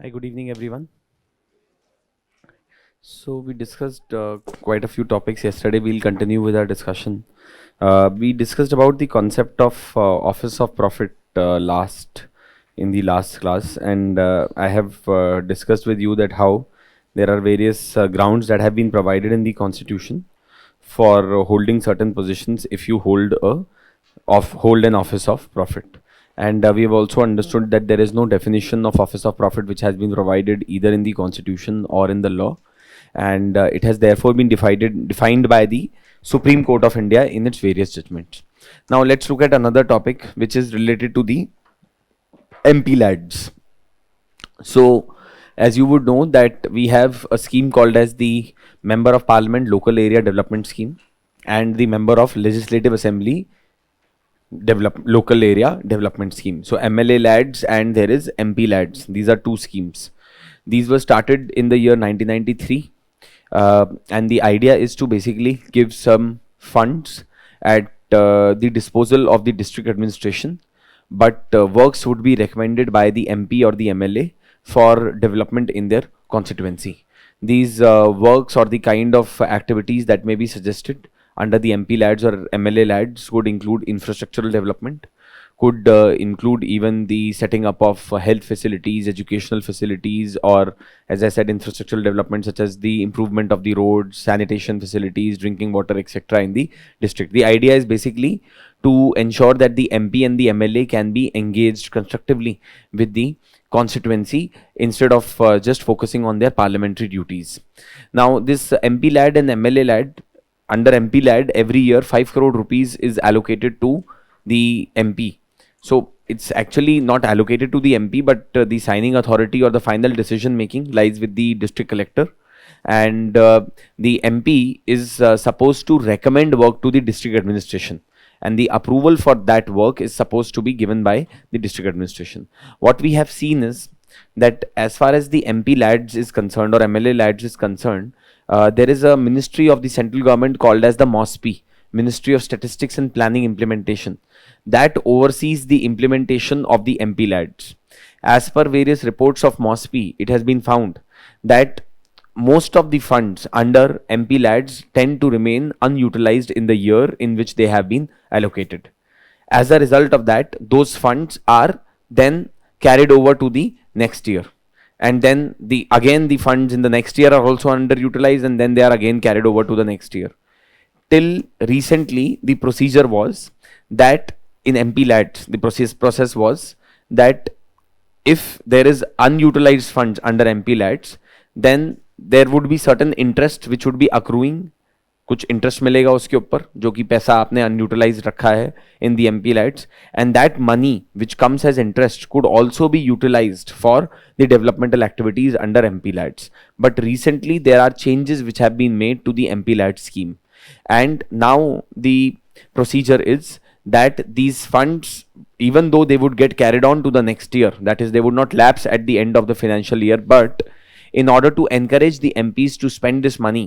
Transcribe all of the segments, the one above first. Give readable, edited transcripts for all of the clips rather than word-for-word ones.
Hi, good evening, everyone. So we discussed quite a few topics yesterday. We'll continue with our discussion. We discussed about the concept of office of profit last in the last class, and I have discussed with you that how there are various grounds that have been provided in the constitution for holding certain positions if you hold an office of profit. And we have also understood that there is no definition of office of profit which has been provided either in the constitution or in the law, and it has therefore been defined by the Supreme Court of India in its various judgments. Now let's look at another topic which is related to the MP lads. So, as you would know that we have a scheme called as the Member of Parliament Local Area Development Scheme and the Member of Legislative Assembly Local Area Development Scheme. So MLA lads and there is MP lads. These are two schemes. These were started in the year 1993, and the idea is to basically give some funds at the disposal of the district administration, but works would be recommended by the MP or the MLA for development in their constituency. These works or the kind of activities that may be suggested under the MP lads or MLA lads would include infrastructural development, could include even the setting up of health facilities, educational facilities, or as I said, infrastructural development such as the improvement of the roads, sanitation facilities, drinking water, etc. in the district. The idea is basically to ensure that the MP and the MLA can be engaged constructively with the constituency instead of just focusing on their parliamentary duties. Now, this MP lad and MLA lad, under MP lad, every year 5 crore rupees is allocated to the MP. So it's actually not allocated to the MP, but the signing authority or the final decision making lies with the district collector. And the MP is supposed to recommend work to the district administration. And the approval for that work is supposed to be given by the district administration. What we have seen is that as far as the MP lads is concerned or MLA lads is concerned, there is a ministry of the central government called as the MOSPI, Ministry of Statistics and Planning Implementation, that oversees the implementation of the MP lads. As per various reports of MOSPI, it has been found that most of the funds under MP lads tend to remain unutilized in the year in which they have been allocated. As a result of that, those funds are then carried over to the next year, and then the funds in the next year are also underutilized, and then they are again carried over to the next year. Till recently, the procedure was that in MP lads, the process was that if there is unutilized funds under MP lads, then there would be certain interest which would be accruing. कुछ interest मिलेगा उसके ऊपर जो कि पैसा आपने unutilise रखा है in the MP LADS, and that money which comes as interest could also be utilised for the developmental activities under MP LADS. But recently there are changes which have been made to the MP LAD scheme, and now the procedure is that these funds, even though they would get carried on to the next year, that is, they would not lapse at the end of the financial year, but in order to encourage the MPs to spend this money,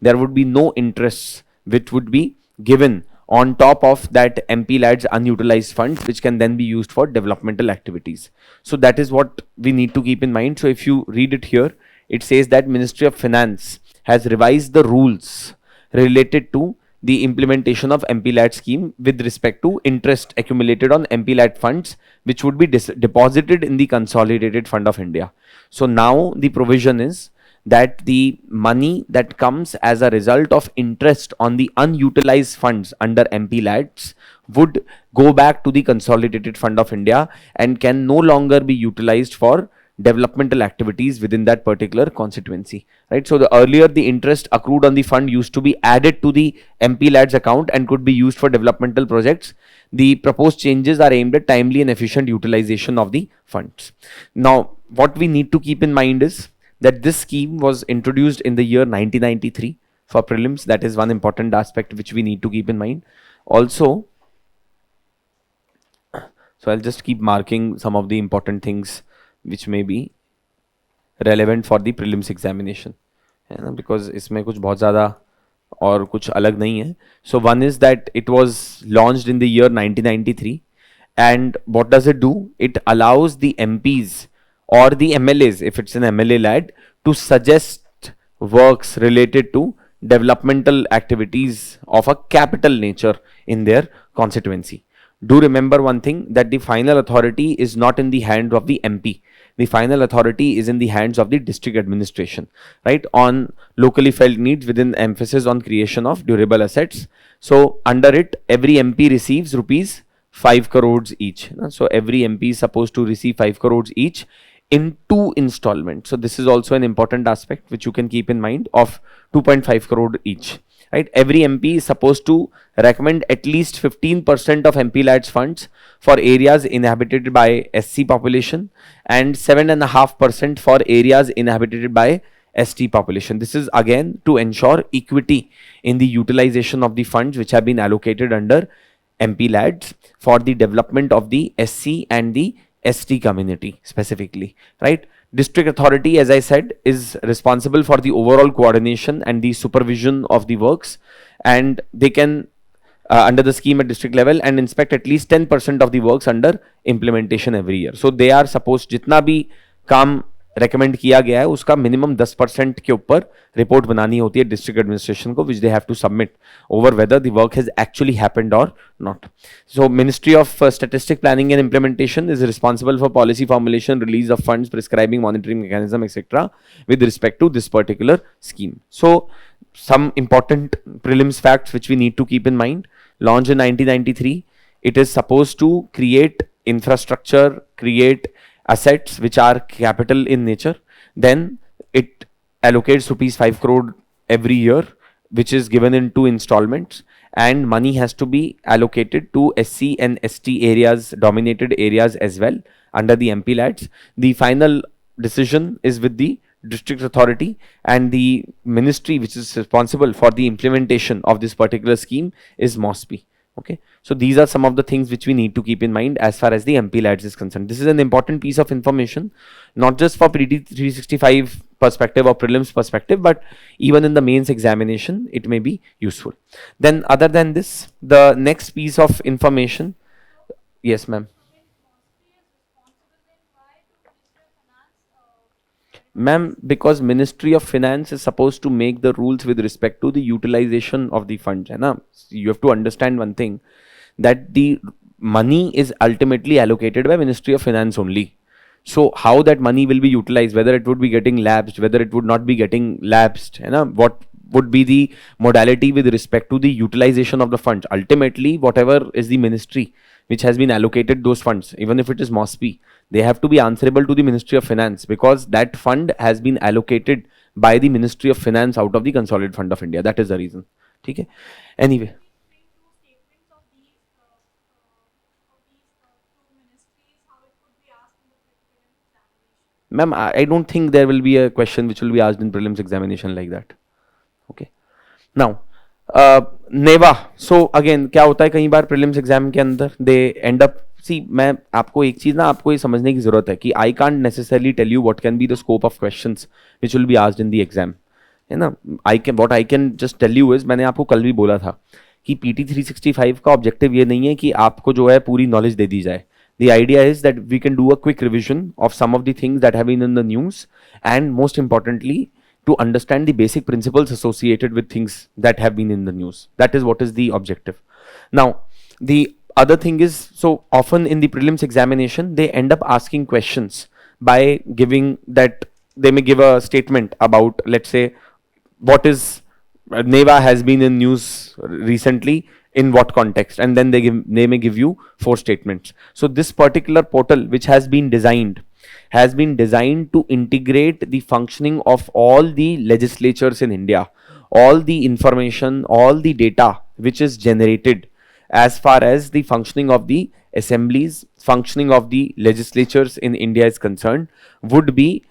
there would be no interest which would be given on top of that MP lads unutilized funds, which can then be used for developmental activities. So that is what we need to keep in mind. So if you read it here, it says that Ministry of Finance has revised the rules related to the implementation of MP LAT scheme with respect to interest accumulated on MP LAT funds, which would be deposited in the Consolidated Fund of India. So now the provision is that the money that comes as a result of interest on the unutilized funds under MP LATs would go back to the Consolidated Fund of India and can no longer be utilized for developmental activities within that particular constituency, right? So the earlier the interest accrued on the fund used to be added to the MP LADS account and could be used for developmental projects. The proposed changes are aimed at timely and efficient utilization of the funds. Now, what we need to keep in mind is that this scheme was introduced in the year 1993 for prelims. That is one important aspect which we need to keep in mind. Also, so I'll just keep marking some of the important things which may be relevant for the prelims examination, है ना, because इसमें कुछ बहुत ज़्यादा और कुछ अलग नहीं है. So one is that it was launched in the year 1993, and what does it do? It allows the MPs or the MLAs, if it's an MLA led, to suggest works related to developmental activities of a capital nature in their constituency. Do remember one thing, that the final authority is not in the hand of the MP. The final authority is in the hands of the district administration, right, on locally felt needs, within emphasis on creation of durable assets. So under it, every MP receives rupees 5 crores each. So every MP is supposed to receive 5 crores each in two installments. So this is also an important aspect which you can keep in mind, of 2.5 crore each. Right? Every MP is supposed to recommend at least 15% of MP lads funds for areas inhabited by SC population, and 7.5% for areas inhabited by ST population. This is again to ensure equity in the utilization of the funds which have been allocated under MP lads for the development of the SC and the ST community specifically, right? District authority, as I said, is responsible for the overall coordination and the supervision of the works, and they can under the scheme at district level and inspect at least 10% of the works under implementation every year. So they are supposed, जितना भी काम recommend किया गया है उसका minimum 10% के ऊपर report बनानी होती है district administration को, which they have to submit over whether the work has actually happened or not. So Ministry of Statistic Planning and Implementation is responsible for policy formulation, release of funds, prescribing, monitoring mechanism, etc. with respect to this particular scheme. So some important prelims facts which we need to keep in mind. Launched in 1993, it is supposed to create infrastructure, create assets which are capital in nature. Then it allocates rupees 5 crore every year, which is given in two installments, and money has to be allocated to SC and ST areas, dominated areas as well, under the MP lads. The final decision is with the district authority, and the ministry which is responsible for the implementation of this particular scheme is MOSPI. Okay, so these are some of the things which we need to keep in mind as far as the MP lads is concerned. This is an important piece of information, not just for PT365 perspective or prelims perspective, but even in the mains examination, it may be useful. Then other than this, the next piece of information, yes ma'am. Ma'am, because Ministry of Finance is supposed to make the rules with respect to the utilization of the funds. Hai na? You have to understand one thing, that the money is ultimately allocated by Ministry of Finance only. So how that money will be utilized, whether it would be getting lapsed, whether it would not be getting lapsed, hai na? What would be the modality with respect to the utilization of the funds. Ultimately, whatever is the ministry which has been allocated those funds, even if it is MOSPI, they have to be answerable to the Ministry of Finance, because that fund has been allocated by the Ministry of Finance out of the Consolidated Fund of India. That is the reason. Okay. Anyway. Ma'am, I don't think there will be a question which will be asked in prelims examination like that. Okay. Now, never. So again क्या होता है कई बार prelims exam के अंदर दे and up, सी मैं आपको एक चीज ना आपको ये समझने की जरूरत है कि I can't necessarily tell you what can be the scope of questions which will be asked in the exam, है ना. I can just tell you is, मैंने आपको कल भी बोला था कि PT365 का ऑब्जेक्टिव ये नहीं है कि आपको जो है पूरी नॉलेज दे दी जाए. The idea is that we can do a quick revision of some of the things that have been in the news, and most importantly, to understand the basic principles associated with things that have been in the news. That is what is the objective. Now, the other thing is, so often in the prelims examination, they end up asking questions by giving that, they may give a statement about, let's say, what is NEVA has been in news recently, in what context, and then they may give you 4 statements. So this particular portal which has been designed to integrate the functioning of all the legislatures in India, all the information, all the data which is generated as far as the functioning of the assemblies, functioning of the legislatures in India is concerned, would be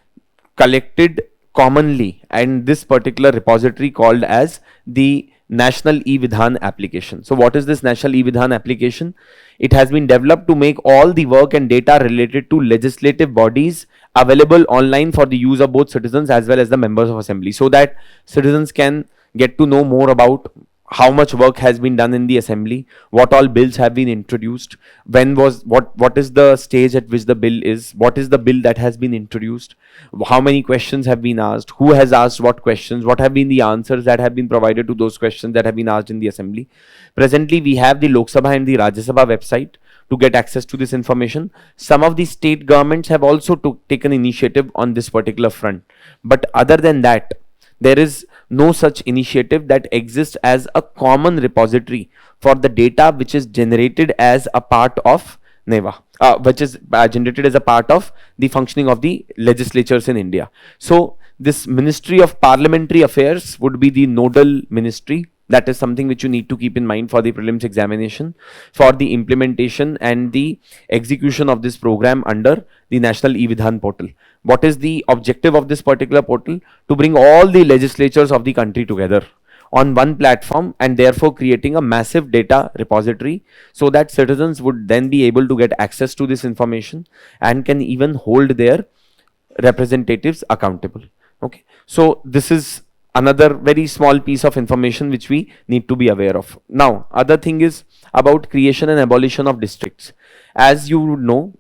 collected commonly, and this particular repository called as the National E-Vidhan application. So what is this National E-Vidhan application? It has been developed to make all the work and data related to legislative bodies available online for the use of both citizens as well as the members of assembly, so that citizens can get to know more about how much work has been done in the assembly, what all bills have been introduced, what is the stage at which the bill is, what is the bill that has been introduced, how many questions have been asked, who has asked what questions, what have been the answers that have been provided to those questions that have been asked in the assembly. Presently, we have the Lok Sabha and the Rajya Sabha website to get access to this information. Some of the state governments have also taken initiative on this particular front. But other than that, there is no such initiative that exists as a common repository for the data which is generated as a part of NEVA, which is generated as a part of the functioning of the legislatures in India. So this Ministry of Parliamentary Affairs would be the nodal ministry. That is something which you need to keep in mind for the prelims examination, for the implementation and the execution of this program under the National E-Vidhan portal. What is the objective of this particular portal? To bring all the legislatures of the country together on one platform, and therefore creating a massive data repository so that citizens would then be able to get access to this information and can even hold their representatives accountable. Okay, so this is another very small piece of information which we need to be aware of. Now, other thing is about creation and abolition of districts. As you would know,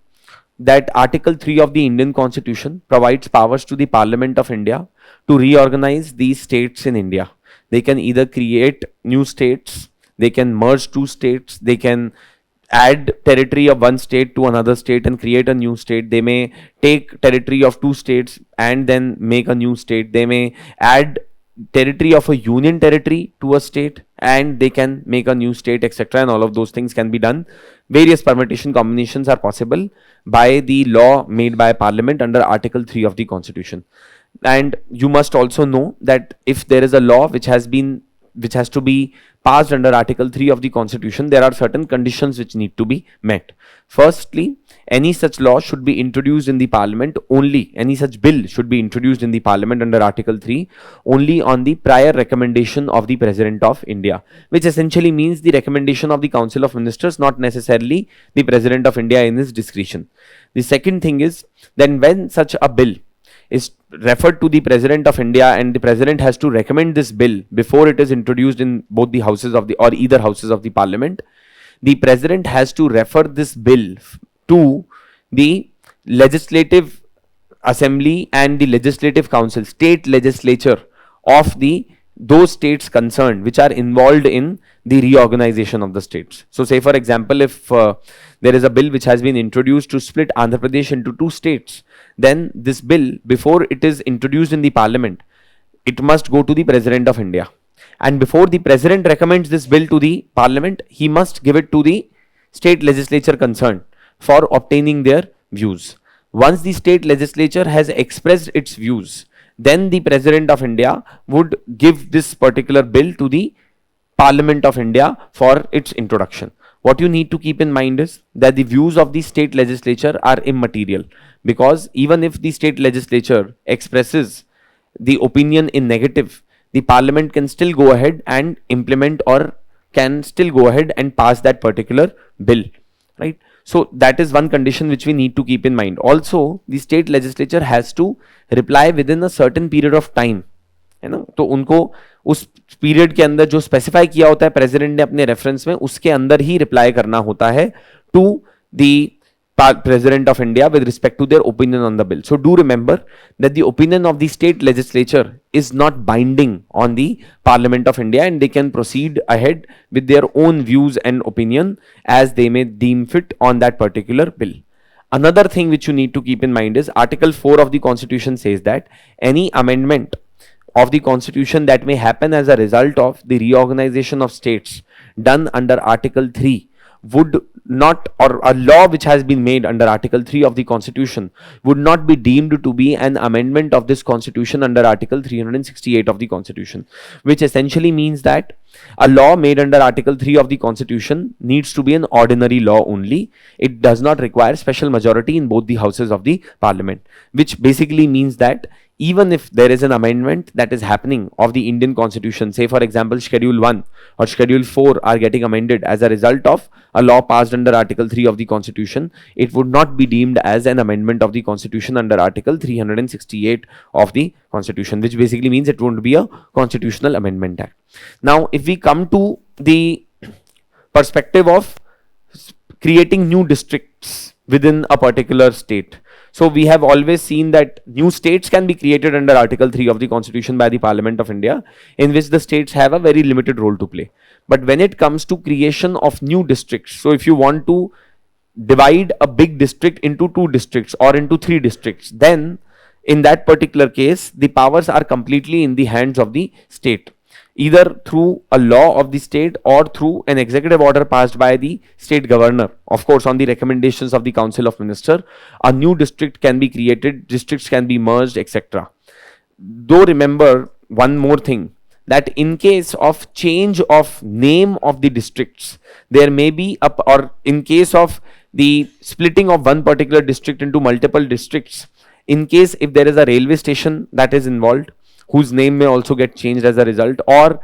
that Article 3 of the Indian Constitution provides powers to the Parliament of India to reorganize these states in India. They can either create new states, they can merge two states, they can add territory of one state to another state and create a new state. They may take territory of two states and then make a new state. They may add territory of a union territory to a state and they can make a new state, etc. And all of those things can be done. Various permutation combinations are possible by the law made by Parliament under Article 3 of the Constitution. And you must also know that if there is a law which has to be passed under Article 3 of the Constitution, there are certain conditions which need to be met. Firstly, any such law should be introduced in the Parliament only, any such bill should be introduced in the Parliament under Article 3 only on the prior recommendation of the President of India, which essentially means the recommendation of the Council of Ministers, not necessarily the President of India in his discretion. The second thing is, then when such a bill is referred to the President of India and the President has to recommend this bill before it is introduced in both the houses of the or either houses of the Parliament, the President has to refer this bill to the Legislative Assembly and the Legislative Council, state legislature of those states concerned which are involved in the reorganization of the states. So say for example, if there is a bill which has been introduced to split Andhra Pradesh into two states, then this bill, before it is introduced in the Parliament, it must go to the President of India. And before the President recommends this bill to the Parliament, he must give it to the state legislature concerned for obtaining their views. Once the state legislature has expressed its views, then the President of India would give this particular bill to the Parliament of India for its introduction. What you need to keep in mind is that the views of the state legislature are immaterial, because even if the state legislature expresses the opinion in negative, the Parliament can still go ahead and implement or can still go ahead and pass that particular bill, right? So that is one condition which we need to keep in mind. Also, the state legislature has to reply within a certain period of time, है ना? तो उनको उस period के अंदर जो specify किया होता है प्रेसिडेंट ने अपने रेफरेंस में, उसके अंदर ही रिप्लाई करना होता है to the President of India with respect to their opinion on the bill. So do remember that the opinion of the state legislature is not binding on the Parliament of India, and they can proceed ahead with their own views and opinion as they may deem fit on that particular bill. Another thing which you need to keep in mind is Article 4 of the Constitution says that any amendment of the Constitution that may happen as a result of the reorganization of states done under Article 3 would not, or a law which has been made under Article 3 of the Constitution would not be deemed to be an amendment of this Constitution under Article 368 of the Constitution, which essentially means that a law made under Article 3 of the Constitution needs to be an ordinary law only. It does not require special majority in both the houses of the Parliament, which basically means that even if there is an amendment that is happening of the Indian Constitution, say for example Schedule 1 or Schedule 4 are getting amended as a result of a law passed passed under Article 3 of the Constitution, it would not be deemed as an amendment of the Constitution under Article 368 of the Constitution, which basically means it won't be a constitutional amendment act. Now, if we come to the perspective of creating new districts within a particular state. So we have always seen that new states can be created under Article 3 of the Constitution by the Parliament of India, in which the states have a very limited role to play. But when it comes to creation of new districts, so if you want to divide a big district into 2 districts or into 3 districts, then in that particular case, the powers are completely in the hands of the state, either through a law of the state or through an executive order passed by the state governor, of course on the recommendations of the council of minister. A new district can be created, districts can be merged, etc. Though remember one more thing, that in case of change of name of the districts, there may be or in case of the splitting of one particular district into multiple districts, in case if there is a railway station that is involved, whose name may also get changed as a result, or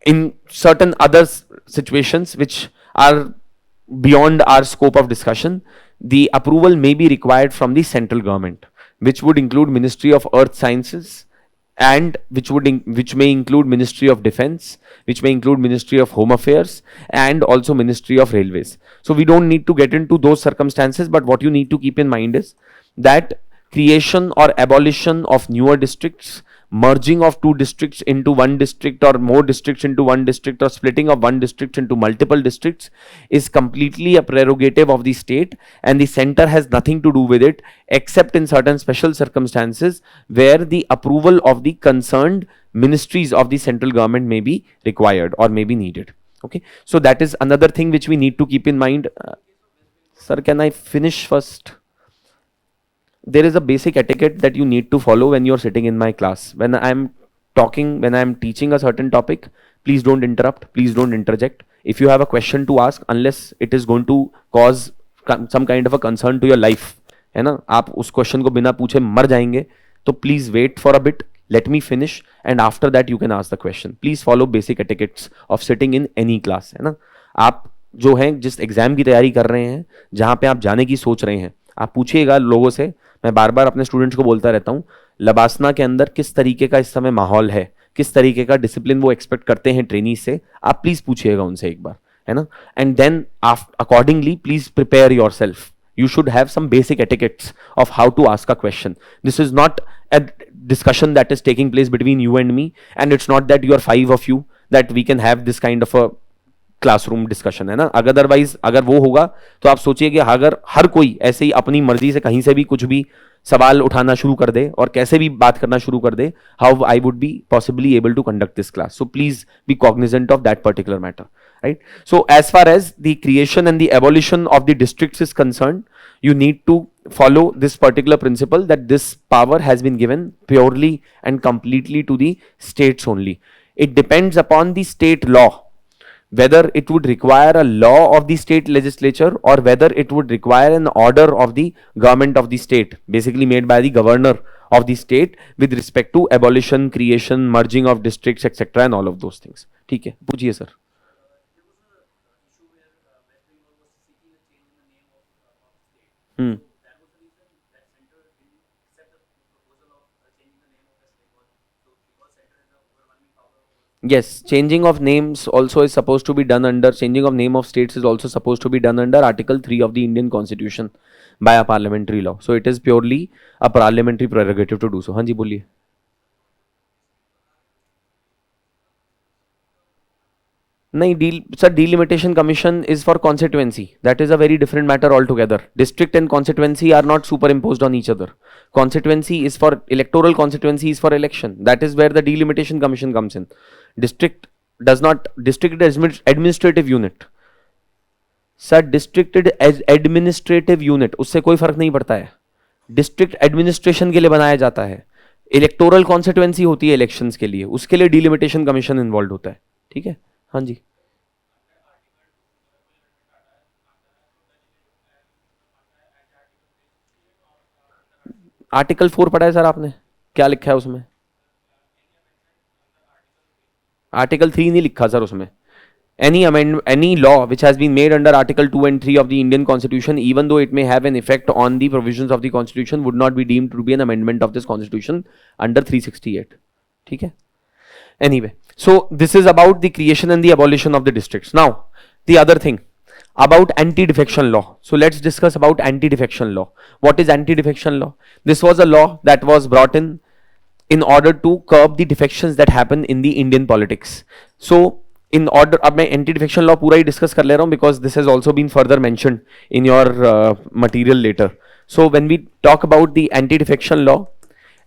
in certain other situations which are beyond our scope of discussion, the approval may be required from the central government, which would include Ministry of Earth Sciences, and which may include Ministry of Defense, which may include Ministry of Home Affairs, and also Ministry of Railways. So we don't need to get into those circumstances, but what you need to keep in mind is that creation or abolition of newer districts, merging of 2 districts into 1 district or more districts into 1 district, or splitting of 1 district into multiple districts is completely a prerogative of the state, and the center has nothing to do with it except in certain special circumstances where the approval of the concerned ministries of the central government may be required or may be needed. Okay, so that is another thing which we need to keep in mind. Sir, can I finish first? There is a basic etiquette that you need to follow when you're sitting in my class. When I'm talking, when I'm teaching a certain topic, please don't interrupt, please don't interject. If you have a question to ask, unless it is going to cause some kind of a concern to your life, है ना, आप उस question को बिना पूछे मर जाएंगे, तो please wait for a bit, let me finish, and after that you can ask the question. Please follow basic etiquettes of sitting in any class, है ना. आप जो हैं जिस एग्जाम की तैयारी कर रहे हैं, जहां पे आप जाने की सोच रहे हैं, आप पूछिएगा लोगों से. मैं बार बार अपने स्टूडेंट्स को बोलता रहता हूँ, लबासना के अंदर किस तरीके का इस समय माहौल है, किस तरीके का डिसिप्लिन वो एक्सपेक्ट करते हैं ट्रेनी से, आप प्लीज पूछिएगा उनसे एक बार, है ना. And then accordingly please prepare yourself. You should have some basic etiquettes of how to ask a question. This is not a discussion that is taking place between you and me, and it's not that you are 5 of you that we can have this kind of a classroom discussion, है ना. Otherwise अगर वो होगा तो आप सोचिए कि अगर हर कोई ऐसे ही अपनी मर्जी से कहीं से भी कुछ भी सवाल उठाना शुरू कर दे और कैसे भी बात करना शुरू कर दे, how I would be possibly able to conduct this class. So please be cognizant of that particular matter, right? So as far as the creation and the abolition of the districts is concerned, you need to follow this particular principle, that this power has been given purely and completely to the states only. It depends upon the state law whether it would require a law of the state legislature or whether it would require an order of the government of the state, basically made by the governor of the state, with respect to abolition, creation, merging of districts, etc. and all of those things. ठीक है, पूछिए sir. Yes, changing of names also is supposed to be done under, changing of name of states is also supposed to be done under Article 3 of the Indian Constitution by a parliamentary law. So it is purely a parliamentary prerogative to do so. हाँ जी बोलिए. नहीं, sir, delimitation commission is for constituency. That is a very different matter altogether. District and constituency are not superimposed on each other. Constituency is for electoral, constituency is for election. That is where the delimitation commission comes in. District does not, district is administrative unit. Sir, district administrative unit, उससे कोई फर्क नहीं पड़ता है. District administration के लिए बनाया जाता है. इलेक्टोरल कॉन्स्टिट्यूएंसी होती है इलेक्शंस के लिए, उसके लिए डिलिमिटेशन कमीशन इन्वॉल्व होता है. ठीक है, हाँ जी. आर्टिकल 4 पढ़ा है सर आपने? क्या लिखा है उसमें? आर्टिकल 3 नहीं लिखा सर उसमें. any law which has been made under Article 2 and 3 of the Indian Constitution, even though it may have an effect on the provisions of the Constitution, would not be deemed to be an amendment of this Constitution under 368. Okay? Anyway, so this is about the creation and the abolition of the districts. Now, the other thing about anti-defection law. So let's discuss about anti-defection law. What is anti-defection law? This was a law that was brought in order to curb the defections that happen in the Indian politics. So in order, अब मैं anti defection law पूरा ही discuss कर ले रहा हूँ because this has also been further mentioned in your material letter. So when we talk about the anti defection law,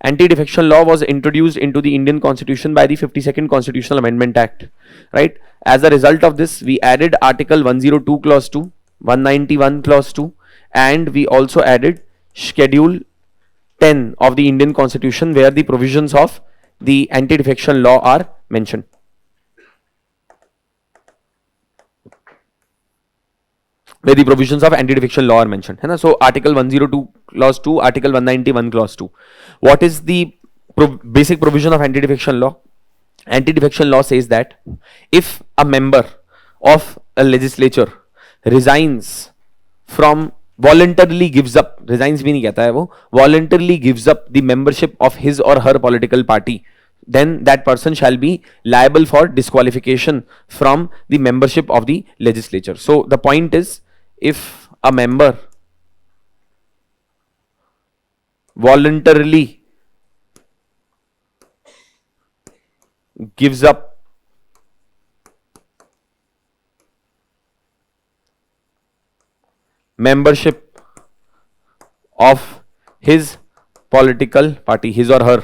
anti-defection law was introduced into the Indian Constitution by the 52nd Constitutional Amendment Act, right? As a result of this, we added Article 102 Clause 2, 191 Clause 2, and we also added Schedule 10 of the Indian Constitution, where the provisions of the anti-defection law are mentioned. Where the provisions of anti-defection law are mentioned. है ना? So Article 102 Clause 2, Article 191 Clause 2. What is the basic provision of anti-defection law? Anti-defection law says that if a member of a legislature resigns from, voluntarily gives up, resigns भी नहीं कहता है वो, voluntarily gives up the membership of his or her political party, then that person shall be liable for disqualification from the membership of the legislature. So the point is, if a member voluntarily gives up membership of his political party, his or her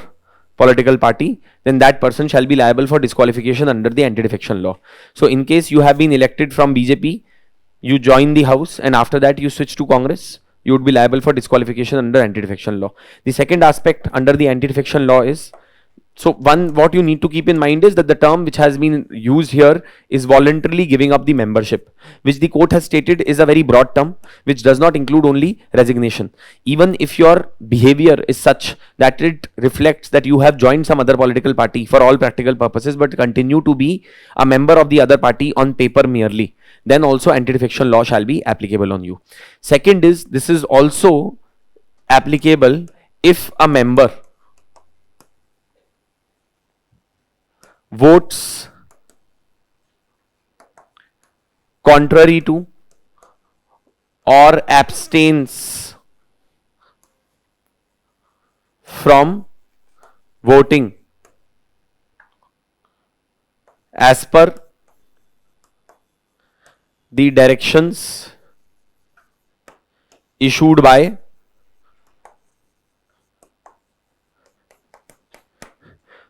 political party, then that person shall be liable for disqualification under the anti-defection law. So in case you have been elected from BJP, you join the house and after that you switch to Congress, you would be liable for disqualification under anti-defection law. The second aspect under the anti-defection law is, so one, what you need to keep in mind is that the term which has been used here is voluntarily giving up the membership, which the court has stated is a very broad term which does not include only resignation. Even if your behavior is such that it reflects that you have joined some other political party for all practical purposes but continue to be a member of the other party on paper merely, then also anti-defection law shall be applicable on you. Second is, this is also applicable if a member votes contrary to or abstains from voting as per the directions issued by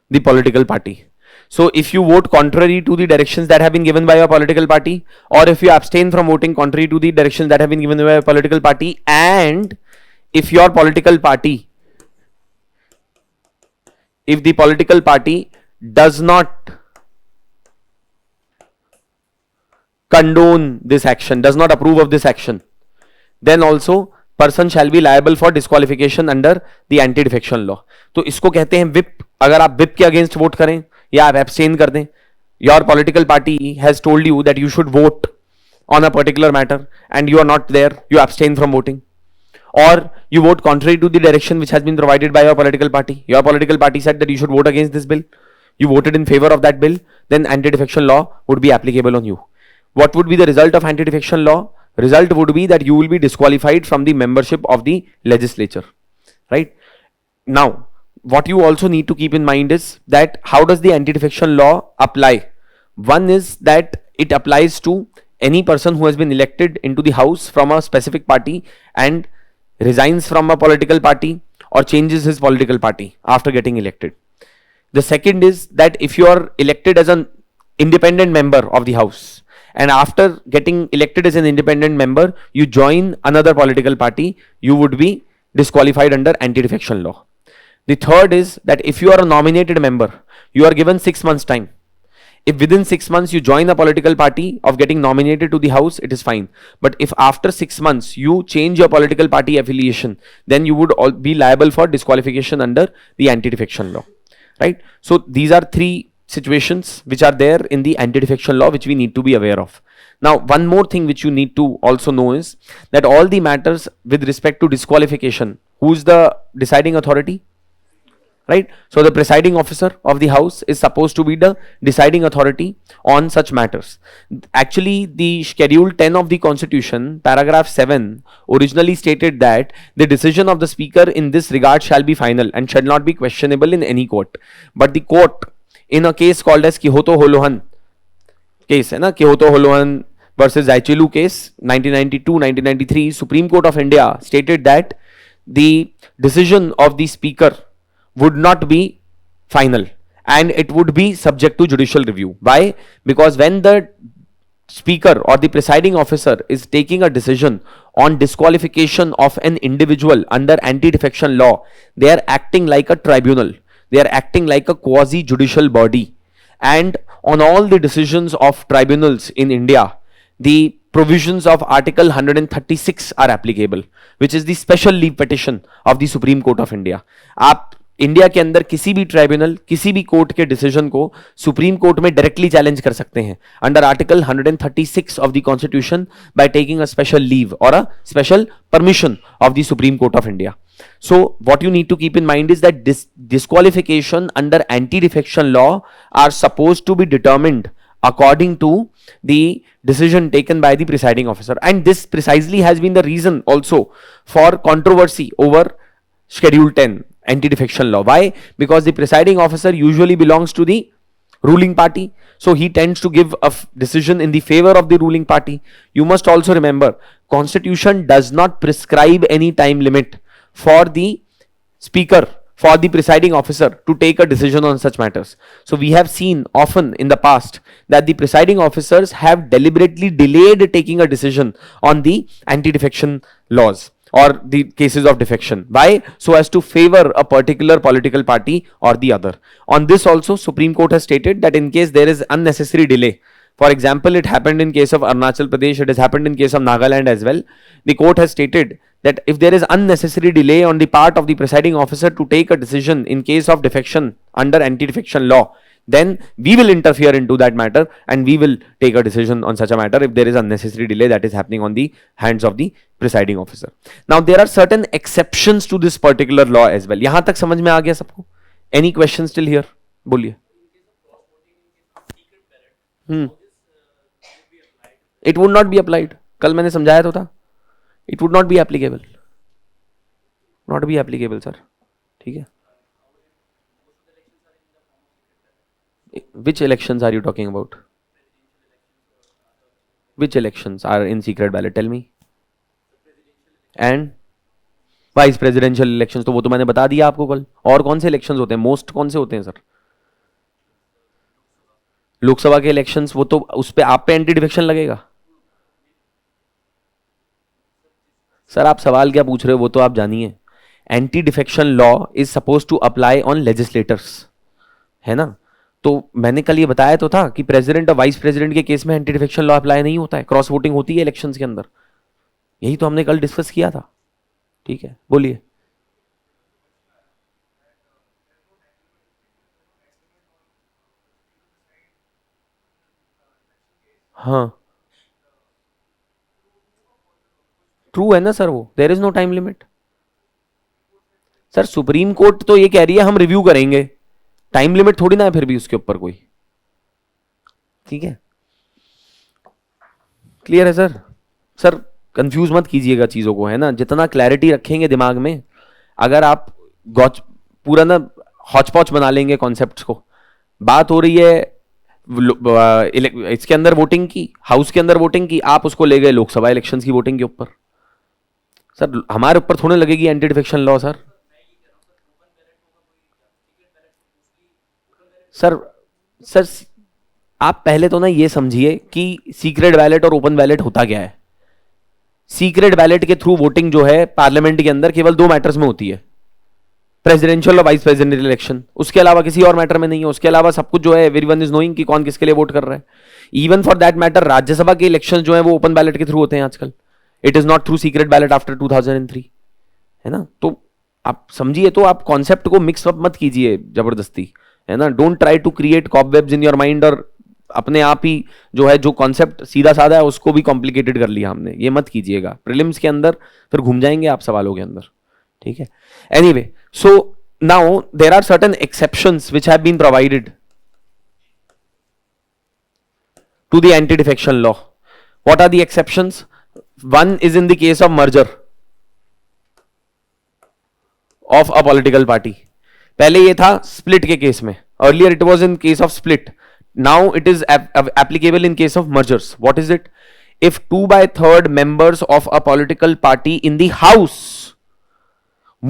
the political party. So if you vote contrary to the directions that have been given by your political party, or if you abstain from voting contrary to the directions that have been given by your political party, and if your political party, if the political party does not condone this action, does not approve of this action, then also person shall be liable for disqualification under the anti-defection law. तो इसको कहते हैं whip. अगर आप whip के against vote करें या आप abstain कर दें, your political party has told you that you should vote on a particular matter and you are not there, you abstain from voting, or you vote contrary to the direction which has been provided by your political party. Your political party said that you should vote against this bill, you voted in favor of that bill, then anti-defection law would be applicable on you. What would be the result of anti-defection law? Result would be that you will be disqualified from the membership of the legislature, right? Now, what you also need to keep in mind is that how does the anti-defection law apply? One is that it applies to any person who has been elected into the house from a specific party and resigns from a political party or changes his political party after getting elected. The second is that if you are elected as an independent member of the house, and after getting elected as an independent member, you join another political party, you would be disqualified under anti-defection law. The third is that if you are a nominated member, you are given 6 months time. If within 6 months you join a political party of getting nominated to the house, it is fine. But if after 6 months you change your political party affiliation, then you would all be liable for disqualification under the anti-defection law, right? So these are three situations which are there in the anti-defection law which we need to be aware of. Now, one more thing which you need to also know is that all the matters with respect to disqualification, who's the deciding authority? Right? So the presiding officer of the house is supposed to be the deciding authority on such matters. Actually, the schedule 10 of the constitution, paragraph 7, originally stated that the decision of the speaker in this regard shall be final and shall not be questionable in any court. But the court, in a case called as Kihoto Holohan case, है ना, Kihoto Holohan versus Zaichilu case, 1992-1993, Supreme Court of India stated that the decision of the speaker would not be final and it would be subject to judicial review. Why? Because when the speaker or the presiding officer is taking a decision on disqualification of an individual under anti-defection law, they are acting like a tribunal. They are acting like a quasi-judicial body. And on all the decisions of tribunals in India, the provisions of Article 136 are applicable, which is the special leave petition of the Supreme Court of India. आप India के अंदर किसी भी tribunal, किसी भी court के decision को supreme court में डायरेक्टली चैलेंज कर सकते हैं under article 136 of the constitution by taking a special leave और a special permission of the supreme court of India. So what you need to keep in mind is that disqualification under anti-defection law are supposed to be determined according to the decision taken by the presiding officer, and this precisely has been the reason also for controversy over Schedule 10 anti-defection law. Why? Because the presiding officer usually belongs to the ruling party, so he tends to give a decision in the favor of the ruling party. You must also remember, Constitution does not prescribe any time limit for the speaker, for the presiding officer to take a decision on such matters. So we have seen often in the past that the presiding officers have deliberately delayed taking a decision on the anti-defection laws or the cases of defection. Why? So as to favor a particular political party or the other. On this also, Supreme Court has stated that in case there is unnecessary delay, for example, it happened in case of Arunachal Pradesh, it has happened in case of Nagaland as well. The court has stated that if there is unnecessary delay on the part of the presiding officer to take a decision in case of defection under anti-defection law, then we will interfere into that matter and we will take a decision on such a matter if there is unnecessary delay that is happening on the hands of the presiding officer. Now there are certain exceptions to this particular law as well. यहाँ तक समझ में आ गया सबको? Any questions still here? बोलिए. It would not be applied. कल मैंने समझाया तो था. It would not be applicable. Not be applicable, sir. ठीक है. Which elections are you talking about? Which elections are in secret ballot? Tell me. And vice presidential elections तो वो तो मैंने बता दिया आपको कल. और कौन से इलेक्शंस होते हैं? मोस्ट कौन से होते हैं सर? लोकसभा के इलेक्शंस, वो तो उस पे आप पे एंटी डिफेक्शन लगेगा. सर आप सवाल क्या पूछ रहे हो वो तो आप जानिए. Anti defection law is suppose to apply on legislators, है ना. तो मैंने कल ये बताया तो था कि प्रेसिडेंट और वाइस प्रेसिडेंट के केस में एंटी डिफेक्शन लॉ अप्लाई नहीं होता है, क्रॉस वोटिंग होती है इलेक्शंस के अंदर. यही तो हमने कल डिस्कस किया था. ठीक है, बोलिए. हाँ, ट्रू है ना सर, वो there is no time limit. Sir Supreme Court तो ये कह रही है हम रिव्यू करेंगे, टाइम लिमिट थोड़ी ना है फिर भी उसके ऊपर कोई. ठीक है, क्लियर है सर. सर कंफ्यूज मत कीजिएगा चीजों को, है ना. जितना क्लैरिटी रखेंगे दिमाग में, अगर आप गौच पूरा ना हॉच पॉच बना लेंगे कॉन्सेप्ट्स को. बात हो रही है इसके अंदर वोटिंग की, हाउस के अंदर वोटिंग की, आप उसको ले गए लोकसभा इलेक्शंस की वोटिंग के ऊपर. सर हमारे ऊपर थोड़ी लगेगी anti defection law sir. Sir sir आप पहले तो ना ये समझिए कि सीक्रेट बैलेट और ओपन बैलेट होता क्या है. सीक्रेट बैलेट के थ्रू वोटिंग जो है पार्लियामेंट के अंदर केवल 2 मैटर्स में होती है, प्रेसिडेंशियल और वाइस प्रेसिडेंशियल इलेक्शन. उसके अलावा किसी और मैटर में नहीं है. उसके अलावा सब कुछ जो है एवरीवन इज नोइंग कि कौन किसके लिए वोट कर रहा है. Even for that matter Rajya Sabha के इलेक्शन जो है वो ओपन बैलेट के थ्रू होते हैं आजकल. It is not through secret ballot after 2003, है ना. तो आप समझिए, तो आप कॉन्सेप्ट को मिक्स अप मत कीजिए जबरदस्ती, है ना. Don't try to create cobwebs in your mind और अपने आप ही जो है जो कॉन्सेप्ट सीधा साधा है उसको भी कॉम्प्लिकेटेड कर लिया हमने. ये मत कीजिएगा. प्रीलिम्स के अंदर फिर घूम जाएंगे आप सवालों के अंदर. ठीक है. Anyway, so now there are certain exceptions which have been provided to the anti-defection law. What are the exceptions? One is in the case of merger of a political party. पहले ये था split के case में. Earlier it was in case of split. Now it is applicable in case of mergers. What is it? If 2/3 members of a political party in the house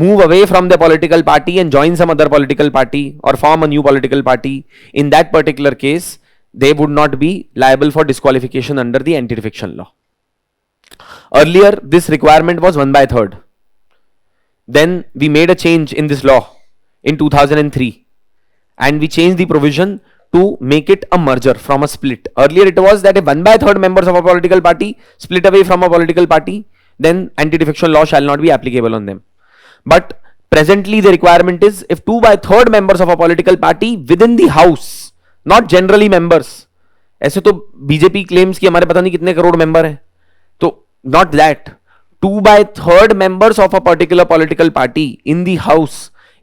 move away from the political party and join some other political party or form a new political party, in that particular case they would not be liable for disqualification under the anti-defection law. Earlier, this requirement was 1/3. Then we made a change in this law in 2003 and we changed the provision to make it a merger from a split. Earlier it was that if 1/3 members of a political party split away from a political party, then anti-defection law shall not be applicable on them. But presently the requirement is if 2/3 members of a political party within the house, not generally members. ऐसे तो BJP claims कि हमारे पता नहीं कितने crore member हैं. तो not that. 2/3 members of a particular political party in the house,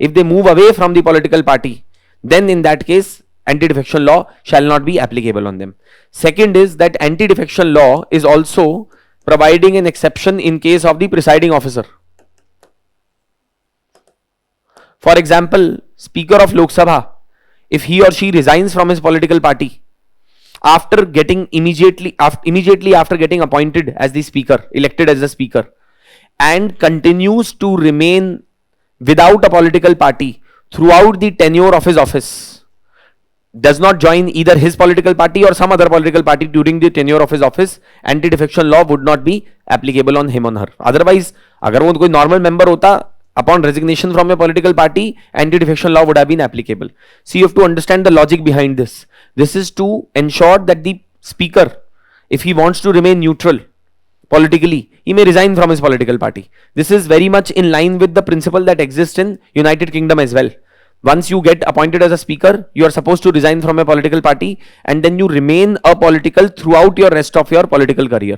if they move away from the political party, then in that case anti-defection law shall not be applicable on them. Second is that anti-defection law is also providing an exception in case of the presiding officer. For example, Speaker of Lok Sabha, if he or she resigns from his political party after getting immediately after getting appointed as the speaker, elected as the speaker, and continues to remain without a political party throughout the tenure of his office, does not join either his political party or some other political party during the tenure of his office, anti-defection law would not be applicable on him or her. Otherwise, अगर वो कोई normal member होता, upon resignation from a political party, anti-defection law would have been applicable. So you have to understand the logic behind this. This is to ensure that the speaker, if he wants to remain neutral politically, he may resign from his political party. This is very much in line with the principle that exists in United Kingdom as well. Once you get appointed as a speaker, you are supposed to resign from a political party and then you remain apolitical throughout your rest of your political career.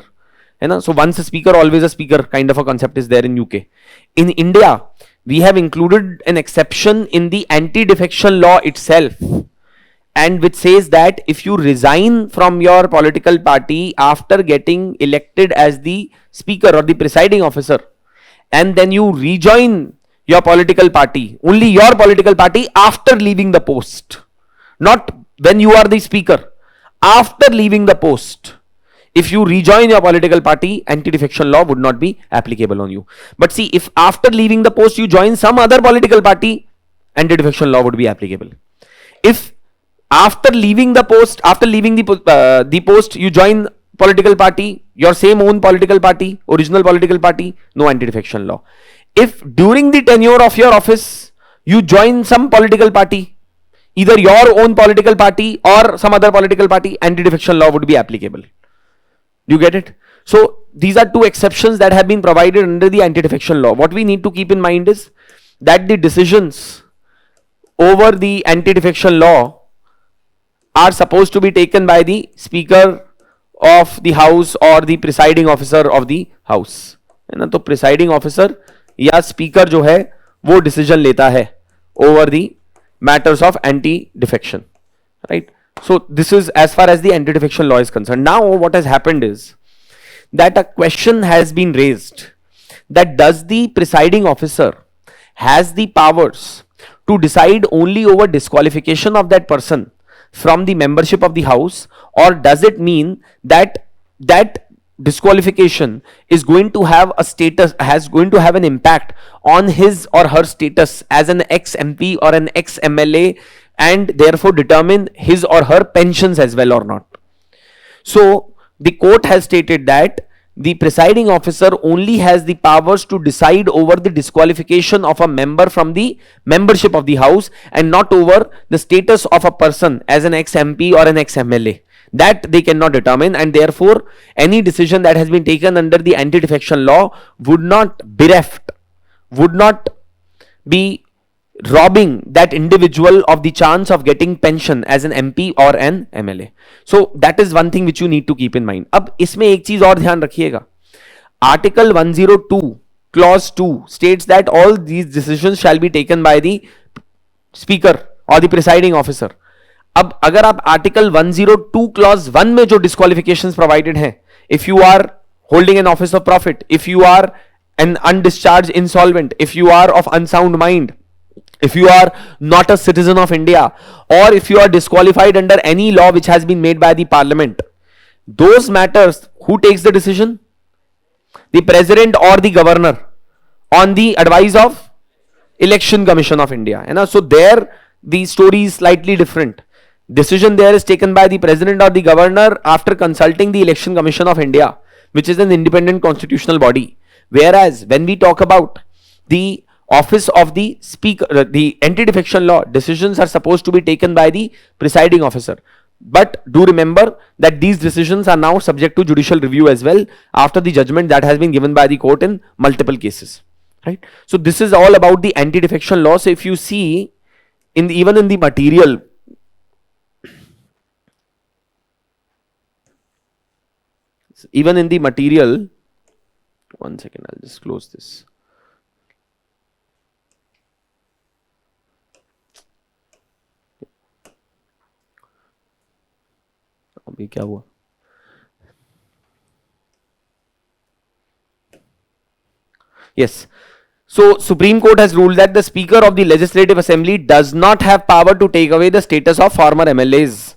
So once a speaker, always a speaker kind of a concept is there in UK. In India, we have included an exception in the anti-defection law itself, and which says that if you resign from your political party after getting elected as the speaker or the presiding officer, and then you rejoin your political party, only your political party after leaving the post, not when you are the speaker, after leaving the post. If you rejoin your political party, anti-defection law would not be applicable on you. But see, if after leaving the post you join some other political party, anti-defection law would be applicable. If after leaving the post, the post you join political party, your same own political party, original political party, no anti-defection law. If during the tenure of your office you join some political party, either your own political party or some other political party, anti-defection law would be applicable. You get it? So these are two exceptions that have been provided under the anti-defection law. What we need to keep in mind is that the decisions over the anti-defection law are supposed to be taken by the speaker of the house or the presiding officer of the house. है ना. तो presiding officer या speaker जो है वो decision लेता है over the matters of anti-defection, right? So this is as far as the anti-defection law is concerned. Now what has happened is that a question has been raised that does the presiding officer has the powers to decide only over disqualification of that person from the membership of the house, or does it mean that that disqualification is going to have a status, going to have an impact on his or her status as an ex-MP or an ex-MLA, and therefore determine his or her pensions as well or not. So the court has stated that the presiding officer only has the powers to decide over the disqualification of a member from the membership of the house and not over the status of a person as an ex-MP or an ex-MLA. That they cannot determine, and therefore any decision that has been taken under the anti-defection law would not be robbing that individual of the chance of getting pension as an MP or an MLA. So that is one thing which you need to keep in mind. अब इसमें एक चीज और ध्यान रखिएगा. Article 102 clause 2 states that all these decisions shall be taken by the speaker or the presiding officer. अब अगर आप आर्टिकल 102 क्लॉज 1 में जो डिस्क्वालिफिकेशंस प्रोवाइडेड हैं, if you are holding an office of profit, if you are an undischarge insolvent, if you are of unsound mind, if you are not a citizen of India, or if you are disqualified under any law which has been made by the parliament, those matters, who takes the decision? The president or the governor on the advice of election commission of India, है ना? So there the story is slightly different. Decision there is taken by the president or the governor after consulting the election commission of India, which is an independent constitutional body. Whereas when we talk about the office of the speaker, the anti-defection law, decisions are supposed to be taken by the presiding officer. But do remember that these decisions are now subject to judicial review as well after the judgment that has been given by the court in multiple cases, right? So this is all about the anti-defection law. So if you see even in the material, one second, I'll just close this. अभी क्या हुआ? Yes. So Supreme Court has ruled that the Speaker of the Legislative Assembly does not have power to take away the status of former MLAs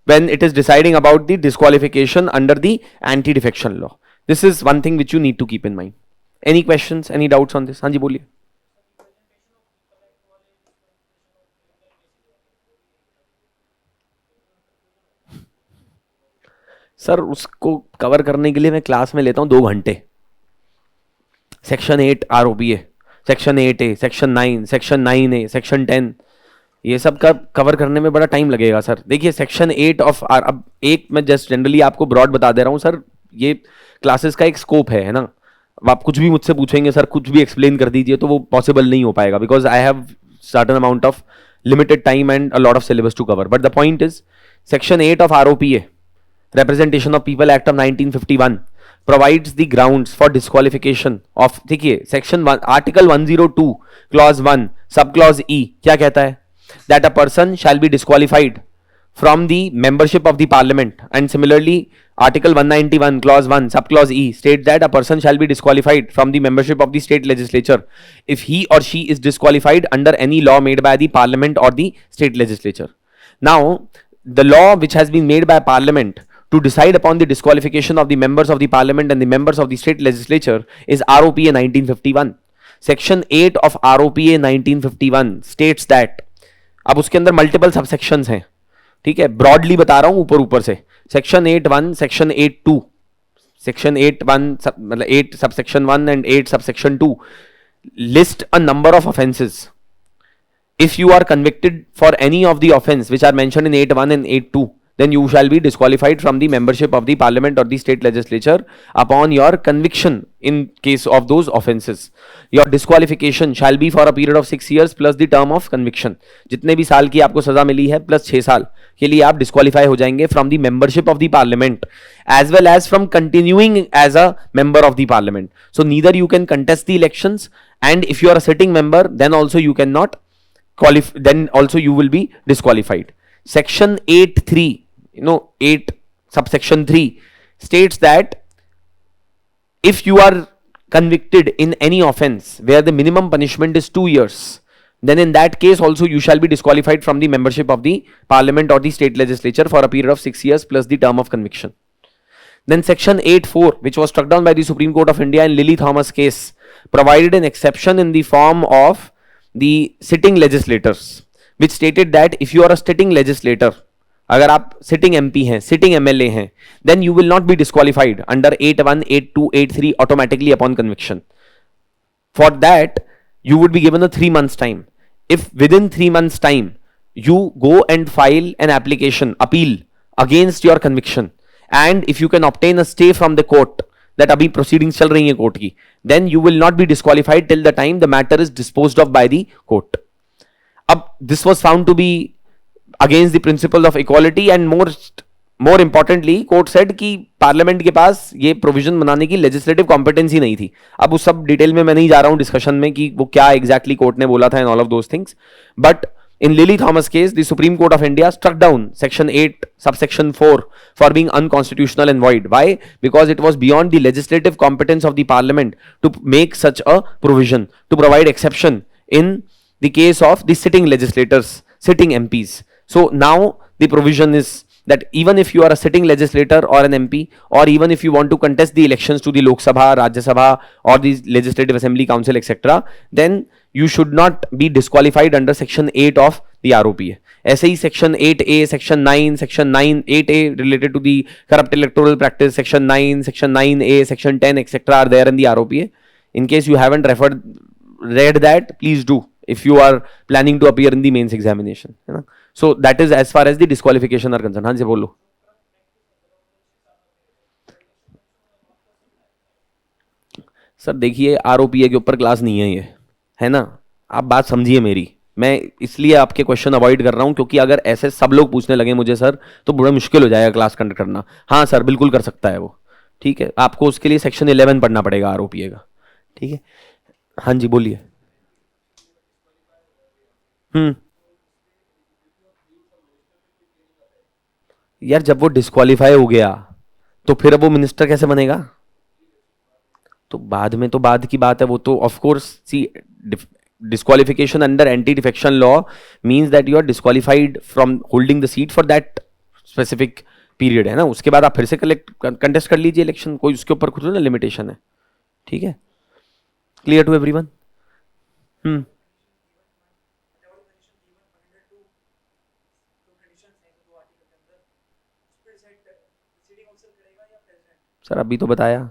when it is deciding about the disqualification under the anti-defection law. This is one thing which you need to keep in mind. Any questions? Any doubts on this? हाँ जी बोलिए. Sir उसको cover करने के लिए मैं class में लेता हूं 2 घंटे. Section 8 ROPA, section 8A, section 9, section 9A, section 10, ये सब का कवर करने में बड़ा टाइम लगेगा सर. देखिए सेक्शन 8 ऑफ आर, अब एक मैं जस्ट जनरली आपको ब्रॉड बता दे रहा हूं सर, ये क्लासेस का एक स्कोप है ना. अब आप कुछ भी मुझसे पूछेंगे सर, कुछ भी एक्सप्लेन कर दीजिए, तो वो पॉसिबल नहीं हो पाएगा, because I have certain amount of limited time and a lot of syllabus to cover. But the point is, section 8 of ROPA, Representation of People Act of 1951, provides the grounds for disqualification of, देखिए section 1 article 102 clause 1 sub clause E क्या कहता है? That a person shall be disqualified from the membership of the parliament, and similarly article 191 clause 1 sub clause E states that a person shall be disqualified from the membership of the state legislature if he or she is disqualified under any law made by the parliament or the state legislature. Now the law which has been made by parliament to decide upon the disqualification of the members of the parliament and the members of the state legislature is ROPA 1951. Section 8 of ROPA 1951 states that, अब उसके अंदर multiple subsections हैं, ठीक है, broadly बता रहा हूं ऊपर ऊपर से. सेक्शन 8(1), सेक्शन 8(2), सेक्शन 8(1) मतलब 8 subsection 1 and 8 subsection 2 list a number of offenses. If you are convicted for any of the offense which are mentioned in 8(1) and 8(2), then you shall be disqualified from the membership of the parliament or the state legislature upon your conviction in case of those offenses. Your disqualification shall be for a period of 6 years plus the term of conviction. जितने भी साल की आपको सजा मिली है plus 6 साल के लिए आप डिस्क्वालीफाई हो जाएंगे from the membership of the parliament as well as from continuing as a member of the parliament. So neither you can contest the elections, and if you are a sitting member, then also you cannot qualify, then also you will be disqualified. Section 8(3), 8 subsection 3 states that if you are convicted in any offense where the minimum punishment is 2 years, then in that case also you shall be disqualified from the membership of the parliament or the state legislature for a period of 6 years plus the term of conviction. Then section 8(4), which was struck down by the Supreme Court of India in Lily Thomas case, provided an exception in the form of the sitting legislators, which stated that if you are a sitting legislator, अगर आप sitting MP हैं, sitting MLA हैं, then you will not be disqualified under 8(1), 8(2), 8(3) automatically upon conviction. For that you would be given a 3 months time. If within 3 months time you go and file an application, appeal against your conviction, and if you can obtain a stay from the court that अभी proceedings चल रही हैं court की, then you will not be disqualified till the time the matter is disposed of by the court. अब this was found to be against the principle of equality, and more importantly court said कि parliament के पास ये provision बनाने की legislative competency नहीं थी. अब उस सब डिटेल में मैं नहीं जा रहा हूं डिस्कशन में कि वो क्या एग्जैक्टली कोर्ट ने बोला था and all of those things. But in Lily Thomas case, the Supreme Court of India struck down Section 8, Subsection 4 for being unconstitutional and void. Why? Because it was beyond the legislative competence of the Parliament to make such a provision, to provide exception in the case of the sitting legislators, sitting MPs. So now the provision is that even if you are a sitting legislator or an MP, or even if you want to contest the elections to the Lok Sabha, Rajya Sabha, or the Legislative Assembly Council, etc., then you should not be disqualified under Section 8 of the ROPA. ऐसे ही Section 8A, Section 9, Section 9, 8A related to the corrupt electoral practice, Section 9, Section 9A, Section 10, etc. are there in the ROPA. In case you haven't read that, please do if you are planning to appear in the mains examination. है ना? So that is as far as the disqualification are concerned. हाँ जी बोलो. Sir देखिए आरओपीए के ऊपर class नहीं है ये, है ना. आप बात समझिए मेरी. मैं इसलिए आपके क्वेश्चन अवॉइड कर रहा हूं क्योंकि अगर ऐसे सब लोग पूछने लगे मुझे सर तो बड़ा मुश्किल हो जाएगा क्लास कंडक्ट करना. हाँ सर बिल्कुल कर सकता है वो. ठीक है, आपको उसके लिए सेक्शन 11 पढ़ना पड़ेगा आरओपीए का. ठीक है, हाँ जी बोलिए. यार जब वो डिस्क्वालीफाई हो गया तो फिर अब वो मिनिस्टर कैसे बनेगा? तो बाद में तो बाद की बात है वो तो. Of course see disqualification under anti-defection law means that you are disqualified from holding the seat for that specific period, है ना. उसके बाद आप फिर से कंटेस्ट कर लीजिए इलेक्शन, कोई उसके ऊपर खुद ना लिमिटेशन है. ठीक है, क्लियर टू एवरीवन. सर अभी तो बताया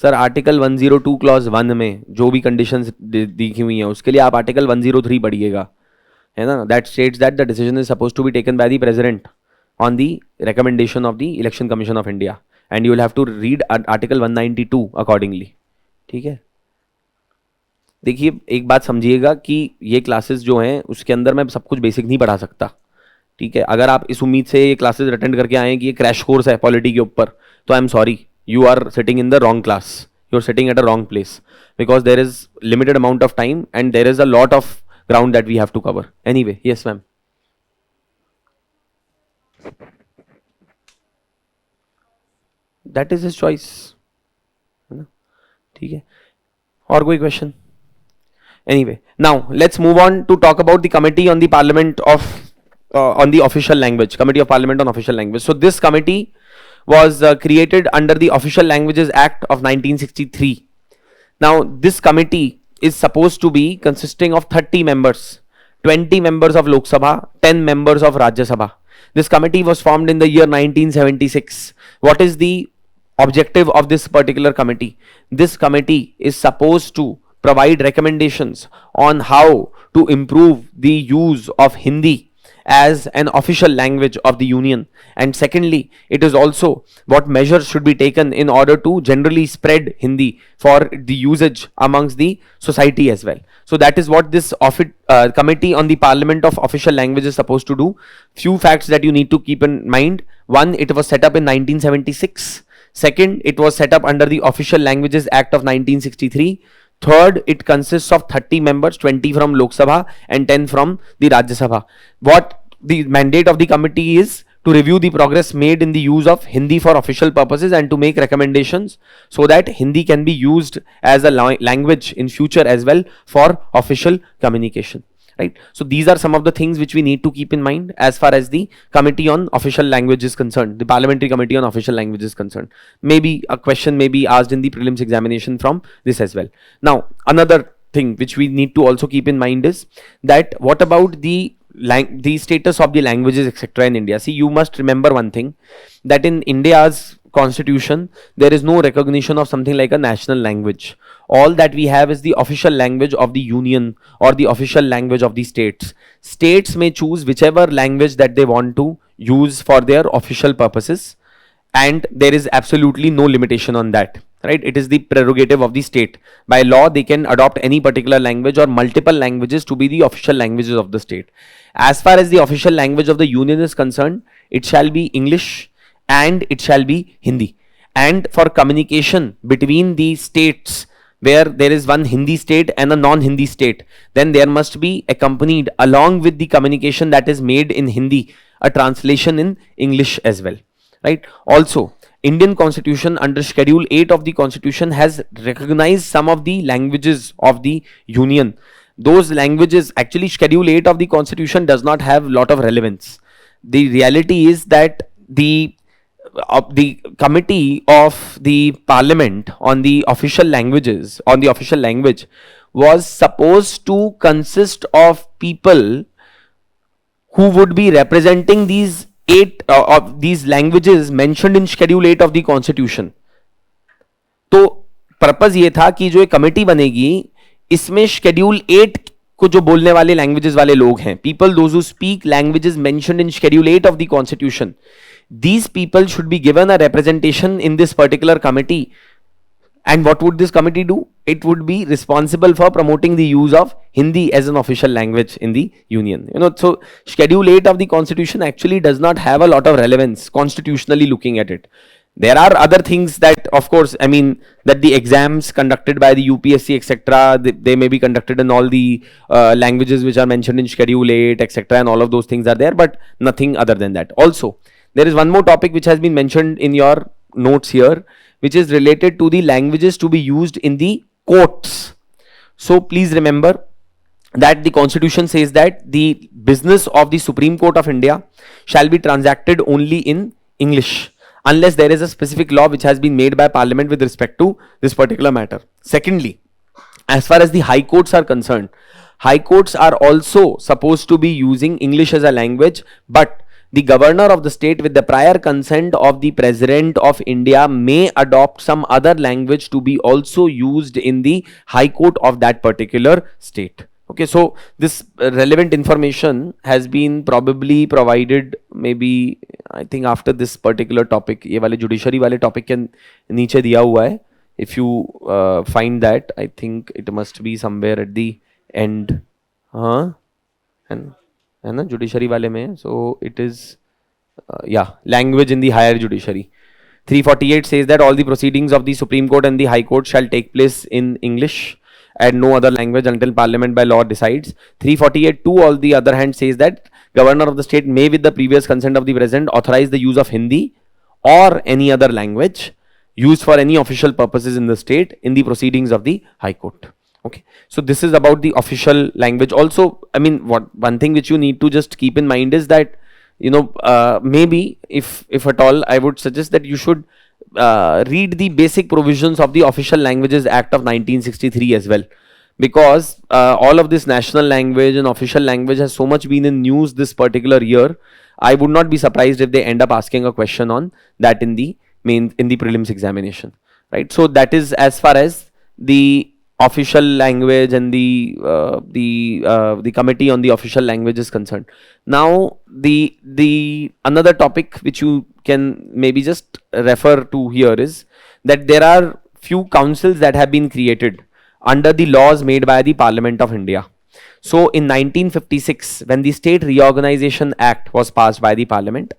सर. आर्टिकल 102 क्लॉज 1 में जो भी कंडीशंस दिखी हुई हैं उसके लिए आप आर्टिकल 103 पढ़िएगा, है ना. That states that the decision is suppose to be taken by the President on the recommendation of the Election Commission of India, and you will have to read article 192 accordingly. ठीक है, देखिए एक बात समझिएगा कि ये क्लासेस जो हैं उसके अंदर मैं सब कुछ बेसिक नहीं पढ़ा सकता. ठीक है, अगर आप इस उम्मीद से ये क्लासेस अटेंड करके आए कि ये क्रैश कोर्स है पॉलिटी के ऊपर, तो I am sorry, you are sitting in the wrong class, you're sitting at a wrong place, because there is limited amount of time and there is a lot of ground that we have to cover. Anyway, yes ma'am. That is his choice, है ना. ठीक है, और कोई question? Anyway, now let's move on to talk about the committee on the parliament of on the official language, committee of parliament on official language. So this committee was created under the Official Languages Act of 1963. Now this committee is supposed to be consisting of 30 members, 20 members of Lok Sabha, 10 members of Rajya Sabha. This committee was formed in the year 1976. What is the objective of this particular committee? This committee is supposed to provide recommendations on how to improve the use of Hindi as an official language of the union, and secondly it is also what measures should be taken in order to generally spread Hindi for the usage amongst the society as well. So that is what this committee on the parliament of official language is supposed to do. Few facts that you need to keep in mind. One, it was set up in 1976. Second, it was set up under the Official Languages Act of 1963. Third, it consists of 30 members, 20 from Lok Sabha and 10 from the Rajya Sabha. What the mandate of the committee is to review the progress made in the use of Hindi for official purposes and to make recommendations so that Hindi can be used as a language in future as well for official communication. Right? So these are some of the things which we need to keep in mind as far as the committee on official language is concerned, the parliamentary committee on official language is concerned. Maybe a question may be asked in the prelims examination from this as well. Now another thing which we need to also keep in mind is that what about the status of the languages etc. in India. See, you must remember one thing, that in India's constitution there is no recognition of something like a national language. All that we have is the official language of the union or the official language of the states. States may choose whichever language that they want to use for their official purposes, and there is absolutely no limitation on that. right? It is the prerogative of the state. By law, they can adopt any particular language or multiple languages to be the official languages of the state. As far as the official language of the union is concerned, it shall be English and it shall be Hindi. And for communication between the states, where there is one Hindi state and a non-Hindi state, then there must be accompanied along with the communication that is made in Hindi, a translation in English as well, right? Also, Indian Constitution under Schedule 8 of the Constitution has recognized some of the languages of the Union. Those languages, actually, Schedule 8 of the Constitution does not have lot of relevance. The reality is that the committee of the parliament on the official languages, on the official language, was supposed to consist of people who would be representing these eight of these languages mentioned in Schedule 8 of the Constitution. तो purpose ये था कि जो एक committee बनेगी, इसमें Schedule 8 को जो बोलने वाले लैंग्वेजेस वाले लोग हैं, people those who speak languages mentioned in Schedule 8 of the Constitution, these people should be given a representation in this particular committee. And what would this committee do? It would be responsible for promoting the use of Hindi as an official language in the union. So Schedule 8 of the Constitution actually does not have a lot of relevance constitutionally looking at it. There are other things that, of course, I mean, that the exams conducted by the UPSC, etc., they may be conducted in all the languages which are mentioned in Schedule 8, etc., and all of those things are there, but nothing other than that. Also, there is one more topic which has been mentioned in your notes here, which is related to the languages to be used in the courts. So please remember that the Constitution says that the business of the Supreme Court of India shall be transacted only in English, unless there is a specific law which has been made by Parliament with respect to this particular matter. Secondly, as far as the high courts are concerned, high courts are also supposed to be using English as a language, but the governor of the state, with the prior consent of the President of India, may adopt some other language to be also used in the high court of that particular state. Okay, so this relevant information has been probably provided, maybe I think after this particular topic. ये वाले judiciary वाले topic के नीचे दिया हुआ है. If you find that, I think it must be somewhere at the end. हाँ, है ना जुडिशरी वाले में. So it is language in the higher judiciary. 348 says that all the proceedings of the Supreme Court and the High Court shall take place in English and no other language until Parliament by law decides. 348(2) on the other hand says that governor of the state may, with the previous consent of the president, authorize the use of Hindi or any other language used for any official purposes in the state in the proceedings of the High Court. Okay, so this is about the official language. Also, I mean, one thing which you need to just keep in mind is that, maybe if at all, I would suggest that you should read the basic provisions of the Official Languages Act of 1963 as well, because all of this national language and official language has so much been in news this particular year. I would not be surprised if they end up asking a question on that in the prelims examination, right? So that is as far as the official language and the committee on the official language is concerned. Now the another topic which you can maybe just refer to here is that there are few councils that have been created under the laws made by the Parliament of India. So in 1956, when the State Reorganization Act was passed by the Parliament,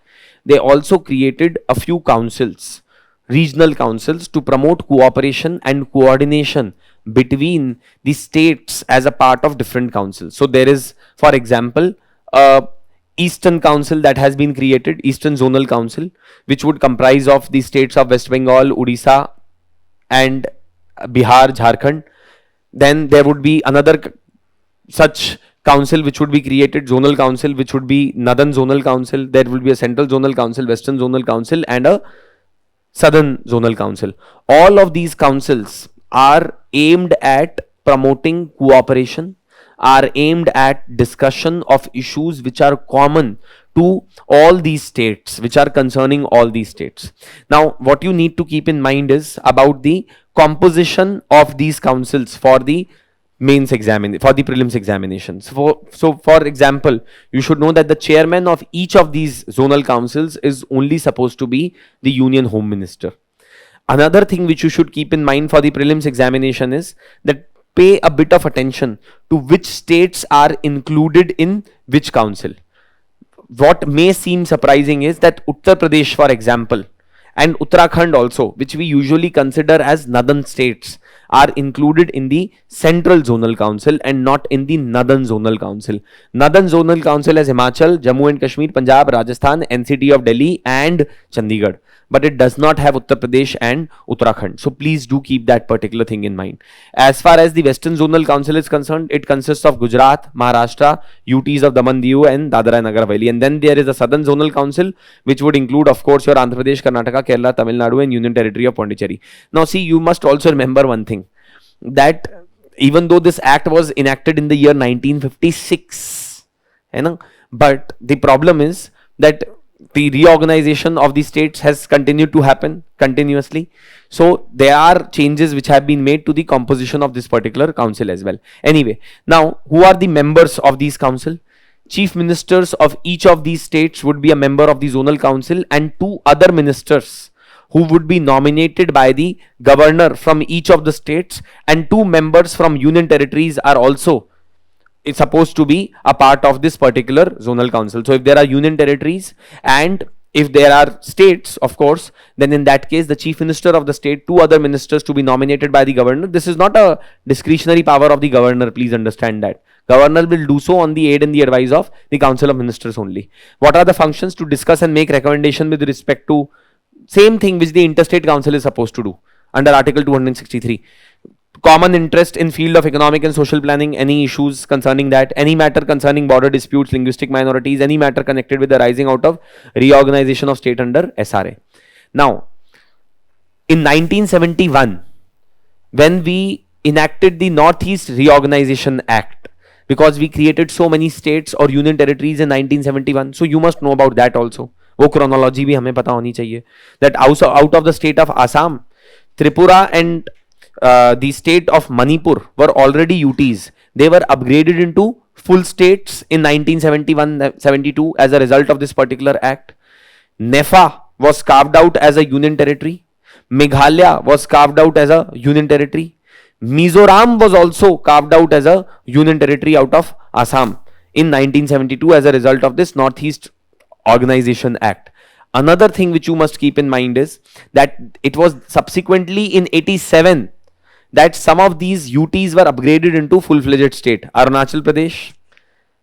they also created a few councils, regional councils, to promote cooperation and coordination between the states as a part of different councils. So there is, for example, Eastern Council that has been created, Eastern Zonal Council, which would comprise of the states of West Bengal, Odisha and Bihar, Jharkhand. Then there would be another such council which would be created, Zonal Council, which would be Northern Zonal Council. There will be a Central Zonal Council, Western Zonal Council and a Southern Zonal Council. All of these councils are aimed at promoting cooperation, are aimed at discussion of issues which are common to all these states, which are concerning all these states. Now, what you need to keep in mind is about the composition of these councils for the for the prelims examinations. So for example, you should know that the chairman of each of these zonal councils is only supposed to be the Union Home Minister. Another thing which you should keep in mind for the prelims examination is that pay a bit of attention to which states are included in which council. What may seem surprising is that Uttar Pradesh, for example, and Uttarakhand also, which we usually consider as northern states, are included in the Central Zonal Council and not in the Northern Zonal Council. Northern Zonal Council has Himachal, Jammu and Kashmir, Punjab, Rajasthan, NCT of Delhi, and Chandigarh. But it does not have Uttar Pradesh and Uttarakhand. So please do keep that particular thing in mind. As far as the Western Zonal Council is concerned, it consists of Gujarat, Maharashtra, UTs of Daman Diu, and Dadra and Nagar Haveli. And then there is a Southern Zonal Council, which would include, of course, your Andhra Pradesh, Karnataka, Kerala, Tamil Nadu, and Union Territory of Pondicherry. Now, see, you must also remember one thing, that even though this act was enacted in the year 1956, but the problem is that the reorganization of the states has continued to happen continuously. So there are changes which have been made to the composition of this particular council as well. Anyway, now who are the members of these council? Chief ministers of each of these states would be a member of the zonal council, and two other ministers who would be nominated by the governor from each of the states, and two members from union territories are also it's supposed to be a part of this particular zonal council. So if there are union territories and if there are states, of course, then in that case the chief minister of the state, two other ministers to be nominated by the governor. This is not a discretionary power of the governor, please understand that. Governor will do so on the aid and the advice of the council of ministers only. What are the functions? To discuss and make recommendation with respect to same thing which the interstate council is supposed to do under article 263. Common interest in field of economic and social planning, any issues concerning that, any matter concerning border disputes, linguistic minorities, any matter connected with the rising out of reorganization of state under SRA. Now, in 1971, when we enacted the Northeast Reorganization Act, because we created so many states or union territories in 1971, so you must know about that also. वो chronology भी हमें पता होनी चाहिए. That out of the state of Assam, Tripura and the state of Manipur were already UTs. They were upgraded into full states in 1971-72 as a result of this particular act. NEFA was carved out as a union territory. Meghalaya was carved out as a union territory. Mizoram was also carved out as a union territory out of Assam in 1972 as a result of this Northeast Organization Act. Another thing which you must keep in mind is that it was subsequently in 87 that some of these UTs were upgraded into full-fledged state. Arunachal Pradesh,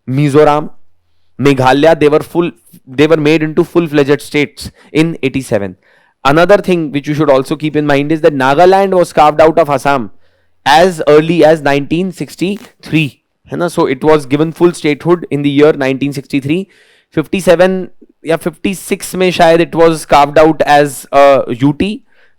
Mizoram, Meghalaya, they were made into full-fledged states in 87. Another thing which you should also keep in mind is that Nagaland was carved out of Assam as early as 1963. So it was given full statehood in the year 1963. 57 या 56 में शायद it was carved out as a UT.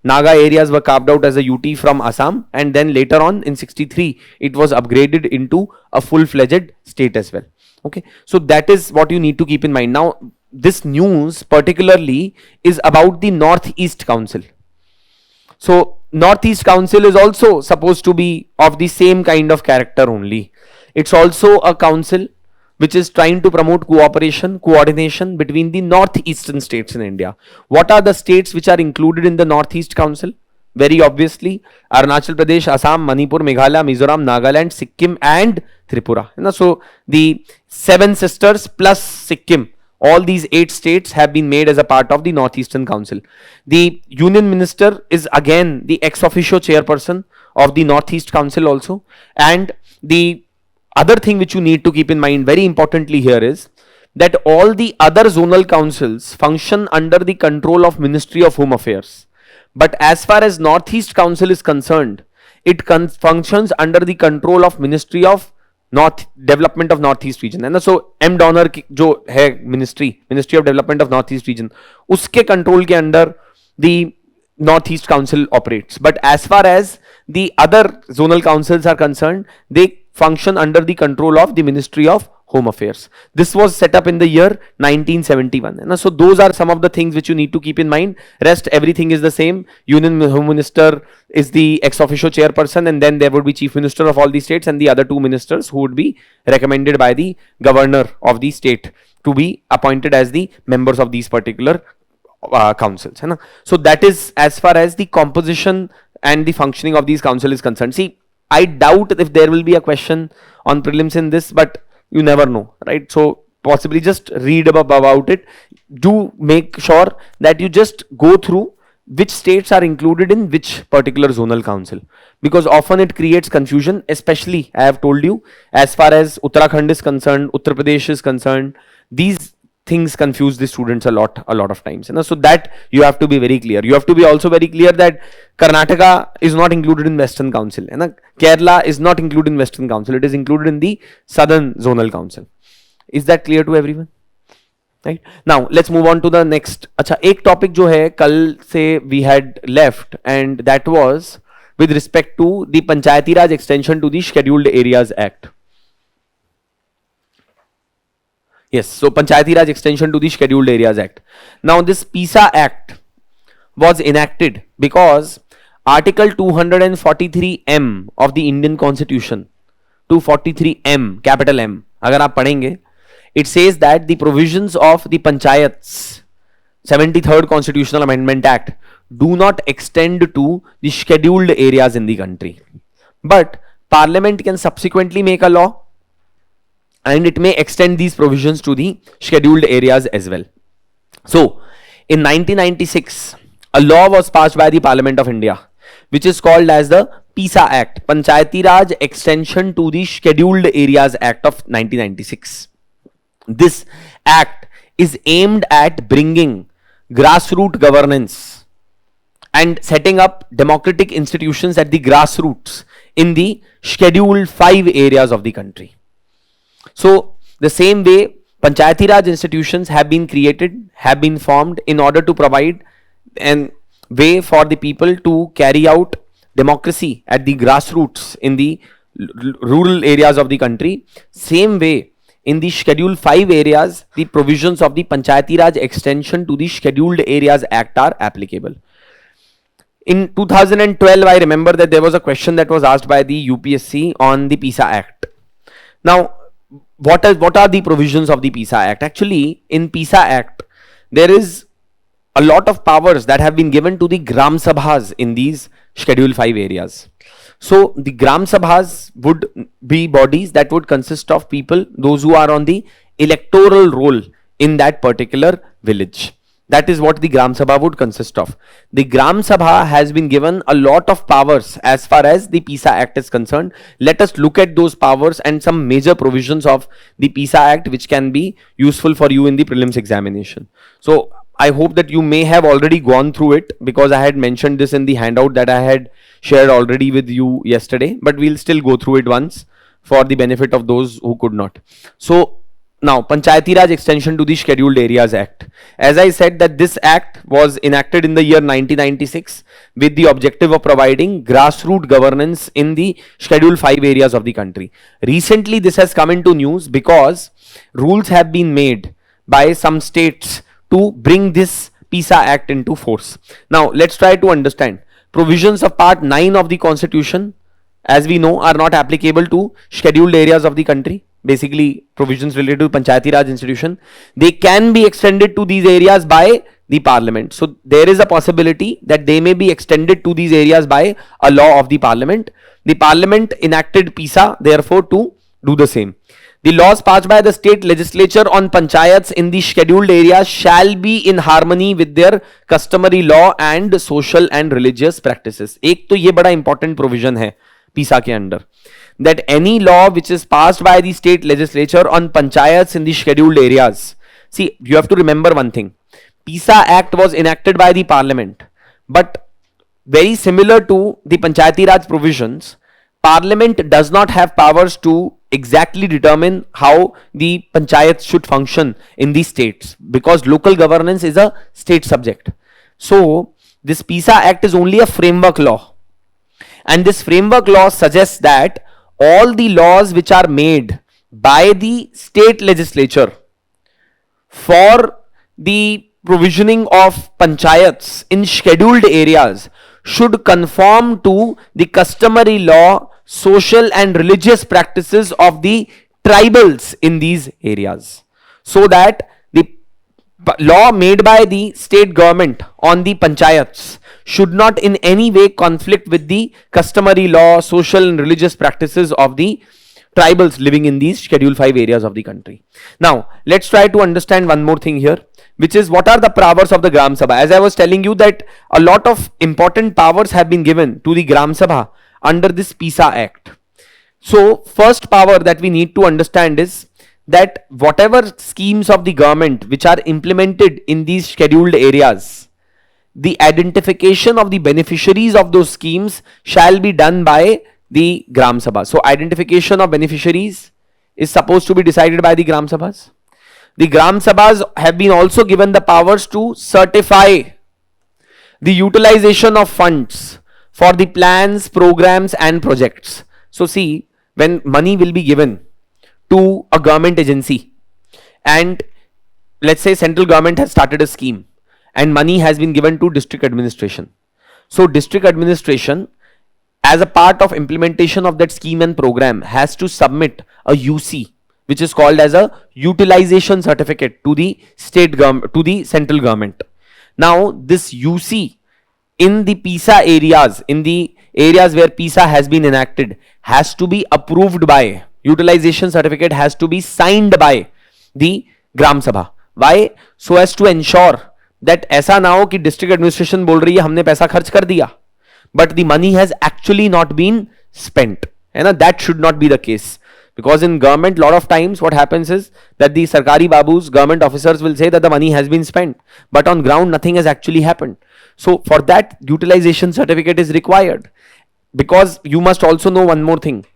Naga areas were carved out as a UT from Assam, and then later on in 63 it was upgraded into a full-fledged state as well. Okay, so that is what you need to keep in mind. Now this news particularly is about the Northeast Council. So Northeast Council is also supposed to be of the same kind of character only. It's also a council which is trying to promote cooperation, coordination between the northeastern states in India. What are the states which are included in the Northeast Council? Very obviously, Arunachal Pradesh, Assam, Manipur, Meghalaya, Mizoram, Nagaland, Sikkim and Tripura. So the 7 sisters plus Sikkim, all these 8 states have been made as a part of the Northeastern Council. The Union Minister is again the ex officio chairperson of the Northeast Council also. And the other thing which you need to keep in mind very importantly here is that all the other zonal councils function under the control of Ministry of Home Affairs. But as far as Northeast Council is concerned, it functions under the control of Ministry of Development of Northeast Region. And so M. Donner जो है Ministry of Development of Northeast Region, उसके control के under the Northeast Council operates. But as far as the other zonal councils are concerned, they function under the control of the Ministry of Home Affairs. This was set up in the year 1971. And so those are some of the things which you need to keep in mind. Rest everything is the same. Union Home Minister is the ex officio chairperson, and then there would be Chief Minister of all the states and the other 2 ministers who would be recommended by the governor of the state to be appointed as the members of these particular councils, है ना? So that is as far as the composition and the functioning of these council is concerned. See, I doubt if there will be a question on prelims in this, but you never know, right? So possibly just read about it. Do make sure that you just go through which states are included in which particular zonal council, because often it creates confusion, especially I have told you, as far as Uttarakhand is concerned, Uttar Pradesh is concerned, these things confuse the students a lot of times, you know? So that you have to be very clear. You have to be also very clear that Karnataka is not included in Western Council, you know? Kerala is not included in Western Council, it is included in the Southern Zonal Council. Is that clear to everyone? Right, now let's move on to the next. अच्छा, एक topic जो है कल से we had left, and that was with respect to the Panchayati Raj extension to the Scheduled Areas Act. Yes, so Panchayati Raj extension to the Scheduled Areas Act. Now this PISA Act was enacted because Article 243M of the Indian Constitution, 243M, capital M, अगर आप पढ़ेंगे, it says that the provisions of the Panchayats 73rd Constitutional Amendment Act do not extend to the scheduled areas in the country. But Parliament can subsequently make a law and it may extend these provisions to the scheduled areas as well. So, in 1996, a law was passed by the Parliament of India, which is called as the PISA Act, Panchayati Raj Extension to the Scheduled Areas Act of 1996. This act is aimed at bringing grassroots governance and setting up democratic institutions at the grassroots in the scheduled 5 areas of the country. So the same way Panchayati Raj institutions have been created, have been formed in order to provide an way for the people to carry out democracy at the grassroots in the rural areas of the country. Same way, in the Schedule 5 areas, the provisions of the Panchayati Raj extension to the Scheduled Areas Act are applicable. In 2012, I remember that there was a question that was asked by the UPSC on the PISA Act. Now, what are the provisions of the PISA Act? Actually, in PISA Act, there is a lot of powers that have been given to the Gram Sabhas in these Schedule 5 areas. So the Gram Sabhas would be bodies that would consist of people, those who are on the electoral roll in that particular village. That is what the Gram Sabha would consist of. The Gram Sabha has been given a lot of powers as far as the PISA Act is concerned. Let us look at those powers and some major provisions of the PISA Act which can be useful for you in the prelims examination. So I hope that you may have already gone through it, because I had mentioned this in the handout that I had shared already with you yesterday, but we'll still go through it once for the benefit of those who could not. So now, Panchayati Raj extension to the Scheduled Areas Act. As I said, that this act was enacted in the year 1996 with the objective of providing grassroots governance in the Scheduled 5 areas of the country. Recently, this has come into news because rules have been made by some states to bring this PISA Act into force. Now, let's try to understand. Provisions of Part 9 of the Constitution, as we know, are not applicable to scheduled areas of the country. Basically, provisions related to Panchayati Raj institution, they can be extended to these areas by the Parliament. So there is a possibility that they may be extended to these areas by a law of the Parliament. The Parliament enacted PISA, therefore, to do the same. The laws passed by the state legislature on panchayats in the scheduled areas shall be in harmony with their customary law and social and religious practices. एक तो ये बड़ा important provision है PISA के अंदर, that any law which is passed by the state legislature on panchayats in the scheduled areas. See, you have to remember one thing. PISA Act was enacted by the Parliament, but very similar to the Panchayati Raj provisions, Parliament does not have powers to exactly determine how the panchayats should function in the states, because local governance is a state subject. So this PISA Act is only a framework law, and this framework law suggests that all the laws which are made by the state legislature for the provisioning of panchayats in scheduled areas should conform to the customary law, social and religious practices of the tribals in these areas, so that the law made by the state government on the panchayats should not in any way conflict with the customary law, social and religious practices of the tribals living in these schedule 5 areas of the country. Now let's try to understand one more thing here, which is what are the powers of the Gram Sabha. As I was telling you that a lot of important powers have been given to the Gram Sabha under this PISA Act. So first power that we need to understand is that whatever schemes of the government which are implemented in these scheduled areas, the identification of the beneficiaries of those schemes shall be done by the Gram Sabha. So identification of beneficiaries is supposed to be decided by the Gram Sabhas. The Gram Sabhas have been also given the powers to certify the utilization of funds for the plans, programs and projects. So see, when money will be given to a government agency, and let's say central government has started a scheme and money has been given to district administration. So district administration, as a part of implementation of that scheme and program, has to submit a UC, which is called as a utilization certificate to the state government, to the central government. Now this UC in the PISA areas, in the areas where PISA has been enacted, has to be approved by, utilization certificate has to be signed by the Gram Sabha. Why? So as to ensure that ऐसा ना हो कि district administration बोल रही है हमने पैसा खर्च कर दिया, but the money has actually not been spent. है ना? That should not be the case. Because in government, lot of times what happens is that the sarkari babus, government officers will say that the money has been spent, but on ground nothing has actually happened. So for that, utilization certificate is required. Because you must also know one more thing.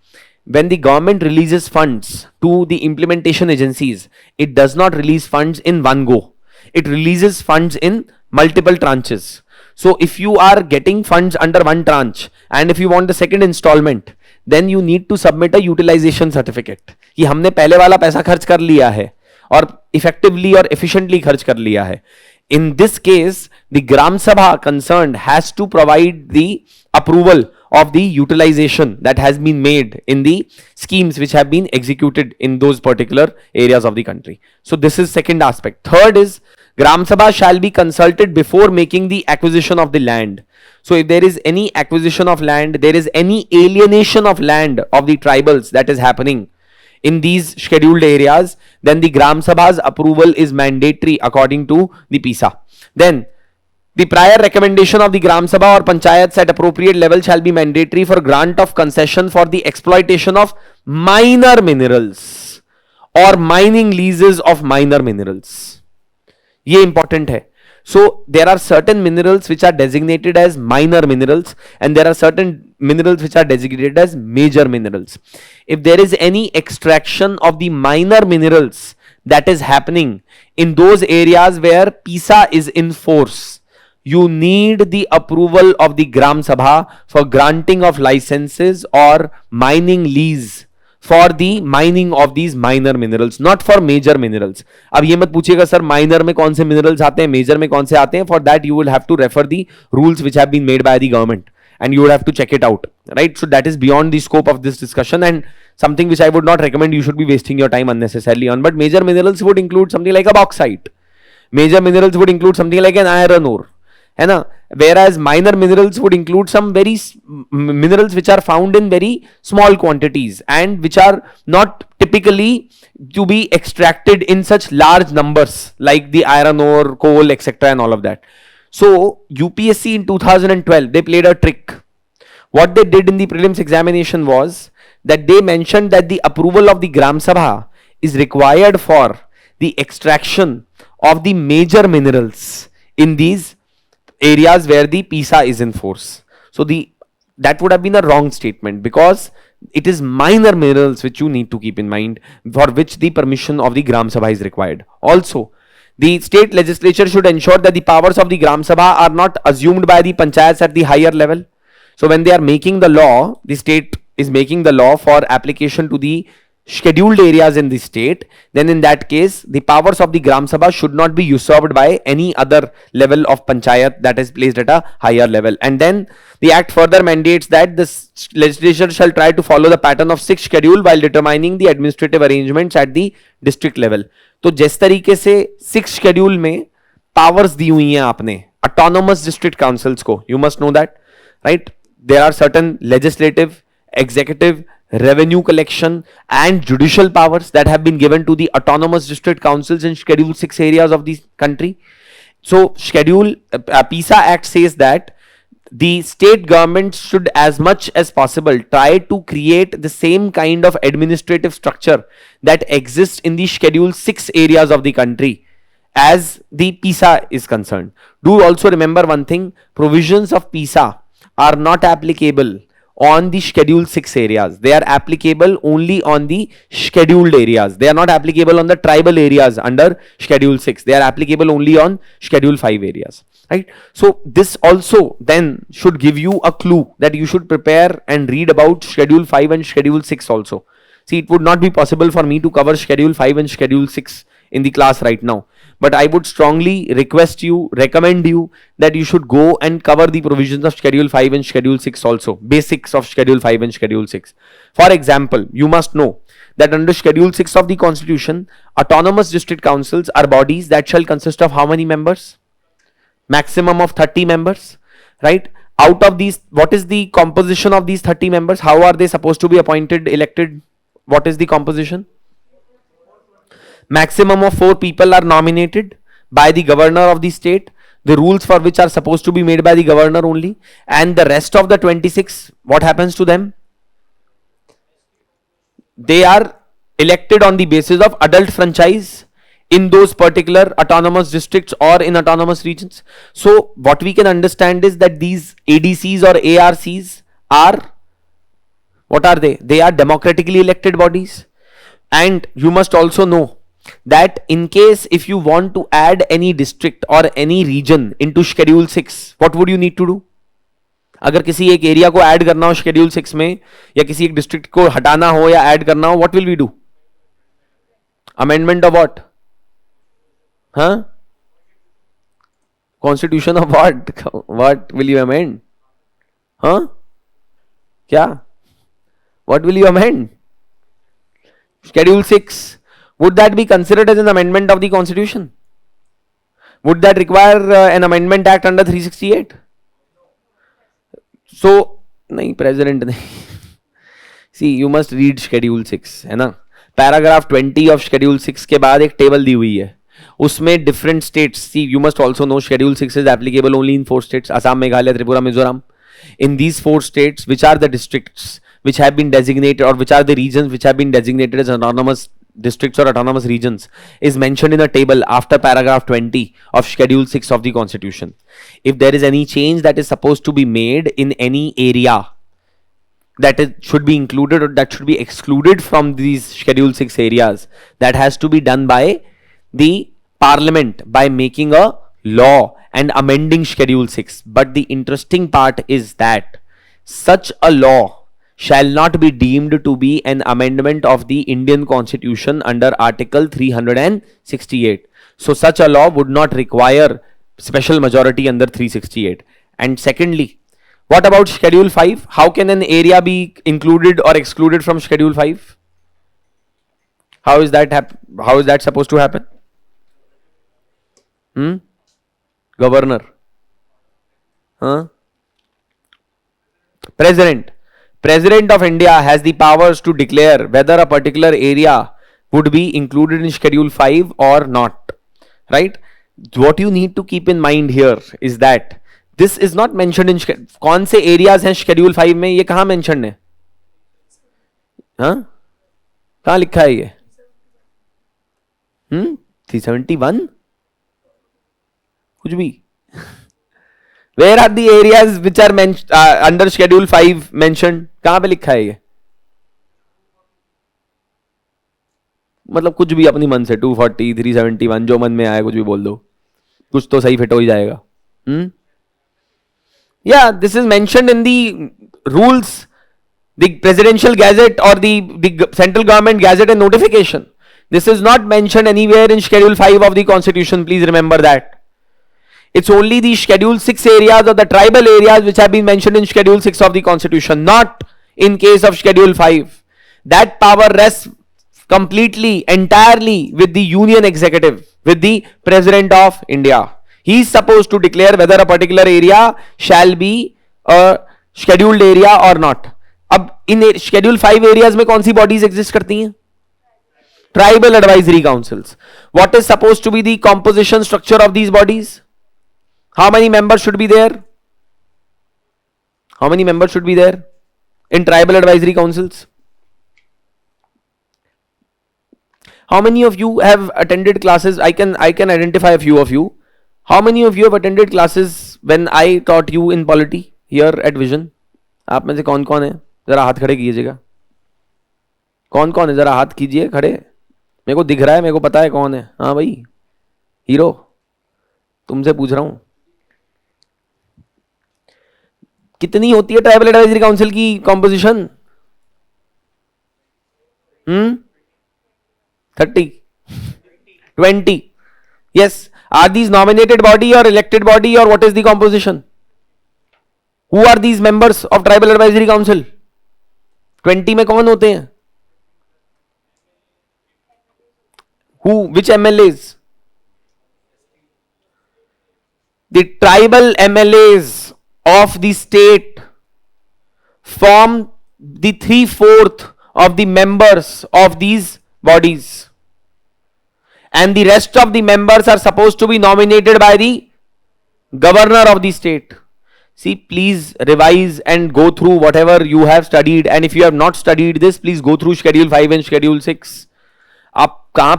When the government releases funds to the implementation agencies, it does not release funds in one go. It releases funds in multiple tranches. So if you are getting funds under one tranche and if you want the second installment, then you need to submit a utilization certificate कि हमने पहले वाला पैसा खर्च कर लिया है और effectively और efficiently खर्च कर लिया है. In this case, the Gram Sabha concerned has to provide the approval of the utilization that has been made in the schemes which have been executed in those particular areas of the country. So this is second aspect. Third is Gram Sabha shall be consulted before making the acquisition of the land. So if there is any acquisition of land, there is any alienation of land of the tribals that is happening in these scheduled areas, then the Gram Sabha's approval is mandatory according to the PISA. Then the prior recommendation of the Gram Sabha or Panchayats at appropriate level shall be mandatory for grant of concession for the exploitation of minor minerals or mining leases of minor minerals. ये important है. So there are certain minerals which are designated as minor minerals and there are certain minerals which are designated as major minerals. If there is any extraction of the minor minerals that is happening in those areas where PISA is in force, you need the approval of the Gram Sabha for granting of licenses or mining lease for the mining of these minor minerals, not for major minerals. अब ये मत पूछिएगा sir minor में कौन से minerals आते हैं, major में कौन से आते हैं. For that you will have to refer the rules which have been made by the government and you would have to check it out, right? So that is beyond the scope of this discussion and something which I would not recommend you should be wasting your time unnecessarily on. But major minerals would include something like a bauxite. Major minerals would include something like an iron ore. है ना? Whereas minor minerals would include some very minerals which are found in very small quantities and which are not typically to be extracted in such large numbers like the iron ore, coal, etc. and all of that. So UPSC in 2012 they played a trick. What they did in the prelims examination was that they mentioned that the approval of the Gram Sabha is required for the extraction of the major minerals in these areas where the PISA is in force. So that would have been a wrong statement because it is minor minerals which you need to keep in mind for which the permission of the Gram Sabha is required. Also, the state legislature should ensure that the powers of the Gram Sabha are not assumed by the panchayats at the higher level. So when they are making the law, the state is making the law for application to the scheduled areas in the state, then in that case, the powers of the Gram Sabha should not be usurped by any other level of panchayat that is placed at a higher level. And then the act further mandates that the legislature shall try to follow the pattern of sixth schedule while determining the administrative arrangements at the district level. तो जिस तरीके से six schedule में powers दी हुई हैं आपने autonomous district councils को, you must know that, right? There are certain legislative, executive, revenue collection and judicial powers that have been given to the autonomous district councils in schedule 6 areas of the country. So schedule PISA Act says that the state government should as much as possible try to create the same kind of administrative structure that exists in the schedule 6 areas of the country as the PISA is concerned. Do also remember one thing, provisions of PISA are not applicable on the schedule 6 areas. They are applicable only on the scheduled areas. They are not applicable on the tribal areas under schedule 6. They are applicable only on schedule 5 areas, right? So this also then should give you a clue that you should prepare and read about schedule 5 and schedule 6 also. See, it would not be possible for me to cover schedule 5 and schedule 6 in the class right now, but I would strongly recommend you that you should go and cover the provisions of schedule 5 and schedule 6 also, basics of schedule 5 and schedule 6. For example, you must know that under schedule 6 of the constitution, autonomous district councils are bodies that shall consist of how many members? Maximum of 30 members, right? Out of these, what is the composition of these 30 members? How are they supposed to be appointed, elected? What is the composition? Maximum of 4 people are nominated by the governor of the state, the rules for which are supposed to be made by the governor only, and the rest of the 26, what happens to them? They are elected on the basis of adult franchise in those particular autonomous districts or in autonomous regions. So what we can understand is that these ADCs or ARCs are, what are they? They are democratically elected bodies. And you must also know that in case if you want to add any district or any region into schedule 6, what would you need to do? अगर किसी एक area को add करना हो schedule 6 में, या किसी एक डिस्ट्रिक्ट को हटाना हो या ऐड करना हो, what will we do? Amendment of what? हाँ, constitution of what? What will you amend? हाँ, क्या? What will you amend? Schedule 6. Would that be considered as an amendment of the constitution? Would that require an amendment act under 368? So, nahi, president nahi. See, you must read schedule 6, है ना? Paragraph 20 of schedule 6 के बाद एक table दी हुई है, उसमें different states. See, you must also know schedule 6 is applicable only in 4 states: Assam, Meghalaya, Tripura, Mizoram. In these 4 states, which are the districts which have been designated, or which are the regions which have been designated as autonomous districts or autonomous regions, is mentioned in a table after paragraph 20 of schedule 6 of the constitution. If there is any change that is supposed to be made in any area that should be included or that should be excluded from these schedule 6 areas, that has to be done by the parliament by making a law and amending schedule 6. But the interesting part is that such a law shall not be deemed to be an amendment of the Indian Constitution under Article 368. So such a law would not require special majority under 368. And secondly, what about Schedule 5? How can an area be included or excluded from Schedule 5? How is that supposed to happen? Governor? Huh? President of India has the powers to declare whether a particular area would be included in Schedule 5 or not, right? What you need to keep in mind here is that this is not mentioned in कौन से areas हैं Schedule 5 में, ये कहाँ mentioned है? हाँ, कहाँ लिखा है ये? 371 कुछ भी? Where are the areas which are under Schedule 5 mentioned? कहाँ पे लिखा है ये? मतलब कुछ भी अपनी मन से 240, 371 जो मन में आए कुछ भी बोल दो, कुछ तो सही फिट हो ही जाएगा. Yeah, this is mentioned in the rules the presidential gazette or the central government gazette and notification. This is not mentioned anywhere in schedule 5 of the constitution. Please remember that. It's only the schedule 6 areas or the tribal areas which have been mentioned in schedule 6 of the constitution, not in case of schedule 5. That power rests completely, entirely with the union executive, with the president of India. He is supposed to declare whether a particular area shall be a scheduled area or not. अब इन schedule 5 areas में कौन सी bodies exist करती हैं? Tribal advisory councils. What is supposed to be the composition structure of these bodies? How many members should be there? How many members should be there in tribal advisory councils? How many of you have attended classes? I can identify a few of you. How many of you have attended classes when I taught you in polity here at Vision? आप में से कौन कौन है? जरा हाथ खड़े कीजिएगा. कौन कौन है? जरा हाथ कीजिए खड़े. मेरे को दिख रहा है, मेरे को पता है कौन है. हाँ भाई, हीरो, तुमसे पूछ रहा हूं. कितनी होती है ट्राइबल एडवाइजरी काउंसिल की composition? 30, 20. Yes. Are these nominated body or elected body, or what is the composition? Who are these members of tribal advisory council? 20 में कौन होते हैं? Who? Which MLAs? The tribal MLAs of the state form the 3/4 of the members of these bodies, and the rest of the members are supposed to be nominated by the governor of the state. See, please revise and go through whatever you have studied, and if you have not studied this, please go through schedule 5 and schedule 6. आप कहाँ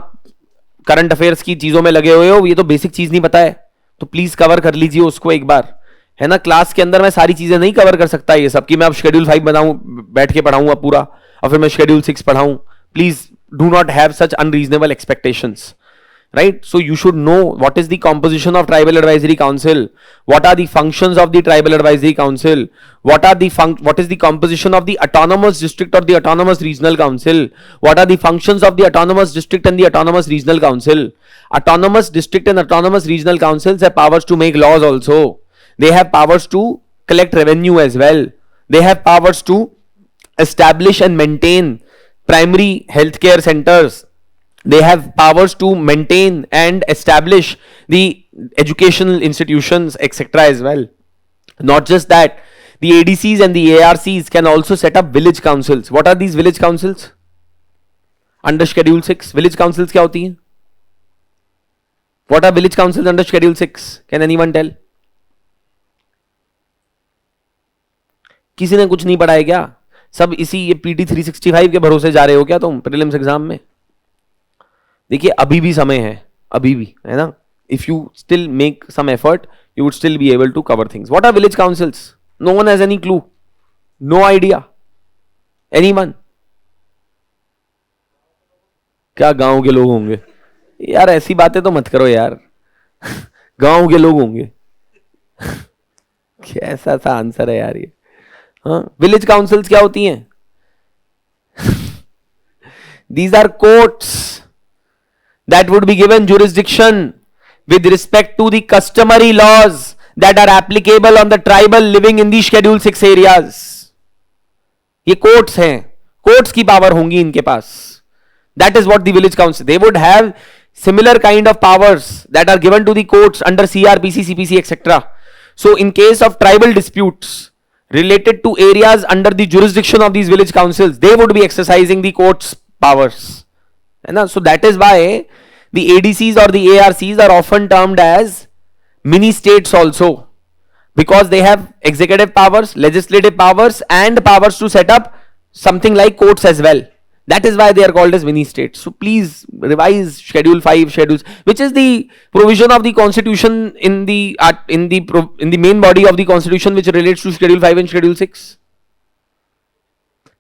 current affairs की चीजों में लगे हुए हो? ये तो बेसिक चीज नहीं पता है, तो प्लीज कवर कर लीजिए उसको एक बार, है ना. क्लास के अंदर मैं सारी चीजें नहीं कवर कर सकता ये सब कि मैं अब शेड्यूल 5 बनाऊं, बैठ के पढ़ाऊंगा पूरा, और फिर मैं शेड्यूल 6 पढ़ाऊं. Please do not have such unreasonable expectations, right? So you should know what is the composition of tribal advisory council, what are the functions of the tribal advisory council, what is the composition of the autonomous district or the autonomous regional council, what are the functions of the autonomous district and the autonomous regional council. Autonomous district and autonomous regional councils have powers to make laws also. They have powers to collect revenue as well. They have powers to establish and maintain primary healthcare centers. They have powers to maintain and establish the educational institutions, etc. as well. Not just that, the ADCs and the ARCs can also set up village councils. What are these village councils? Under schedule 6, village councils क्या होती हैं? What are village councils under schedule 6? Can anyone tell? किसी ने कुछ नहीं पढ़ा है क्या? सब इसी ये PT365 के भरोसे जा रहे हो क्या तुम प्रीलिम्स एग्जाम में? देखिए अभी भी समय है, अभी भी, है ना. If you still make some effort you would still be able to cover things. What are village councils? No one has any clue, no idea, anyone? क्या गांव के लोग होंगे यार? ऐसी बातें तो मत करो यार. गांव के लोग होंगे? कैसा सा आंसर है यार ये. हाँ, विलेज काउंसिल्स क्या होती हैं? These are courts that would be given jurisdiction with respect to the customary laws that are applicable on the tribal living in the schedule 6 areas. ये courts हैं, courts की power होंगी इनके पास. That is what the village council, they would have similar kind of powers that are given to the courts under CRPC, CPC, etc. So in case of tribal disputes related to areas under the jurisdiction of these village councils, they would be exercising the court's powers. So that is why the ADCs or the ARCs are often termed as mini states also, because they have executive powers, legislative powers, and powers to set up something like courts as well. That is why they are called as mini states. So please revise schedule 5 schedules, which is the provision of the constitution in the main body of the constitution which relates to schedule 5 and schedule 6.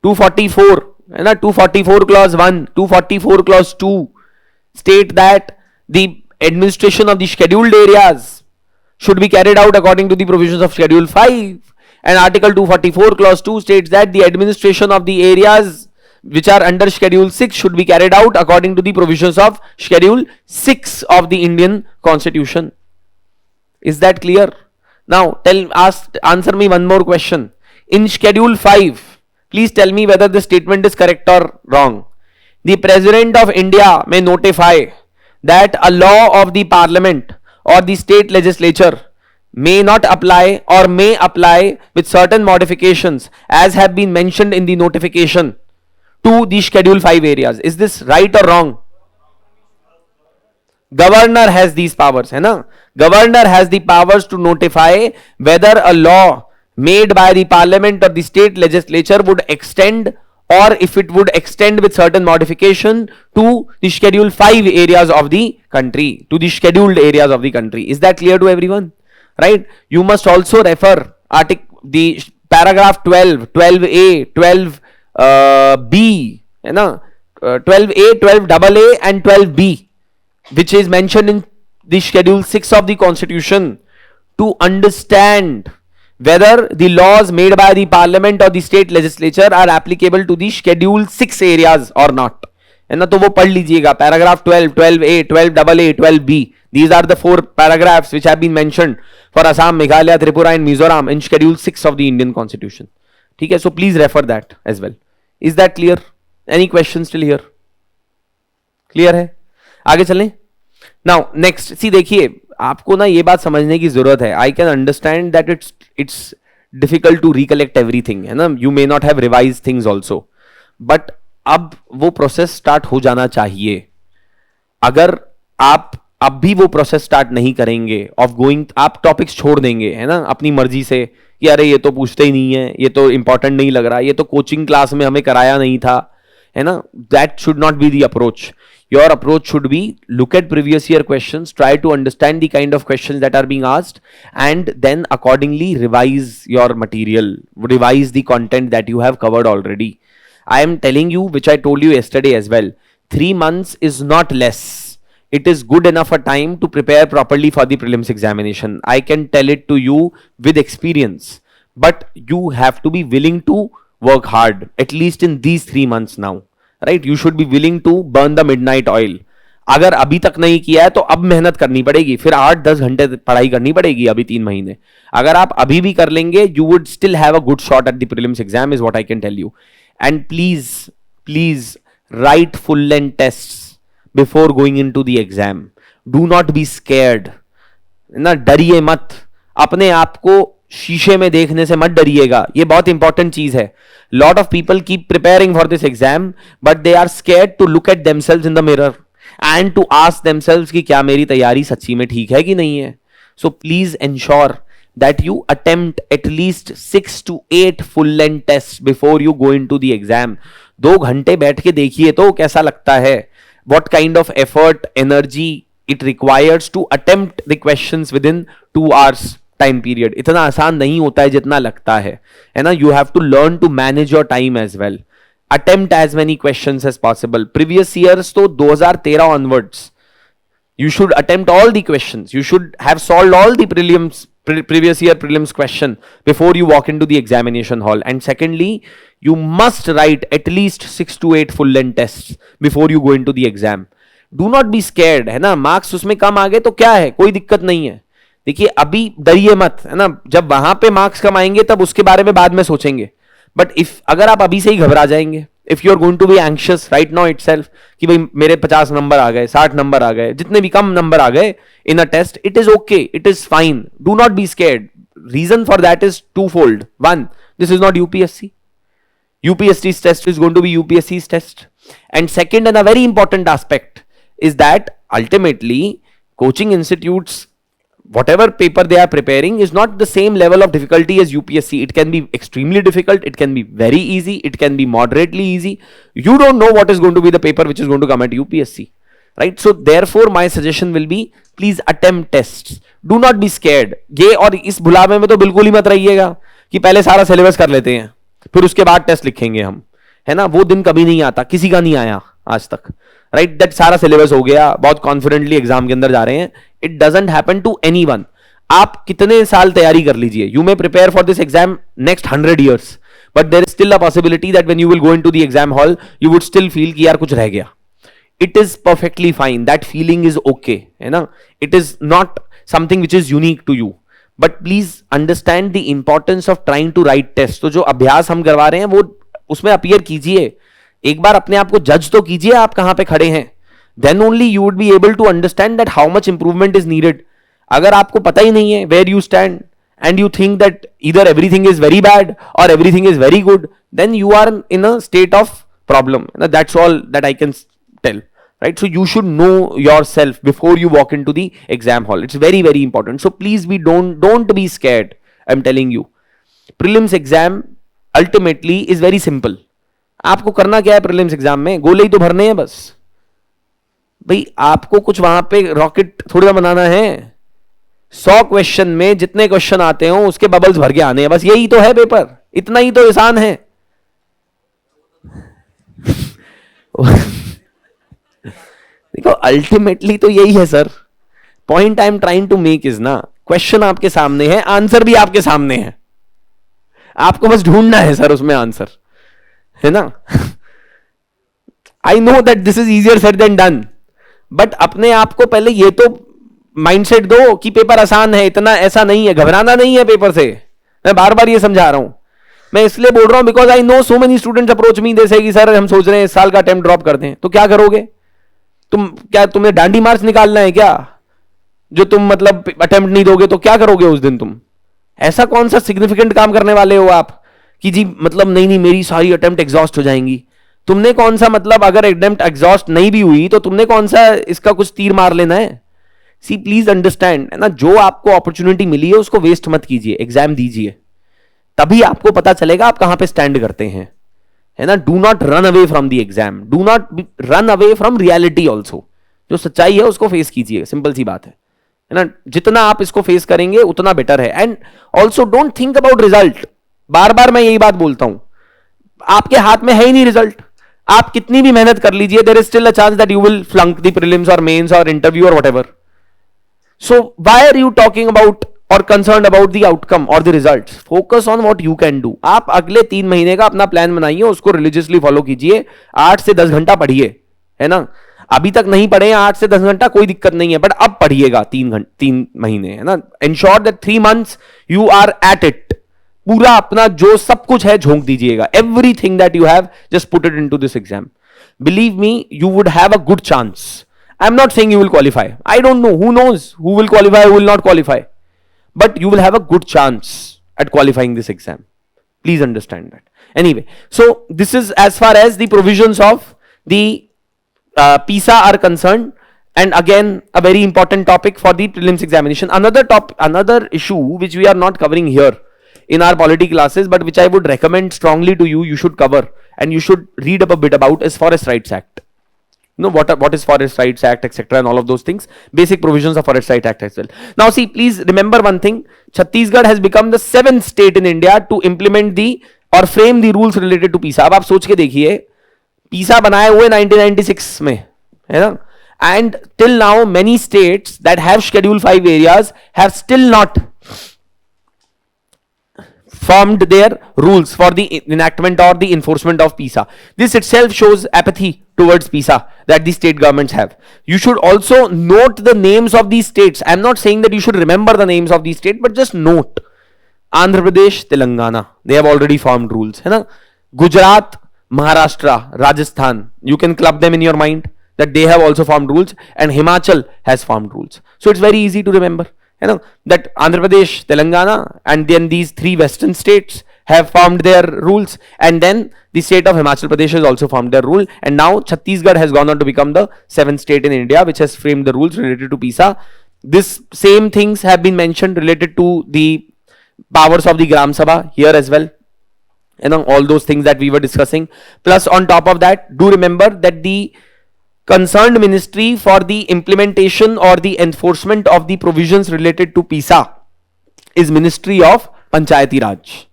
244, है ना, 244 clause 1, 244 clause 2 state that the administration of the scheduled areas should be carried out according to the provisions of schedule 5, And Article 244 clause 2 states that the administration of the areas which are under Schedule 6 should be carried out according to the provisions of Schedule 6 of the Indian Constitution. Is that clear? Now answer me one more question. In Schedule 5, please tell me whether the statement is correct or wrong. The President of India may notify that a law of the Parliament or the state legislature may not apply or may apply with certain modifications as have been mentioned in the notification to the Schedule 5 areas. Is this right or wrong? Governor has these powers, है ना? Governor has the powers to notify whether a law made by the Parliament or the state legislature would extend, or if it would extend with certain modification to the Schedule 5 areas of the country, to the scheduled areas of the country. Is that clear to everyone? Right? You must also refer the paragraph 12, 12A, 12B, है ना? 12A, 12AA and 12B, which is mentioned in the Schedule 6 of the Constitution, to understand whether the laws made by the Parliament or the state legislature are applicable to the Schedule 6 areas or not. है ना? तो वो पढ़ लीजिएगा, paragraph 12, 12A, 12AA, 12B. These are the 4 paragraphs which have been mentioned for Assam, Meghalaya, Tripura and Mizoram in Schedule 6 of the Indian Constitution. ठीक है? So please refer that as well. Is that clear? Any questions still here? Clear है? आगे चलें. Now next, see देखिए, आपको ना ये बात समझने की जरूरत है. I can understand that it's difficult to recollect everything, है ना? You may not have revised things also, but अब वो प्रोसेस स्टार्ट हो जाना चाहिए. अगर आप अब भी वो प्रोसेस स्टार्ट नहीं करेंगे ऑफ गोइंग, आप टॉपिक्स छोड़ देंगे, है ना, अपनी मर्जी से, कि अरे ये तो पूछते ही नहीं है, ये तो इंपॉर्टेंट नहीं लग रहा, ये तो कोचिंग क्लास में हमें कराया नहीं था, है ना. That should not be the approach. Your approach should be look at previous year questions, try to understand the kind of questions that are being asked, and then accordingly revise your material, revise the content that you have covered already. I am telling you, which I told you yesterday as well, 3 months is not less. It is good enough a time to prepare properly for the prelims examination. I can tell it to you with experience, but you have to be willing to work hard, at least in these 3 months now. Right, you should be willing to burn the midnight oil. अगर अभी तक नहीं किया है तो अब मेहनत करनी पड़ेगी, फिर 8-10 घंटे पढ़ाई करनी पड़ेगी अभी 3 महीने. अगर आप अभी भी कर लेंगे, you would still have a good shot at the prelims exam, is what I can tell you. And please write full length tests before going into the exam. Do not be scared, ना डरिए मत. अपने आप को शीशे में देखने से मत डरिएगा, ये बहुत इंपॉर्टेंट चीज है. Lot of people keep preparing for this exam, but they are scared to look at themselves in the mirror and to ask themselves कि क्या मेरी तैयारी सच्ची में ठीक है कि नहीं है. So please ensure that you attempt at least 6 to 8 full length tests before you go into the exam. 2 घंटे बैठ के देखिए तो कैसा लगता है. What kind of effort, energy it requires to attempt the questions within 2 hours time period. इतना आसान नहीं होता है जितना लगता है ना. You have to learn to manage your time as well. Attempt as many questions as possible. Previous years तो 2013 onwards you should attempt all the questions. You should have solved all the previous year prelims question before you walk into the examination hall. And secondly, you must write at least 6 to 8 full length tests before you go into the exam. Do not be scared, है ना. Marks उसमें कम आ गए तो क्या है, कोई दिक्कत नहीं है. देखिए अभी डरिए मत, है ना. जब वहां पे मार्क्स कम आएंगे तब उसके बारे में बाद में सोचेंगे. बट अगर आप अभी से ही घबरा जाएंगे, if you are going to be anxious right now itself कि भाई मेरे 50 नंबर आ गए, 60 नंबर आ गए, जितने भी कम नंबर आ गए in a test, it is okay, it is fine. Do not be scared. Reason for that is two fold. One, this is not UPSC. UPSC's test is going to be UPSC's test. And second, and a very important aspect is that ultimately coaching institutes, whatever paper they are preparing, is not the same level of difficulty as UPSC. It can be extremely difficult, it can be very easy, it can be moderately easy. You don't know what is going to be the paper which is going to come at UPSC, right? So therefore my suggestion will be, please attempt tests. Do not be scared. ये और इस भुलावे में तो बिल्कुल ही मत रहिएगा कि पहले सारा सिलेबस कर लेते हैं फिर उसके बाद टेस्ट लिखेंगे हम, है ना. वो दिन कभी नहीं आता, किसी का नहीं आया आज तक, राइट. दैट सारा सिलेबस हो गया, बहुत कॉन्फिडेंटली एग्जाम के अंदर जा रहे हैं. It doesn't happen to anyone. आप कितने साल तैयारी कर लीजिए, you may prepare for this exam next 100 years, but there is still a possibility that when you will go into the exam hall you would still feel कि यार कुछ रह गया. It is perfectly fine, that feeling is okay, है ना. It is not something which is unique to you, but please understand the importance of trying to write test. तो जो अभ्यास हम करवा रहे हैं वो उसमें अपीयर कीजिए, एक बार अपने आप को जज तो कीजिए आप कहां पे खड़े हैं. Then only you would be able to understand that how much improvement is needed. अगर आपको पता ही नहीं है where you stand and you think that either everything is very bad or everything is very good, then you are in a state of problem. That's all that I can tell, right? So you should know yourself before you walk into the exam hall. It's very very important. So please don't be scared. I'm telling you, prelims exam ultimately is very simple. आपको करना क्या है prelims exam में? गोले ही तो भरने हैं बस भाई. आपको कुछ वहां पे रॉकेट थोड़ी ना बनाना है. 100 क्वेश्चन में जितने क्वेश्चन आते हो उसके बबल्स भर के आने हैं बस. यही तो है पेपर, इतना ही तो आसान है. देखो अल्टीमेटली तो यही है sir. Point I am trying to make is ना, क्वेश्चन आपके सामने है, आंसर भी आपके सामने है, आपको बस ढूंढना है सर उसमें आंसर, है ना. I know that this is easier said than done, but अपने आप को पहले ये तो माइंडसेट दो कि पेपर आसान है, इतना ऐसा नहीं है, घबराना नहीं है पेपर से. मैं बार बार ये समझा रहा हूं. मैं इसलिए बोल रहा हूं because I know so many students approach me, जैसे कि सर हम सोच रहे हैं इस साल का अटेम्प्ट ड्रॉप कर दें. तो क्या करोगे तुम? क्या तुम्हें डांडी मार्च निकालना है क्या जो तुम मतलब अटेम्प्ट नहीं दोगे? तो क्या करोगे उस दिन तुम? ऐसा कौन सा सिग्निफिकेंट काम करने वाले हो आप कि जी मतलब नहीं नहीं मेरी सारी अटेम्प्ट एग्जॉस्ट हो जाएंगी? तुमने कौन सा मतलब अगर अटेम्प्ट एग्जॉस्ट नहीं भी हुई तो तुमने कौन सा इसका कुछ तीर मार लेना है? सी प्लीज अंडरस्टैंड, है ना, जो आपको अपॉर्चुनिटी मिली है उसको वेस्ट मत कीजिए, एग्जाम दीजिए, तभी आपको पता चलेगा आप कहां पे स्टैंड करते हैं, है ना. Do not run away from the exam, do not run away from reality also. जो सच्चाई है उसको फेस कीजिए, सिंपल सी बात है ना. जितना आप इसको फेस करेंगे उतना बेटर है. And also don't think about result. बार बार मैं यही बात बोलता हूं, आपके हाथ में है ही नहीं रिजल्ट. आप कितनी भी मेहनत कर लीजिए, there is still a chance that you will flunk the prelims और मेंस और इंटरव्यू और whatever. So why are you talking about or concerned about the outcome or the results? Focus on what you can do. आप अगले 3 महीने का अपना plan बनाइए, उसको रिलीजियसली फॉलो कीजिए. 8 से 10 घंटा पढ़िए, है ना. अभी तक नहीं पढ़े 8 से 10 घंटा कोई दिक्कत नहीं है, बट अब पढ़िएगा 3 महीने, है ना. Ensure that 3 months you are at it. पूरा अपना जो सब कुछ है झोंक दीजिएगा. Everything that you have, just put it into this exam. Believe me, you would have a good chance. I'm not saying you will qualify. I don't know. Who knows who will qualify, who will not qualify. But you will have a good chance at qualifying this exam. Please understand that. Anyway, so this is as far as the provisions of the PISA are concerned. And again, a very important topic for the prelims examination. Another issue which we are not covering here in our polity classes, but which I would recommend strongly to you, you should cover and you should read up a bit about, is Forest Rights Act. No, what is Forest Rights Act, etc., and all of those things, basic provisions of Forest Rights Act as well. Now see, please remember one thing. Chhattisgarh has become the 7th state in India to implement the or frame the rules related to PISA. अब आप सोच के देखिए, PISA बनाए हुए 1996 में, है ना. And till now many states that have Schedule 5 areas have still not formed their rules for the enactment or the enforcement of PISA. This itself shows apathy towards PISA that the state governments have. You should also note the names of these states. I am not saying that you should remember the names of these states, but just note. Andhra Pradesh, Telangana, they have already formed rules, है ना. Gujarat, Maharashtra, Rajasthan, you can club them in your mind that they have also formed rules, and Himachal has formed rules. So it's very easy to remember, you know, that Andhra Pradesh, Telangana, and then these 3 western states have formed their rules, and then the state of Himachal Pradesh has also formed their rule, and now Chhattisgarh has gone on to become the 7th state in India which has framed the rules related to PISA. This same things have been mentioned related to the powers of the Gram Sabha here as well, you know, all those things that we were discussing. Plus on top of that, do remember that the concerned ministry for the implementation or the enforcement of the provisions related to PISA is Ministry of Panchayati Raj.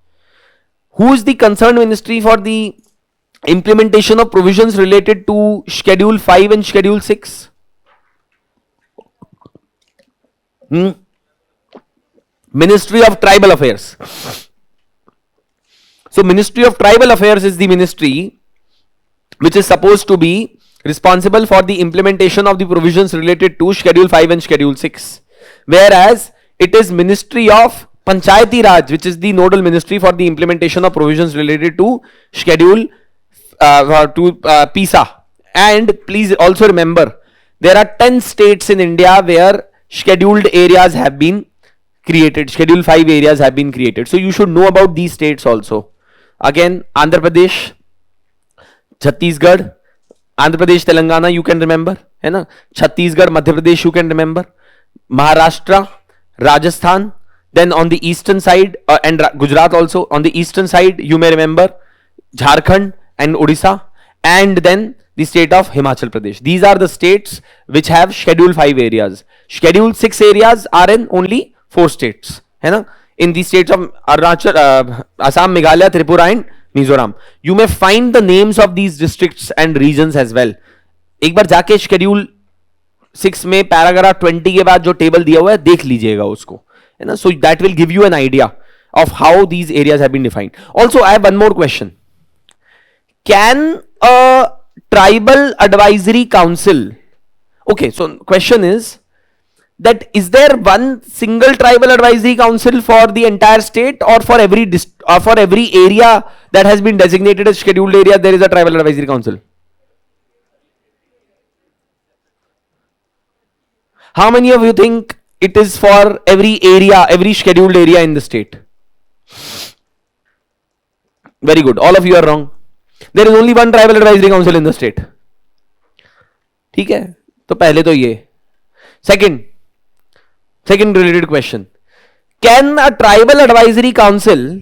Who is the concerned ministry for the implementation of provisions related to Schedule 5 and Schedule 6? Ministry of Tribal Affairs. So Ministry of Tribal Affairs is the ministry which is supposed to be responsible for the implementation of the provisions related to Schedule 5 and Schedule 6. Whereas it is Ministry of Panchayati Raj which is the nodal ministry for the implementation of provisions related to Schedule PISA. And please also remember, there are 10 states in India where scheduled areas have been created, Schedule 5 areas have been created. So you should know about these states also. Again, Andhra Pradesh, Chhattisgarh, Andhra Pradesh, Telangana, you can remember, है ना? Chhattisgarh, Madhya Pradesh, you can remember, Maharashtra, Rajasthan, then on the eastern side, and Gujarat also, on the eastern side, you may remember, Jharkhand and Odisha, and then the state of Himachal Pradesh. These are the states which have Schedule 5 areas. Schedule 6 areas are in only 4 states, है ना? In the states of Arunachal, Assam, Meghalaya, Tripura and Mizoram. You may find the names of these districts and regions as well. एक बार जाके Schedule 6 में paragraph 20 के बाद जो table दिया हुआ है देख लीजिएगा उसको, है ना? So that will give you an idea of how these areas have been defined. Also, I have one more question. Can a tribal advisory council, okay, so question is that is there one single tribal advisory council for the entire state, or for every for every area that has been designated as scheduled area there is a tribal advisory council? How many of you think it is for every area, every scheduled area in the state? Very good, all of you are wrong. There is only one tribal advisory council in the state. ठीक है, तो पहले तो ये. Second related question. Can a tribal advisory council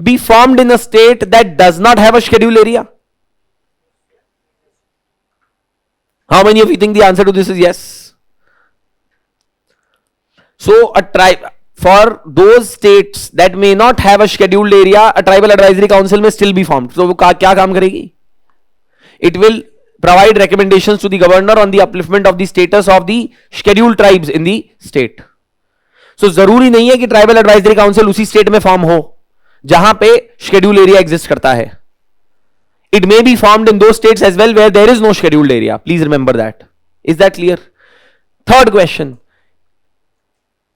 be formed in a state that does not have a scheduled area? How many of you think the answer to this is yes? So a tribe, for those states that may not have a scheduled area, a tribal advisory council may still be formed. So वो क्या काम करेगी? It will provide recommendations to the governor on the upliftment of the status of the scheduled tribes in the state. So जरूरी नहीं है कि tribal advisory council उसी state में फॉर्म हो जहां पे शेड्यूल एरिया एग्जिस्ट करता है. It may be formed in those states as well where there is no scheduled area. Please remember that. Is that clear? Third question.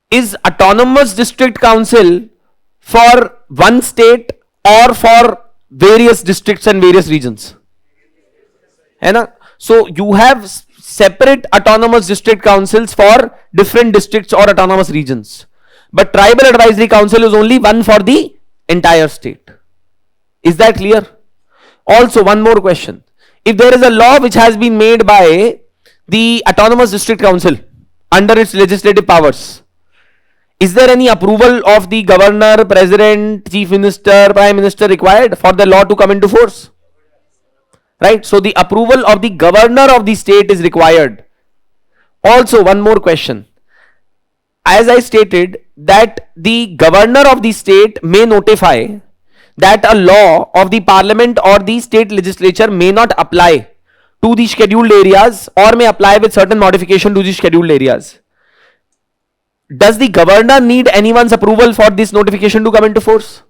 Is autonomous district council for one state or for various districts and various regions? है ना? So you have separate autonomous district councils for different districts or autonomous regions. But tribal advisory council is only one for the entire state. Is that clear? Also, one more question. If there is a law which has been made by the autonomous district council under its legislative powers, is there any approval of the governor, president, chief minister, prime minister required for the law to come into force? Right? So the approval of the governor of the state is required. Also, one more question. As I stated, that the governor of the state may notify that a law of the parliament or the state legislature may not apply to the scheduled areas or may apply with certain modification to the scheduled areas. Does the governor need anyone's approval for this notification to come into force?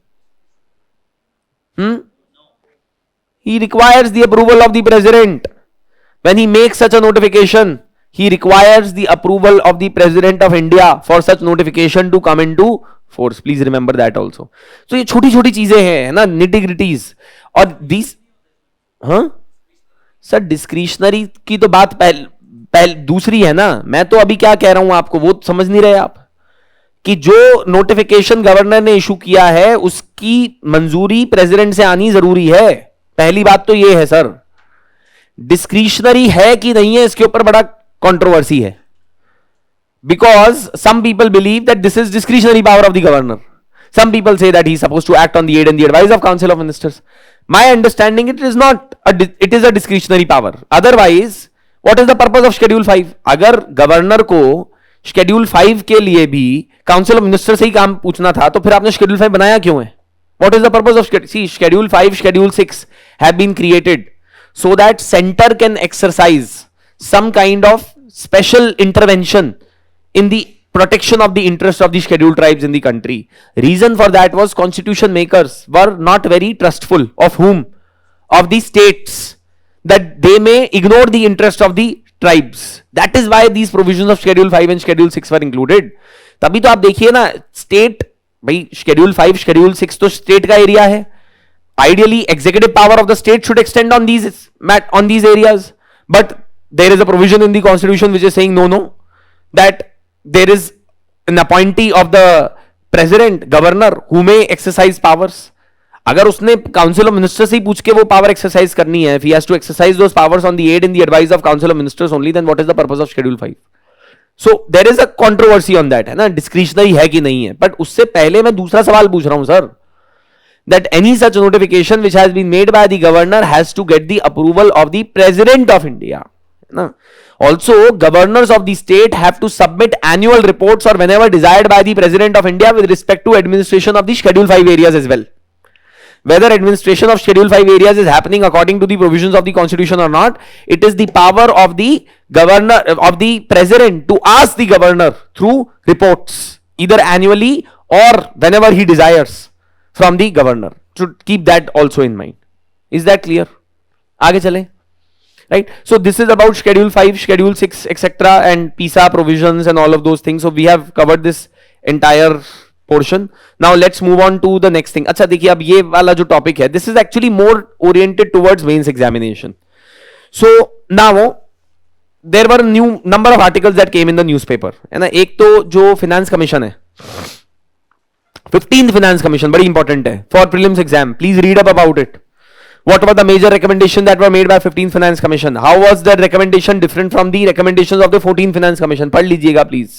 He requires the approval of the president. When he makes such a notification, he requires the approval of the president of India for such notification to come into force. Please remember that also. So ये छोटी छोटी चीजें हैं ना, nitty gritties. और these, हाँ sir discretionary की तो बात दूसरी है ना. मैं तो अभी क्या कह रहा हूं आपको वो समझ नहीं रहे आप कि जो नोटिफिकेशन गवर्नर ने इशू किया है उसकी मंजूरी प्रेसिडेंट से आनी जरूरी है. पहली बात तो ये है सर. डिस्क्रिशनरी है कि नहीं है इसके ऊपर बड़ा कंट्रोवर्सी है, because some people believe that this is discretionary power of the governor. Some people say that he is supposed to act on the aid and the advice of council of ministers. My understanding, it is not it is a discretionary power. Otherwise, what is the purpose of schedule 5? अगर governor को schedule 5 के लिए भी council of minister से ही काम पूछना था तो फिर आपने शेड्यूल 5 बनाया क्यों है? What is the purpose of schedule 5, schedule 6 have been created so that center can exercise some kind of special intervention in the protection of the interest of the scheduled tribes in the country. Reason for that was constitution makers were not very trustful of whom? Of the states, that they may ignore the interest of the tribes. That is why these provisions of schedule 5 and schedule 6 were included. तभी तो आप देखिए ना, state भाई schedule 5 schedule 6 तो state का area है. Ideally executive power of the state should extend on these areas, but there is a provision in the constitution which is saying no, that there is an appointee of the president, governor, who may exercise powers. अगर उसने council of ministers से पूछ के वो power exercise करनी है, if he has to exercise those powers on the aid and the advice of council of ministers only, then what is the purpose of schedule 5? So there is a controversy on that, है ना, discretionary है कि नहीं है. but उससे पहले मैं दूसरा सवाल पूछ रहा हूं sir, that any such notification which has been made by the governor has to get the approval of the president of India. No. Also, governors of the state have to submit annual reports or whenever desired by the president of India with respect to administration of the schedule 5 areas as well. Whether administration of schedule 5 areas is happening according to the provisions of the constitution or not, it is the power of the governor, of the president, to ask the governor through reports either annually or whenever he desires from the governor. So keep that also in mind. Is that clear? आगे चले. Right, so this is about schedule 5, schedule 6, etc., and PISA provisions and all of those things. So we have covered this entire portion. Now let's move on to the next thing. अच्छा देखिए, अब ये वाला जो topic है, this is actually more oriented towards mains examination. So now there were new number of articles that came in the newspaper, है ना. एक तो जो finance commission है, 15th finance commission, बड़ी important है for prelims exam. Please read up about it. What were the major recommendations that were made by 15th Finance Commission? How was the recommendation different from the recommendations of the 14th Finance Commission? पढ़ लीजिएगा please.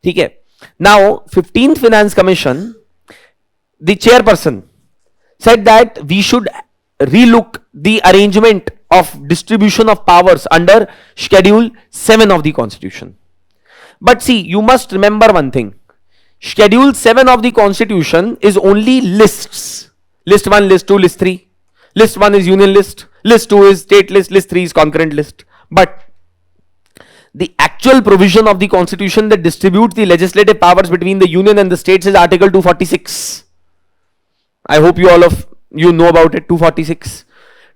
ठीक है. Now 15th Finance Commission, the chairperson said that we should relook the arrangement of distribution of powers under Schedule 7 of the Constitution. But see, you must remember one thing. Schedule 7 of the Constitution is only lists. List 1, list 2, list 3. List 1 is union list, list 2 is state list, list 3 is concurrent list. But the actual provision of the constitution that distributes the legislative powers between the union and the states is article 246. I hope you all of you know about it. 246.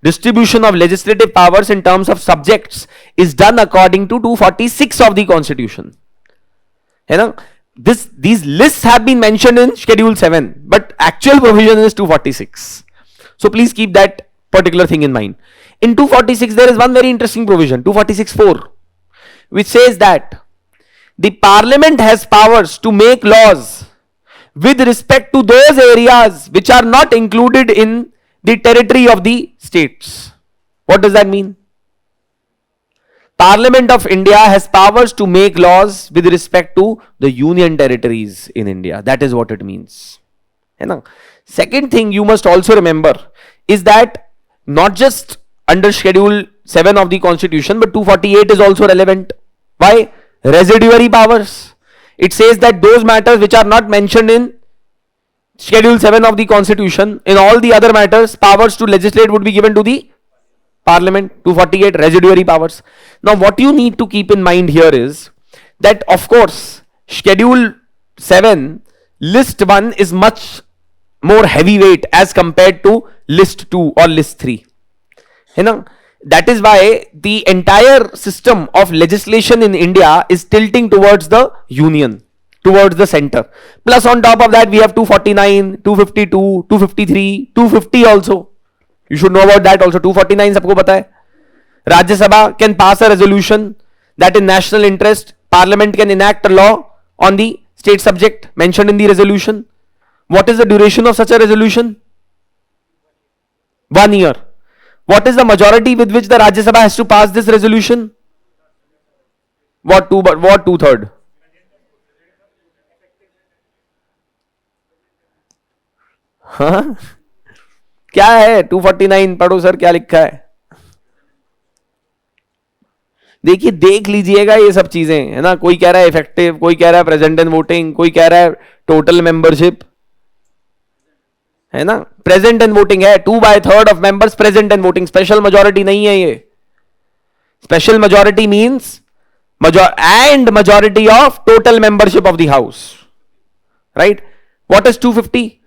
Distribution of legislative powers in terms of subjects is done according to 246 of the constitution. You know, these lists have been mentioned in schedule 7, but actual provision is 246. So please keep that particular thing in mind. In 246 there is one very interesting provision, 246(4), which says that the parliament has powers to make laws with respect to those areas which are not included in the territory of the states. What does that mean? Parliament of India has powers to make laws with respect to the union territories in India. That is what it means. Second thing you must also remember is that not just under schedule 7 of the constitution, but 248 is also relevant. Why? Residuary powers. It says that those matters which are not mentioned in schedule 7 of the constitution, in all the other matters, powers to legislate would be given to the parliament. 248 residuary powers. Now what you need to keep in mind here is that of course schedule 7 list 1 is much more heavyweight as compared to list 2 or list 3. You know, that is why the entire system of legislation in India is tilting towards the union, towards the center. Plus on top of that we have 249, 252, 253, 250 also. You should know about that also. 249 sabko pata hai. Rajya Sabha can pass a resolution that in national interest parliament can enact a law on the state subject mentioned in the resolution. What is the duration of such a resolution? 1 year. What is the majority with which the Rajya Sabha has to pass this resolution? What 2/3? हाँ, क्या है 249? पढ़ो sir क्या लिखा है. देखिए देख लीजिएगा ये सब चीजें, है ना. कोई कह रहा है इफेक्टिव, कोई कह रहा है प्रेजेंट एंड वोटिंग, कोई कह रहा है टोटल मेंबरशिप, है ना. प्रेजेंट एंड वोटिंग है, 2/3 of members present and voting. Special majority नहीं है ये. Special majority means and majority of total membership of the house. Right? What is 250?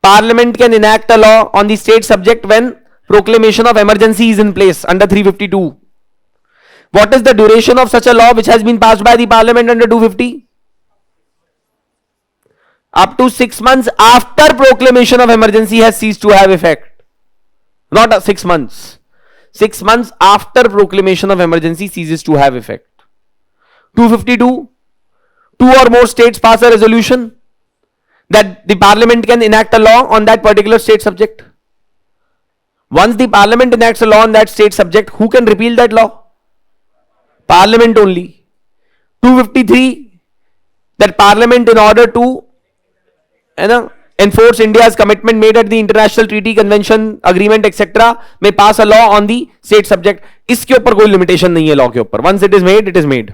Parliament can enact a law on the state subject when proclamation of emergency is in place under 352. What is the duration of such a law which has been passed by the parliament under 250? Up to 6 months after proclamation of emergency has ceased to have effect. Not 6 months. 6 months after proclamation of emergency ceases to have effect. 252. Two or more states pass a resolution that the parliament can enact a law on that particular state subject. Once the parliament enacts a law on that state subject, who can repeal that law? Parliament only. 253, that parliament, in order to enforce India's commitment made at the international treaty, convention, agreement, etc., may pass a law on the state subject. इसके ऊपर कोई limitation नहीं है law के ऊपर. Once it is made, it is made.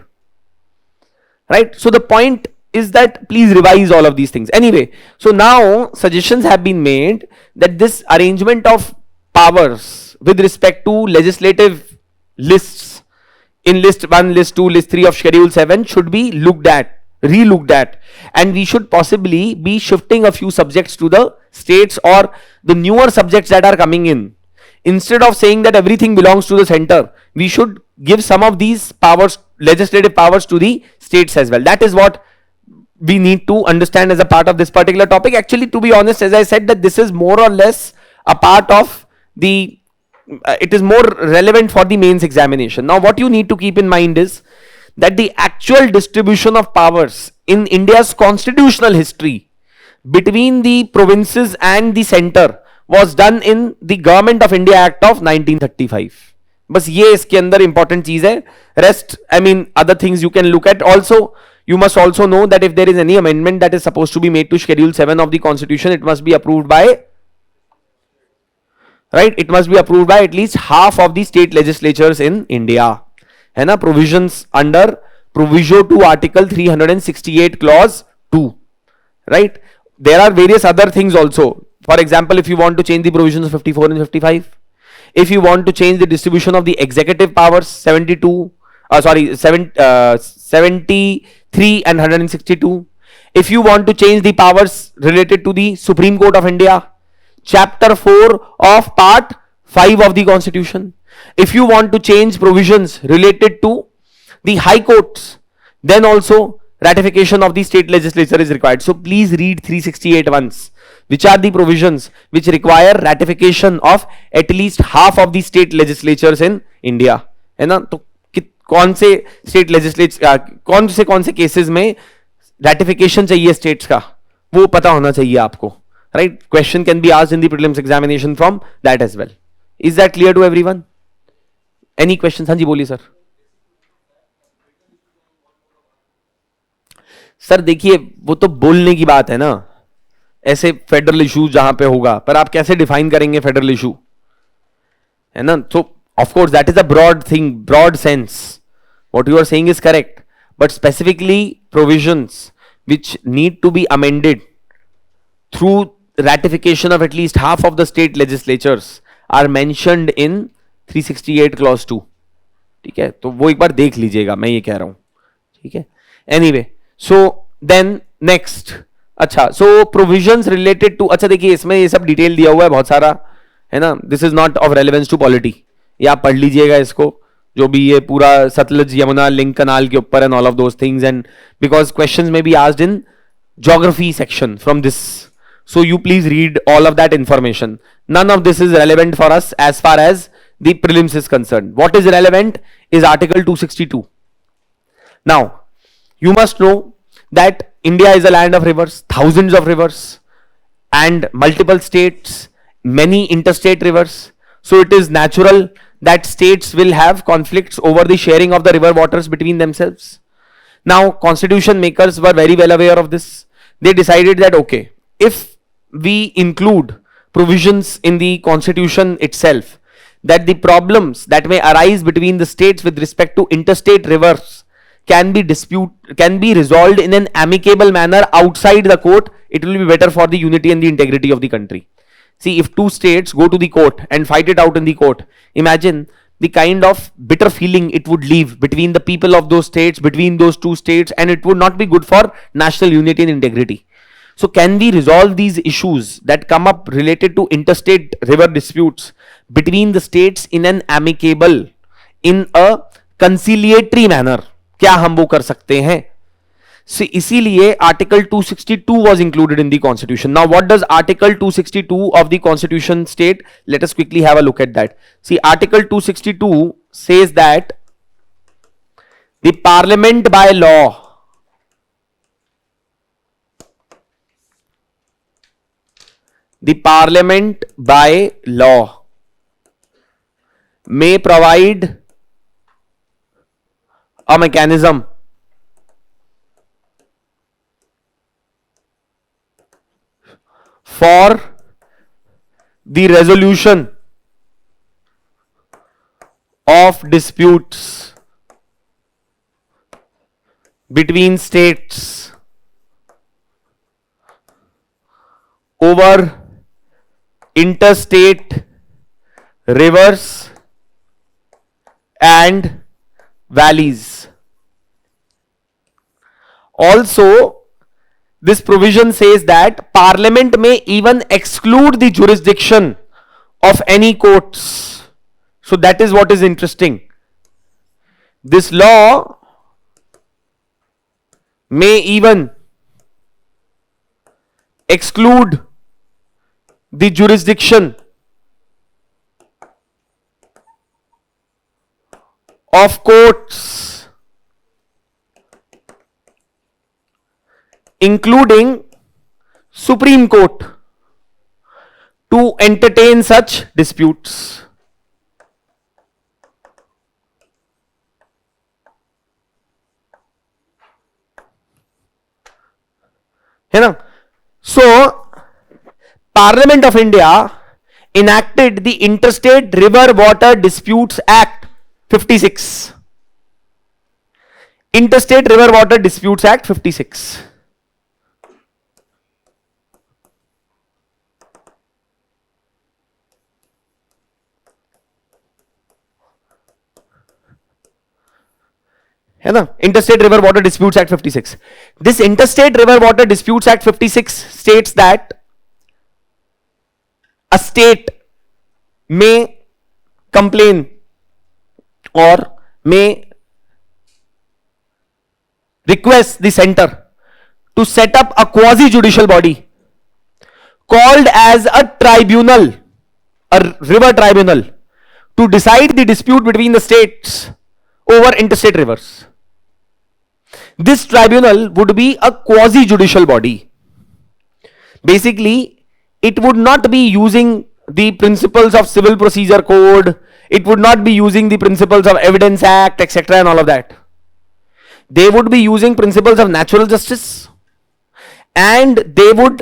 Right? So the point is that please revise all of these things. Anyway, so now suggestions have been made that this arrangement of powers with respect to legislative lists in list 1, list 2, list 3 of schedule 7 should be relooked at, and we should possibly be shifting a few subjects to the states or the newer subjects that are coming in. Instead of saying that everything belongs to the center, we should give some of these powers, legislative powers, to the states as well. That is what we need to understand as a part of this particular topic. Actually, to be honest, as I said, that this is more or less a part of the it is more relevant for the mains examination. Now what you need to keep in mind is that the actual distribution of powers in India's constitutional history between the provinces and the center was done in the Government of India Act of 1935. बस ये इसके अंदर important चीज है. Rest, I mean, other things you can look at. Also, you must also know that if there is any amendment that is supposed to be made to Schedule 7 of the Constitution, it must be approved by, right? It must be approved by at least half of the state legislatures in India. है ना? Provisions under Proviso to Article 368 Clause 2. Right? There are various other things also. For example, if you want to change the provisions of 54 and 55, if you want to change the distribution of the executive powers, 73 and 162, if you want to change the powers related to the Supreme Court of India, chapter 4 of part 5 of the Constitution, if you want to change provisions related to the high courts, then also ratification of the state legislature is required. So please read 368 once, which are the provisions which require ratification of at least half of the state legislatures in India. है ना? तो कौन से state legislature, कौन से cases में ratification चाहिए states का, वो पता होना चाहिए आपको. Right? Question can be asked in the prelims examination from that as well. Is that clear to everyone? Any question? हाँ जी बोलिए सर. सर देखिए, वो तो बोलने की बात है ना, ऐसे फेडरल इशू जहां पे होगा, पर आप कैसे डिफाइन करेंगे फेडरल इशू, है ना? तो of course that is a broad thing, broad sense. What you are saying is correct, but specifically provisions which need to be amended through ratification of at least half of the state legislatures are mentioned in 368 clause 2. ठीक है? तो वो एक बार देख लीजिएगा, मैं ये कह रहा हूं. ठीक है? Anyway, so then next, अच्छा, so provisions related to, अच्छा देखिए इसमें ये सब डिटेल दिया हुआ है बहुत सारा, है ना? This is not of relevance to polity. या पढ़ लीजिएगा इसको, जो भी ये पूरा सतलज यमुना लिंक कनाल के ऊपर and all of those things, and because questions में be asked in geography section from this, so you please read all of that information. None of this is relevant for us as far as the prelims is concerned. What is relevant is article 262. Now you must know that India is a land of rivers, thousands of rivers, and multiple states, many interstate rivers. So it is natural that states will have conflicts over the sharing of the river waters between themselves. Now, constitution makers were very well aware of this. They decided that, okay, if we include provisions in the constitution itself, that the problems that may arise between the states with respect to interstate rivers can be resolved in an amicable manner outside the court, it will be better for the unity and the integrity of the country. See, if two states go to the court and fight it out in the court, imagine the kind of bitter feeling it would leave between the people of those states, between those two states, and it would not be good for national unity and integrity. So, can we resolve these issues that come up related to interstate river disputes between the states in an amicable, in a conciliatory manner? क्या हम वो कर सकते हैं? So, इसीलिए Article 262 was included in the Constitution. Now, what does Article 262 of the Constitution state? Let us quickly have a look at that. See, Article 262 says that the Parliament by law may provide a mechanism for the resolution of disputes between states over interstate rivers and valleys. Also, this provision says that Parliament may even exclude the jurisdiction of any courts. So that is what is interesting. This law may even exclude the jurisdiction of courts, including Supreme Court, to entertain such disputes. है ना? So, Parliament of India enacted the Interstate River Water Disputes Act 56. Interstate River Water Disputes Act 56. है ना? Interstate River Water Disputes Act 56. This Interstate River Water Disputes Act 56 states that a state may complain or may request the center to set up a quasi-judicial body called as a tribunal, a river tribunal, to decide the dispute between the states over interstate rivers. This tribunal would be a quasi-judicial body. Basically, it would not be using the principles of Civil Procedure Code, it would not be using the principles of Evidence Act, etc. and all of that. They would be using principles of natural justice, and they would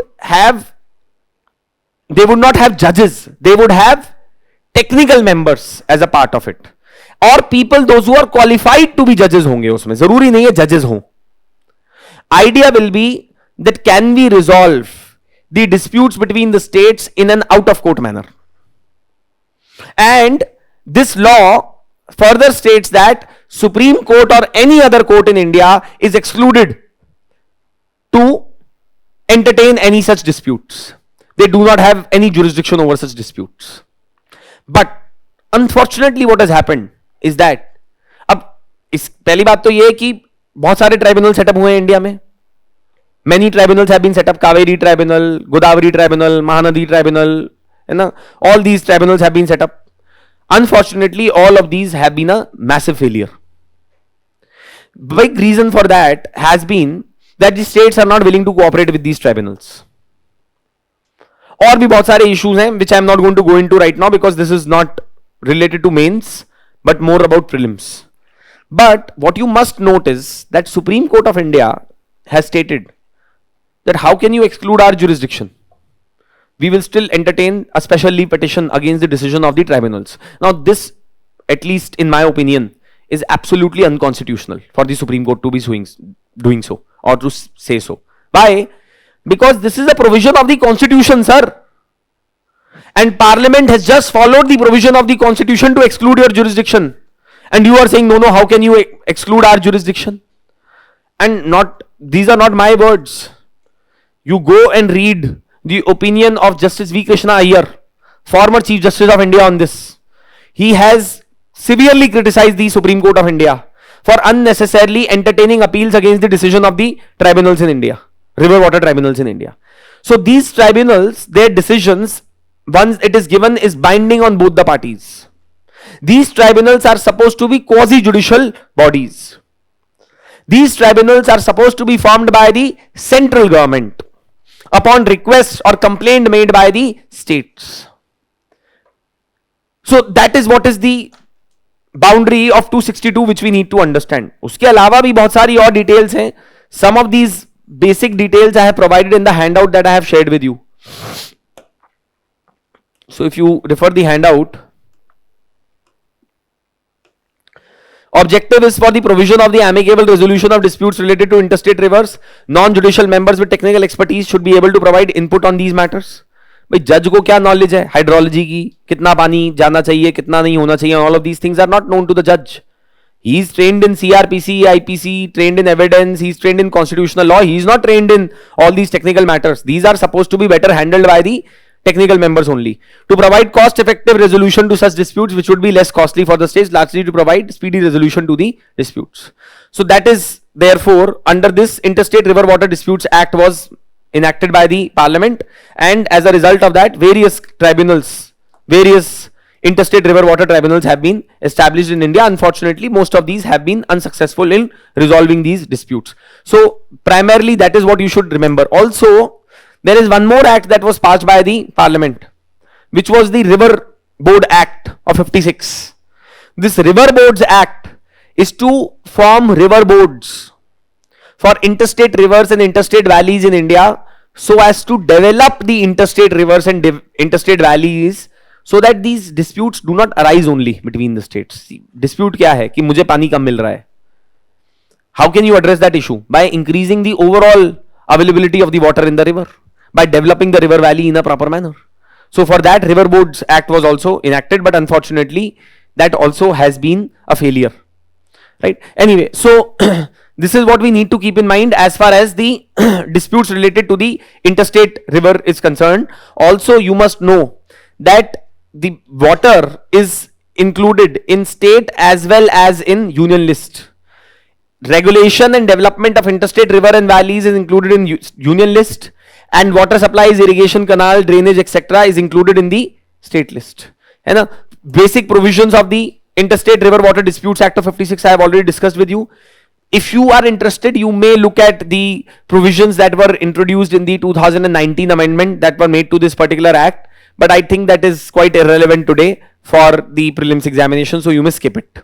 not have judges, they would have technical members as a part of it, or people those who are qualified to be judges होंगे उसमें, जरूरी नहीं है judges हों. Idea will be that can we resolve the disputes between the states in an out of court manner. And this law further states that Supreme Court or any other court in India is excluded to entertain any such disputes. They do not have any jurisdiction over such disputes. But unfortunately what has happened is that अब इस पहली बात तो ये है कि बहुत सारे ट्राइब्यूनल सेटअप हुए हैं इंडिया में. Many tribunals have been set up. Kaveri Tribunal, Godavari Tribunal, Mahanadi Tribunal, all these tribunals have been set up. Unfortunately, all of these have been a massive failure. Big reason for that has been that the states are not willing to cooperate with these tribunals. और भी बहुत सारे issues हैं which I am not going to go into right now because this is not related to mains but more about prelims. But what you must note is that Supreme Court of India has stated that how can you exclude our jurisdiction? We will still entertain a special leave petition against the decision of the tribunals. Now this, at least in my opinion, is absolutely unconstitutional for the Supreme Court to be doing so or to say so. Why? Because this is a provision of the Constitution, sir. and parliament has just followed the provision of the constitution to exclude your jurisdiction, and you are saying no, how can you exclude our jurisdiction? And not, these are not my words. You go and read the opinion of Justice V. Krishna Iyer, former Chief Justice of India, on this. He has severely criticized the Supreme Court of India for unnecessarily entertaining appeals against the decision of the tribunals in India, river water tribunals in India. So these tribunals, their decisions, once it is given, is binding on both the parties. These tribunals are supposed to be quasi-judicial bodies. These tribunals are supposed to be formed by the central government upon request or complaint made by the states. So that is what is the boundary of 262 which we need to understand. उसके अलावा भी बहुत सारी और details हैं. Some of these basic details I have provided in the handout that I have shared with you. So if you refer the handout, objective is for the provision of the amicable resolution of disputes related to interstate rivers. Non-judicial members with technical expertise should be able to provide input on these matters. भाई जज को क्या knowledge है hydrology की, कितना पानी जाना चाहिए, कितना नहीं होना चाहिए, all of these things are not known to the जज. He is trained in CRPC, IPC, trained in evidence, he is trained in constitutional law, he is not trained in all these technical matters. These are supposed to be better handled by the technical members only. To provide cost effective resolution to such disputes which would be less costly for the states, largely to provide speedy resolution to the disputes. So that is, therefore, under this Interstate River Water Disputes Act was enacted by the parliament, and as a result of that, various tribunals, various interstate river water tribunals have been established in India. Unfortunately, most of these have been unsuccessful in resolving these disputes. So primarily that is what you should remember. Also, there is one more act that was passed by the parliament, which was the River Board Act of 56. This River Boards Act is to form river boards for interstate rivers and interstate valleys in India, so as to develop the interstate rivers and interstate valleys, so that these disputes do not arise only between the states. Dispute क्या है कि मुझे पानी कम मिल रहा है. How can you address that issue? By increasing the overall availability of the water in the river, by developing the river valley in a proper manner. So for that, River Boards Act was also enacted, but unfortunately that also has been a failure, right? Anyway, so this is what we need to keep in mind as far as the disputes related to the interstate river is concerned. Also, you must know that the water is included in state as well as in union list. Regulation and development of interstate river and valleys is included in union list, and water supplies, irrigation, canal, drainage, etc. is included in the state list. And basic provisions of the Interstate River Water Disputes Act of 56 I have already discussed with you. If you are interested, you may look at the provisions that were introduced in the 2019 amendment that were made to this particular act, but I think that is quite irrelevant today for the prelims examination, so you may skip it.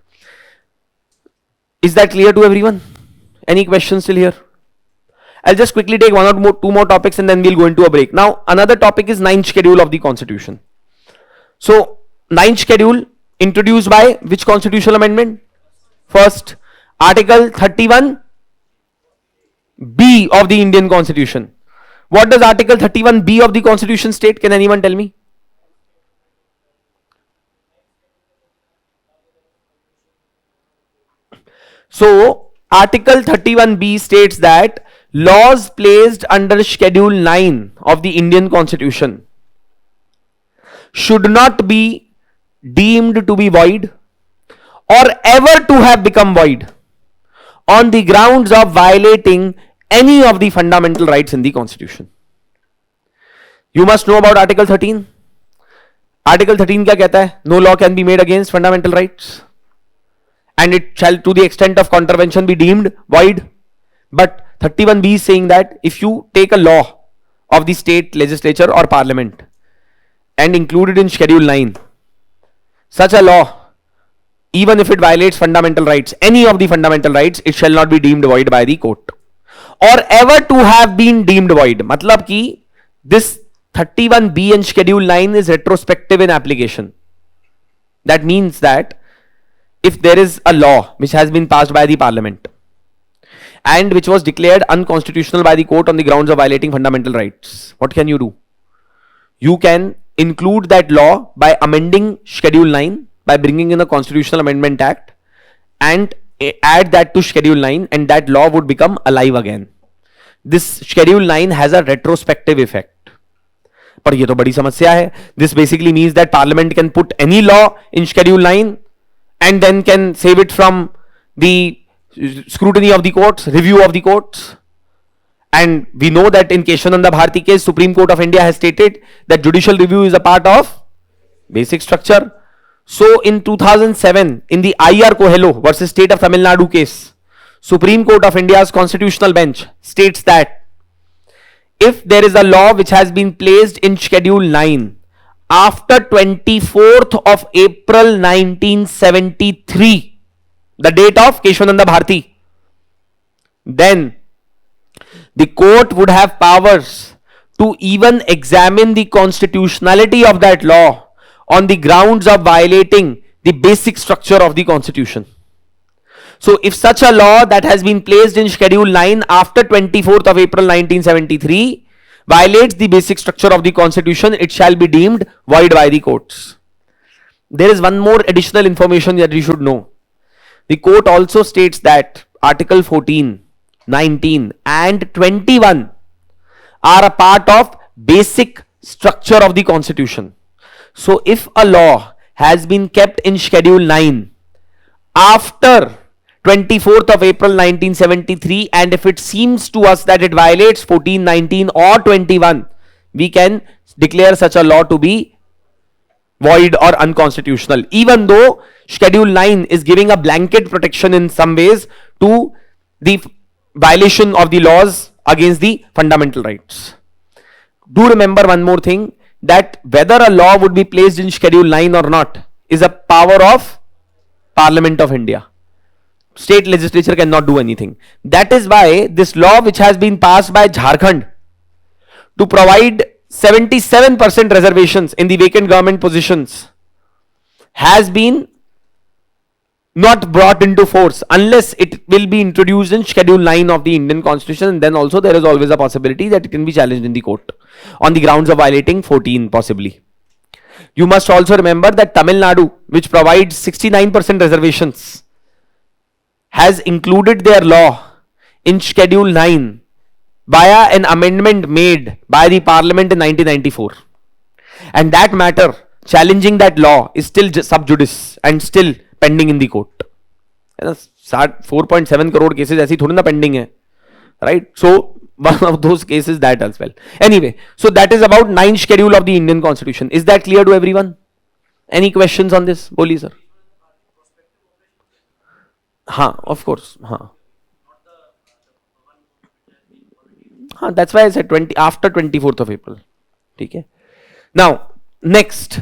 Is that clear to everyone? Any questions till here? I'll just quickly take two more topics and then we'll go into a break. Now, another topic is 9th schedule of the Constitution. So, 9th schedule introduced by which constitutional amendment? First, Article 31B of the Indian Constitution. What does Article 31B of the Constitution state? Can anyone tell me? So, Article 31B states that laws placed under Schedule 9 of the Indian Constitution should not be deemed to be void or ever to have become void on the grounds of violating any of the fundamental rights in the Constitution. You must know about Article 13. Article 13 क्या कहता है? No law can be made against fundamental rights, and it shall to the extent of contravention be deemed void. But 31B is saying that if you take a law of the state legislature or parliament and include it in Schedule 9, such a law, even if it violates fundamental rights, any of the fundamental rights, it shall not be deemed void by the court or ever to have been deemed void. मतलब कि this 31B and Schedule 9 is retrospective in application. That means that if there is a law which has been passed by the parliament and which was declared unconstitutional by the court on the grounds of violating fundamental rights, what can you do? You can include that law by amending Schedule 9, by bringing in a Constitutional Amendment Act, and add that to Schedule 9, and that law would become alive again. This Schedule 9 has a retrospective effect. पर ये तो बड़ी समस्या है. This basically means that Parliament can put any law in Schedule 9 and then can save it from the scrutiny of the courts, review of the courts. And we know that in Keshavananda Bharati case, Supreme Court of India has stated that judicial review is a part of basic structure. So in 2007, in the IR Coelho versus State of Tamil Nadu case, Supreme Court of India's constitutional bench states that if there is a law which has been placed in Schedule 9 after 24th of April 1973, the date of Keshavananda Bharati, then the court would have powers to even examine the constitutionality of that law on the grounds of violating the basic structure of the constitution. So if such a law that has been placed in Schedule 9 after 24th of April 1973 violates the basic structure of the constitution, it shall be deemed void by the courts. There is one more additional information that you should know. The court also states that Article 14, 19 and 21 are a part of basic structure of the constitution. So if a law has been kept in Schedule 9 after 24th of April 1973, and if it seems to us that it violates 14, 19 or 21, we can declare such a law to be void or unconstitutional, even though Schedule 9 is giving a blanket protection in some ways to the violation of the laws against the fundamental rights. Do remember one more thing, that whether a law would be placed in Schedule 9 or not is a power of Parliament of India. State legislature cannot do anything. That is why this law which has been passed by Jharkhand to provide 77% reservations in the vacant government positions has been not brought into force unless it will be introduced in Schedule 9 of the Indian Constitution, and then also there is always a possibility that it can be challenged in the court on the grounds of violating 14 possibly. You must also remember that Tamil Nadu, which provides 69% reservations, has included their law in Schedule 9 via an amendment made by the Parliament in 1994. And that matter, challenging that law, is still sub judice and still pending in the court. 4.7 crore cases ऐसी थोड़ी ना pending है, right? So one of those cases that as well. Anyway, so that is about 9th schedule of the Indian Constitution. Is that clear to everyone? Any questions on this? Boli sir. हाँ, of course. हाँ. हाँ, that's why I said 20 after 24th of April. ठीक है. Now, next,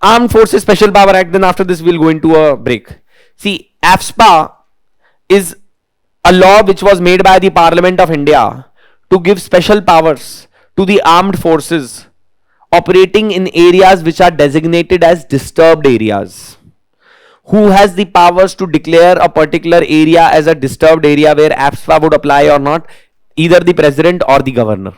Armed Forces Special Power Act. Then after this, we'll go into a break. See, AFSPA is a law which was made by the Parliament of India to give special powers to the armed forces operating in areas which are designated as disturbed areas. Who has the powers to declare a particular area as a disturbed area where AFSPA would apply or not? Either the president or the governor.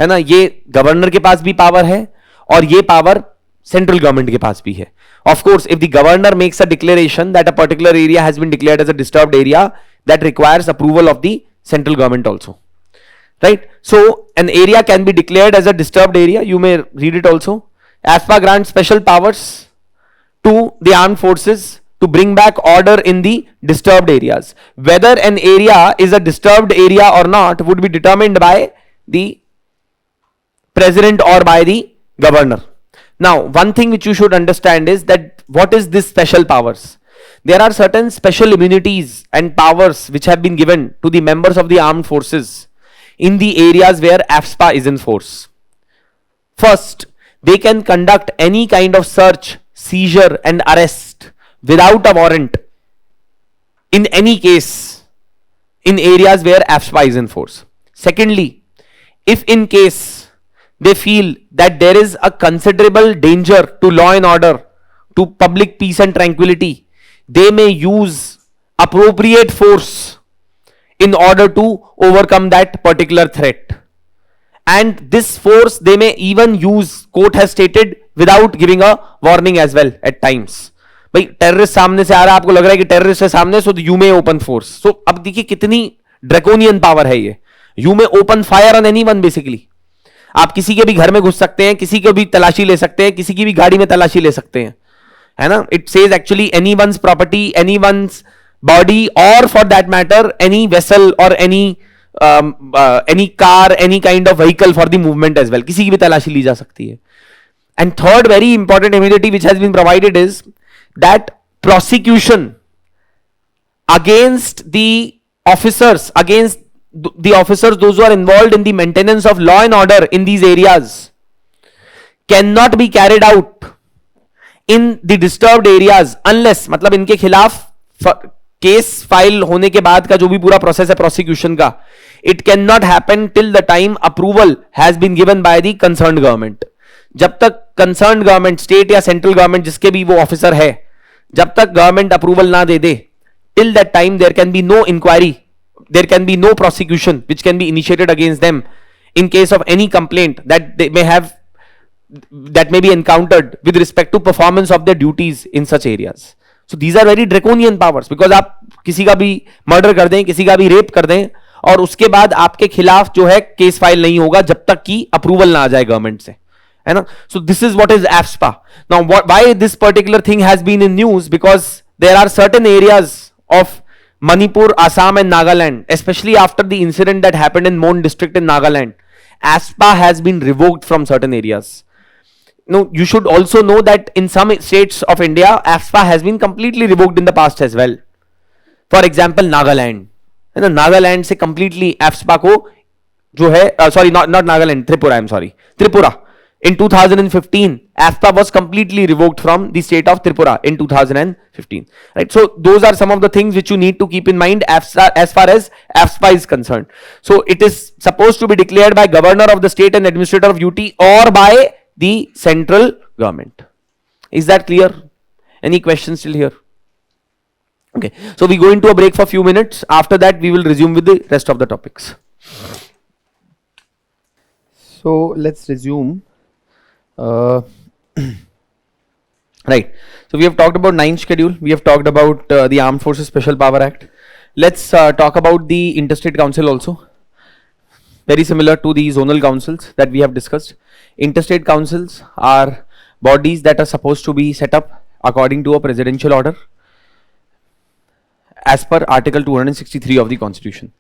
है ना, ये governor के पास भी power है और ये power central government के पास भी है. Of course, if the governor makes a declaration that a particular area has been declared as a disturbed area, that requires approval of the central government also. Right? So an area can be declared as a disturbed area. You may read it also. AFSPA grants special powers to the armed forces to bring back order in the disturbed areas. Whether an area is a disturbed area or not would be determined by the president or by the governor. Now, one thing which you should understand is that what is this special powers? There are certain special immunities and powers which have been given to the members of the armed forces in the areas where AFSPA is in force. First, they can conduct any kind of search, seizure and arrest without a warrant in any case in areas where AFSPA is in force. Secondly, if in case they feel that there is a considerable danger to law and order, to public peace and tranquility, they may use appropriate force in order to overcome that particular threat. and this force they may even use, court has stated, without giving a warning as well at times. भाई terrorist सामने से आ रहा है, आपको लग रहा है कि टेररिस्ट है सामने, so you may open force. So अब देखिए कितनी ड्रैकोनियन पावर है ये. You may open fire on anyone basically. आप किसी के भी घर में घुस सकते हैं, किसी को भी तलाशी ले सकते हैं, किसी की भी गाड़ी में तलाशी ले सकते हैं, है ना. It says actually anyone's property, anyone's body, और for that matter any vessel और any car, any kind of vehicle for the movement as well. किसी की भी तलाशी ली जा सकती है. And third very important immunity which has been provided is that prosecution against the officers, those who are involved in the maintenance of law and order in these areas cannot be carried out in the disturbed areas unless, मतलब इनके खिलाफ case file होने के बाद का जो भी पूरा प्रोसेस है प्रोसिक्यूशन का, it can not happen till the time approval has been given by the concerned government. जब तक कंसर्न्ड गवर्नमेंट, स्टेट या सेंट्रल गवर्नमेंट जिसके भी वो ऑफिसर है, जब तक गवर्नमेंट अप्रूवल ना दे दे, till that time there can be no inquiry, there can be no prosecution which can be initiated against them in case of any complaint that they may have, that may be encountered with respect to performance of their duties in such areas. So these are very draconian powers, because आप किसी का भी murder कर दें, किसी का भी rape कर दें, और उसके बाद आपके खिलाफ जो है केस फाइल नहीं होगा जब तक कि अप्रूवल ना आ जाए गवर्नमेंट से, है ना. So this is what is AFSPA. Now why this particular thing has been in news, because there are certain areas of Manipur, Assam and Nagaland, especially after the incident that happened in Mon district in Nagaland, AFSPA has been revoked from certain areas. No, you should also know that in some states of India, AFSPA has been completely revoked in the past as well. For example, Nagaland. है ना, Nagaland से completely AFSPA को जो है, sorry, not Nagaland, Tripura, I'm sorry, Tripura. In 2015, AFSPA was completely revoked from the state of Tripura in 2015. Right? So those are some of the things which you need to keep in mind as far as AFSPA is concerned. So it is supposed to be declared by governor of the state and administrator of UT or by the central government. Is that clear? Any questions still here? Okay. So we go into a break for a few minutes. After that, we will resume with the rest of the topics. So let's resume. Right. So we have talked about 9th schedule. We have talked about the Armed Forces Special Power Act. Let's talk about the Interstate Council also. Very similar to the zonal councils that we have discussed. Interstate councils are bodies that are supposed to be set up according to a presidential order as per Article 263 of the Constitution.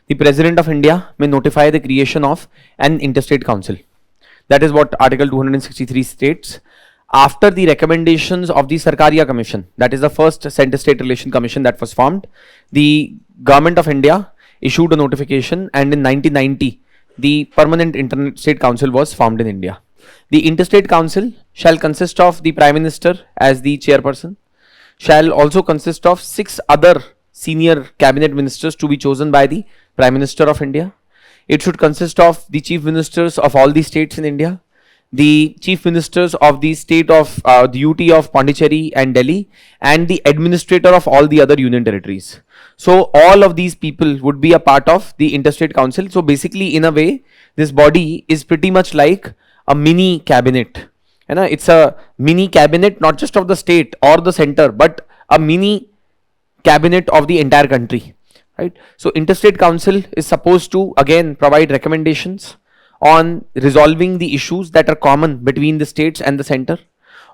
The President of India may notify the creation of an interstate council. That is what Article 263 states. After the recommendations of the Sarkaria Commission, that is the first Center-State Relation Commission that was formed, the Government of India issued a notification, and in 1990, the Permanent Interstate Council was formed in India. The Interstate Council shall consist of the Prime Minister as the chairperson, shall also consist of 6 other senior cabinet ministers to be chosen by the Prime Minister of India. It should consist of the chief ministers of all the states in India, the chief ministers of the state of the UT of Pondicherry and Delhi, and the administrator of all the other union territories. So all of these people would be a part of the Interstate Council. So basically, in a way, this body is pretty much like a mini cabinet. And it's a mini cabinet, not just of the state or the center, but a mini cabinet of the entire country. Right. So Interstate Council is supposed to again provide recommendations on resolving the issues that are common between the states and the center.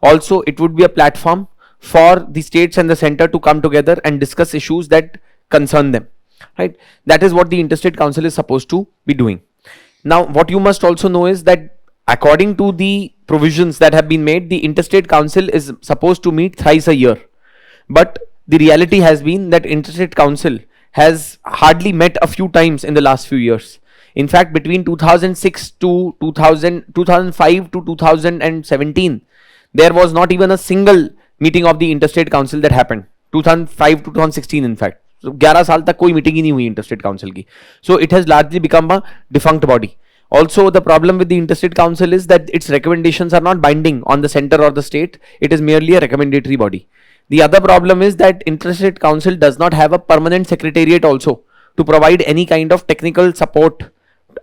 Also, it would be a platform for the states and the center to come together and discuss issues that concern them. Right. That is what the Interstate Council is supposed to be doing. Now, what you must also know is that according to the provisions that have been made, the Interstate Council is supposed to meet thrice a year. But the reality has been that Interstate Council has hardly met a few times in the last few years. In fact, between 2006 to 2005 to 2017, there was not even a single meeting of the Interstate Council that happened. 2005 to 2016, in fact. So 11 साल तक कोई meeting ही नहीं हुई interstate council की. So it has largely become a defunct body. Also, the problem with the Interstate Council is that its recommendations are not binding on the center or the state. It is merely a recommendatory body. The other problem is that Interstate Council does not have a permanent secretariat also to provide any kind of technical support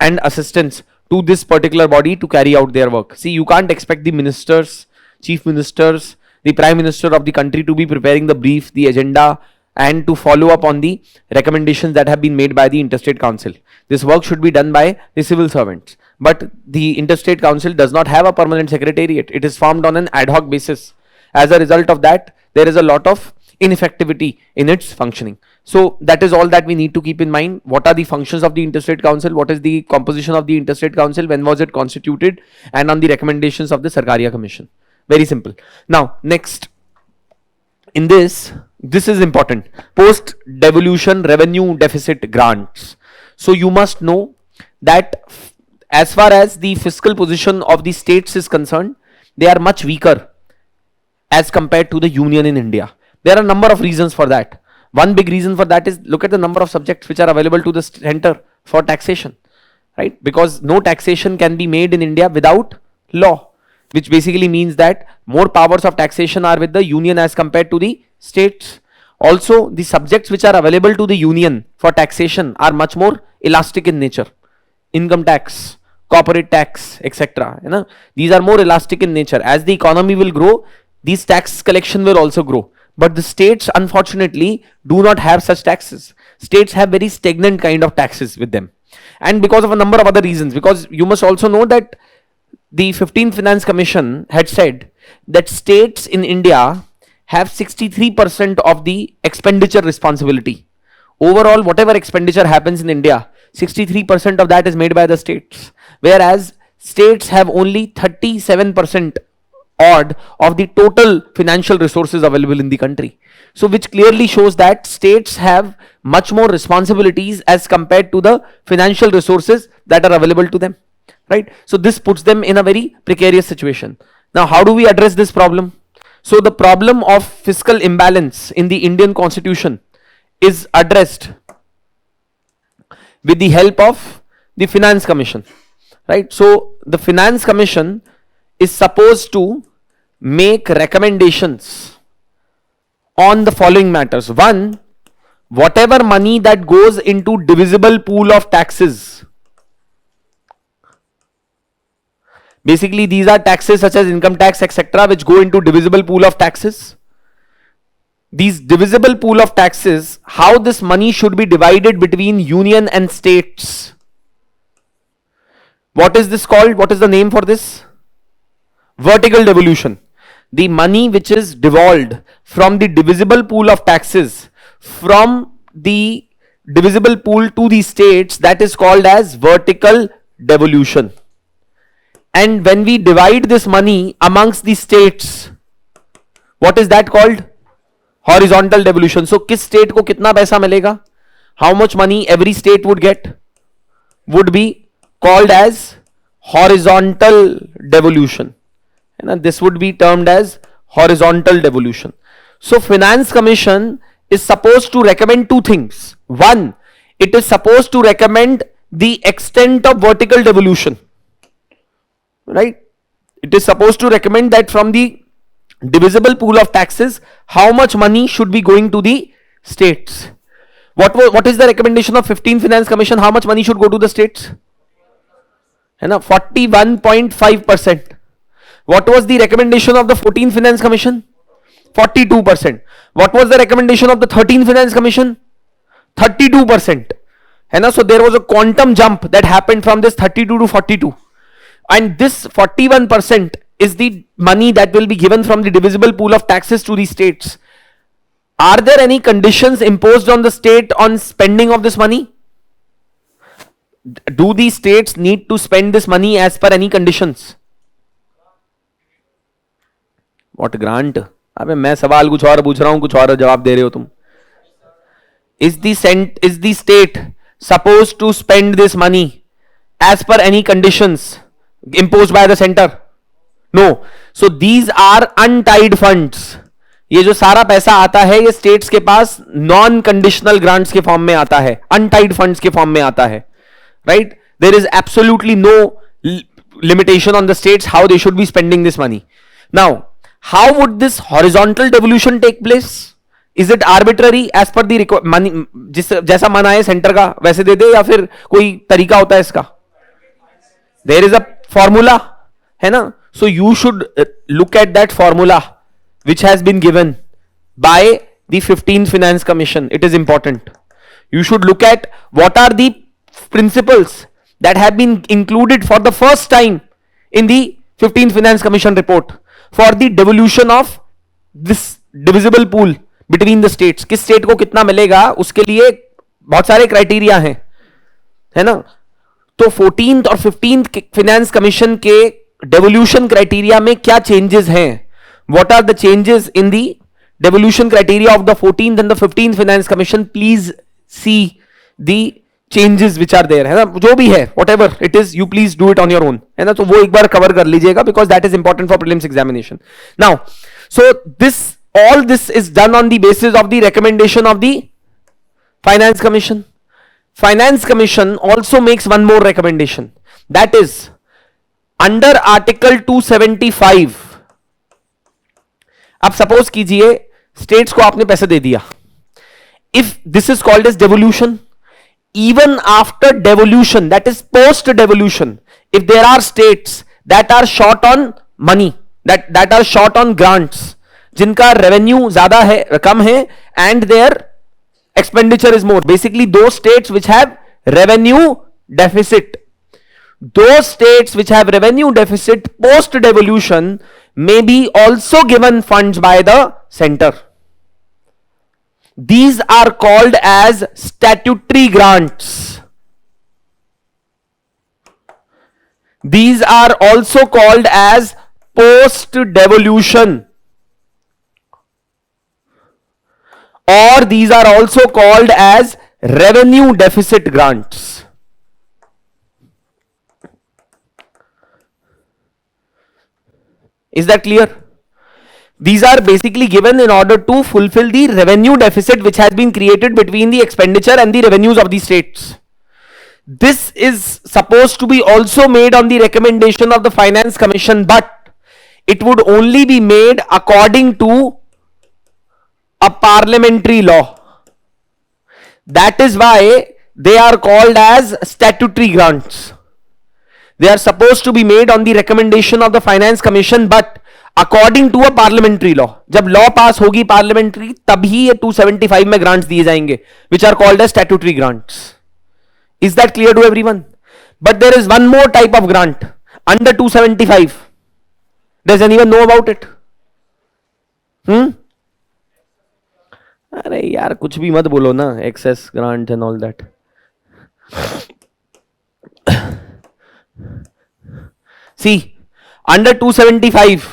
and assistance to this particular body to carry out their work. See, you can't expect the ministers, chief ministers, the prime minister of the country to be preparing the brief, the agenda, and to follow up on the recommendations that have been made by the interstate council. This work should be done by the civil servants, but the interstate council does not have a permanent secretariat. It is formed on an ad hoc basis. As a result of that, there is a lot of ineffectivity in its functioning. So that is all that we need to keep in mind. What are the functions of the interstate council? What is the composition of the interstate council? When was it constituted? And on the recommendations of the Sarkaria commission. Very simple. Now next, in this is important: post devolution revenue deficit grants. So you must know that as far as the fiscal position of the states is concerned, they are much weaker as compared to the union in India. There are a number of reasons for that. One big reason for that is, look at the number of subjects which are available to the center for taxation, right? Because no taxation can be made in India without law, which basically means that more powers of taxation are with the union as compared to the states. Also, the subjects which are available to the union for taxation are much more elastic in nature. Income tax, corporate tax, etc. You know, these are more elastic in nature. As the economy will grow, these tax collection will also grow. But the states, unfortunately, do not have such taxes. States have very stagnant kind of taxes with them. And because of a number of other reasons, because you must also know that the 15th Finance Commission had said that states in India have 63% of the expenditure responsibility. Overall, whatever expenditure happens in India, 63% of that is made by the states. Whereas states have only 37% odd of the total financial resources available in the country. So which clearly shows that states have much more responsibilities as compared to the financial resources that are available to them, right? So this puts them in a very precarious situation. Now how do we address this problem? So the problem of fiscal imbalance in the Indian constitution is addressed with the help of the Finance Commission, right? So the Finance Commission is supposed to make recommendations on the following matters. One, whatever money that goes into divisible pool of taxes, basically these are taxes such as income tax, etc., which go into divisible pool of taxes. These divisible pool of taxes, how this money should be divided between union and states. What is this called? What is the name for this? Vertical devolution. The money which is devolved from the divisible pool of taxes from the divisible pool to the states, that is called as vertical devolution. And when we divide this money amongst the states, what is that called? Horizontal devolution. So किस state को कितना पैसा मिलेगा? How much money every state would get would be called as horizontal devolution. And this would be termed as horizontal devolution. So Finance Commission is supposed to recommend two things. One, it is supposed to recommend the extent of vertical devolution, right? It is supposed to recommend that from the divisible pool of taxes, how much money should be going to the states. What is the recommendation of 15th Finance Commission? How much money should go to the states? 41.5%. What was the recommendation of the 14th Finance Commission? 42%. What was the recommendation of the 13th Finance Commission? 32%. So there was a quantum jump that happened from this 32 to 42. And this 41% is the money that will be given from the divisible pool of taxes to the states. Are there any conditions imposed on the state on spending of this money? Do the states need to spend this money as per any conditions? What grant? अबे मैं सवाल कुछ और पूछ रहा हूं, कुछ और जवाब दे रहे हो तुम. Is the state supposed to spend this money as per any conditions imposed by the center? No. So these are untied funds. ये जो सारा पैसा आता है ये स्टेट्स के पास नॉन कंडीशनल ग्रांट्स के फॉर्म में आता है, अनटाइड फंड्स के फॉर्म में आता है, right? There is absolutely no limitation on the states how they should be spending this money. Now, how would this horizontal devolution take place? Is it arbitrary as per the money, जैसा मन आए centre का वैसे दे दे, या फिर कोई तरीका होता है इसका? देयर इज अ फॉर्मूला, है ना. So you should look at that formula which has been given by the 15th Finance Commission. It is important. You should look at what are the principles that have been included for the first time in the 15th Finance Commission report for the devolution of this divisible pool between the states. किस state को कितना मिलेगा उसके लिए बहुत सारे criteria हैं, है ना. तो 14th और 15th फिनेंस कमीशन के डेवोल्यूशन क्राइटेरिया में क्या चेंजेस हैं, what are the changes in the devolution criteria of the 14th and the 15th finance commission. Please see the changes which are there, है ना. जो भी है whatever it is, you please do it on your own, है ना. तो वो एक बार कवर कर लीजिएगा because that is important for prelims examination. Now so all this is done on the basis of the recommendation of the finance commission. Finance commission also makes one more recommendation, that is under article 275. अब suppose कीजिए states को आपने पैसे दे दिया. If this is called as devolution, even after devolution, that is post devolution, if there are states that are short on money, that are short on grants, जिनका revenue ज्यादा है, कम है, and their expenditure is more, basically दो states which have revenue deficit, those states which have revenue deficit post devolution may be also given funds by the center. These are called as statutory grants. These are also called as post devolution, or these are also called as revenue deficit grants. Is that clear? These are basically given in order to fulfill the revenue deficit which has been created between the expenditure and the revenues of the states. This is supposed to be also made on the recommendation of the Finance Commission, but it would only be made according to a parliamentary law. That is why they are called as statutory grants. They are supposed to be made on the recommendation of the Finance Commission, but according to a parliamentary law. जब law pass होगी parliamentary, तभी ये 275 में grants दिए जाएंगे, which are called as statutory grants. Is that clear to everyone? But there is one more type of grant under 275. Does anyone know about it? अरे यार कुछ भी मत बोलो ना, excess grant and all that. See, under 275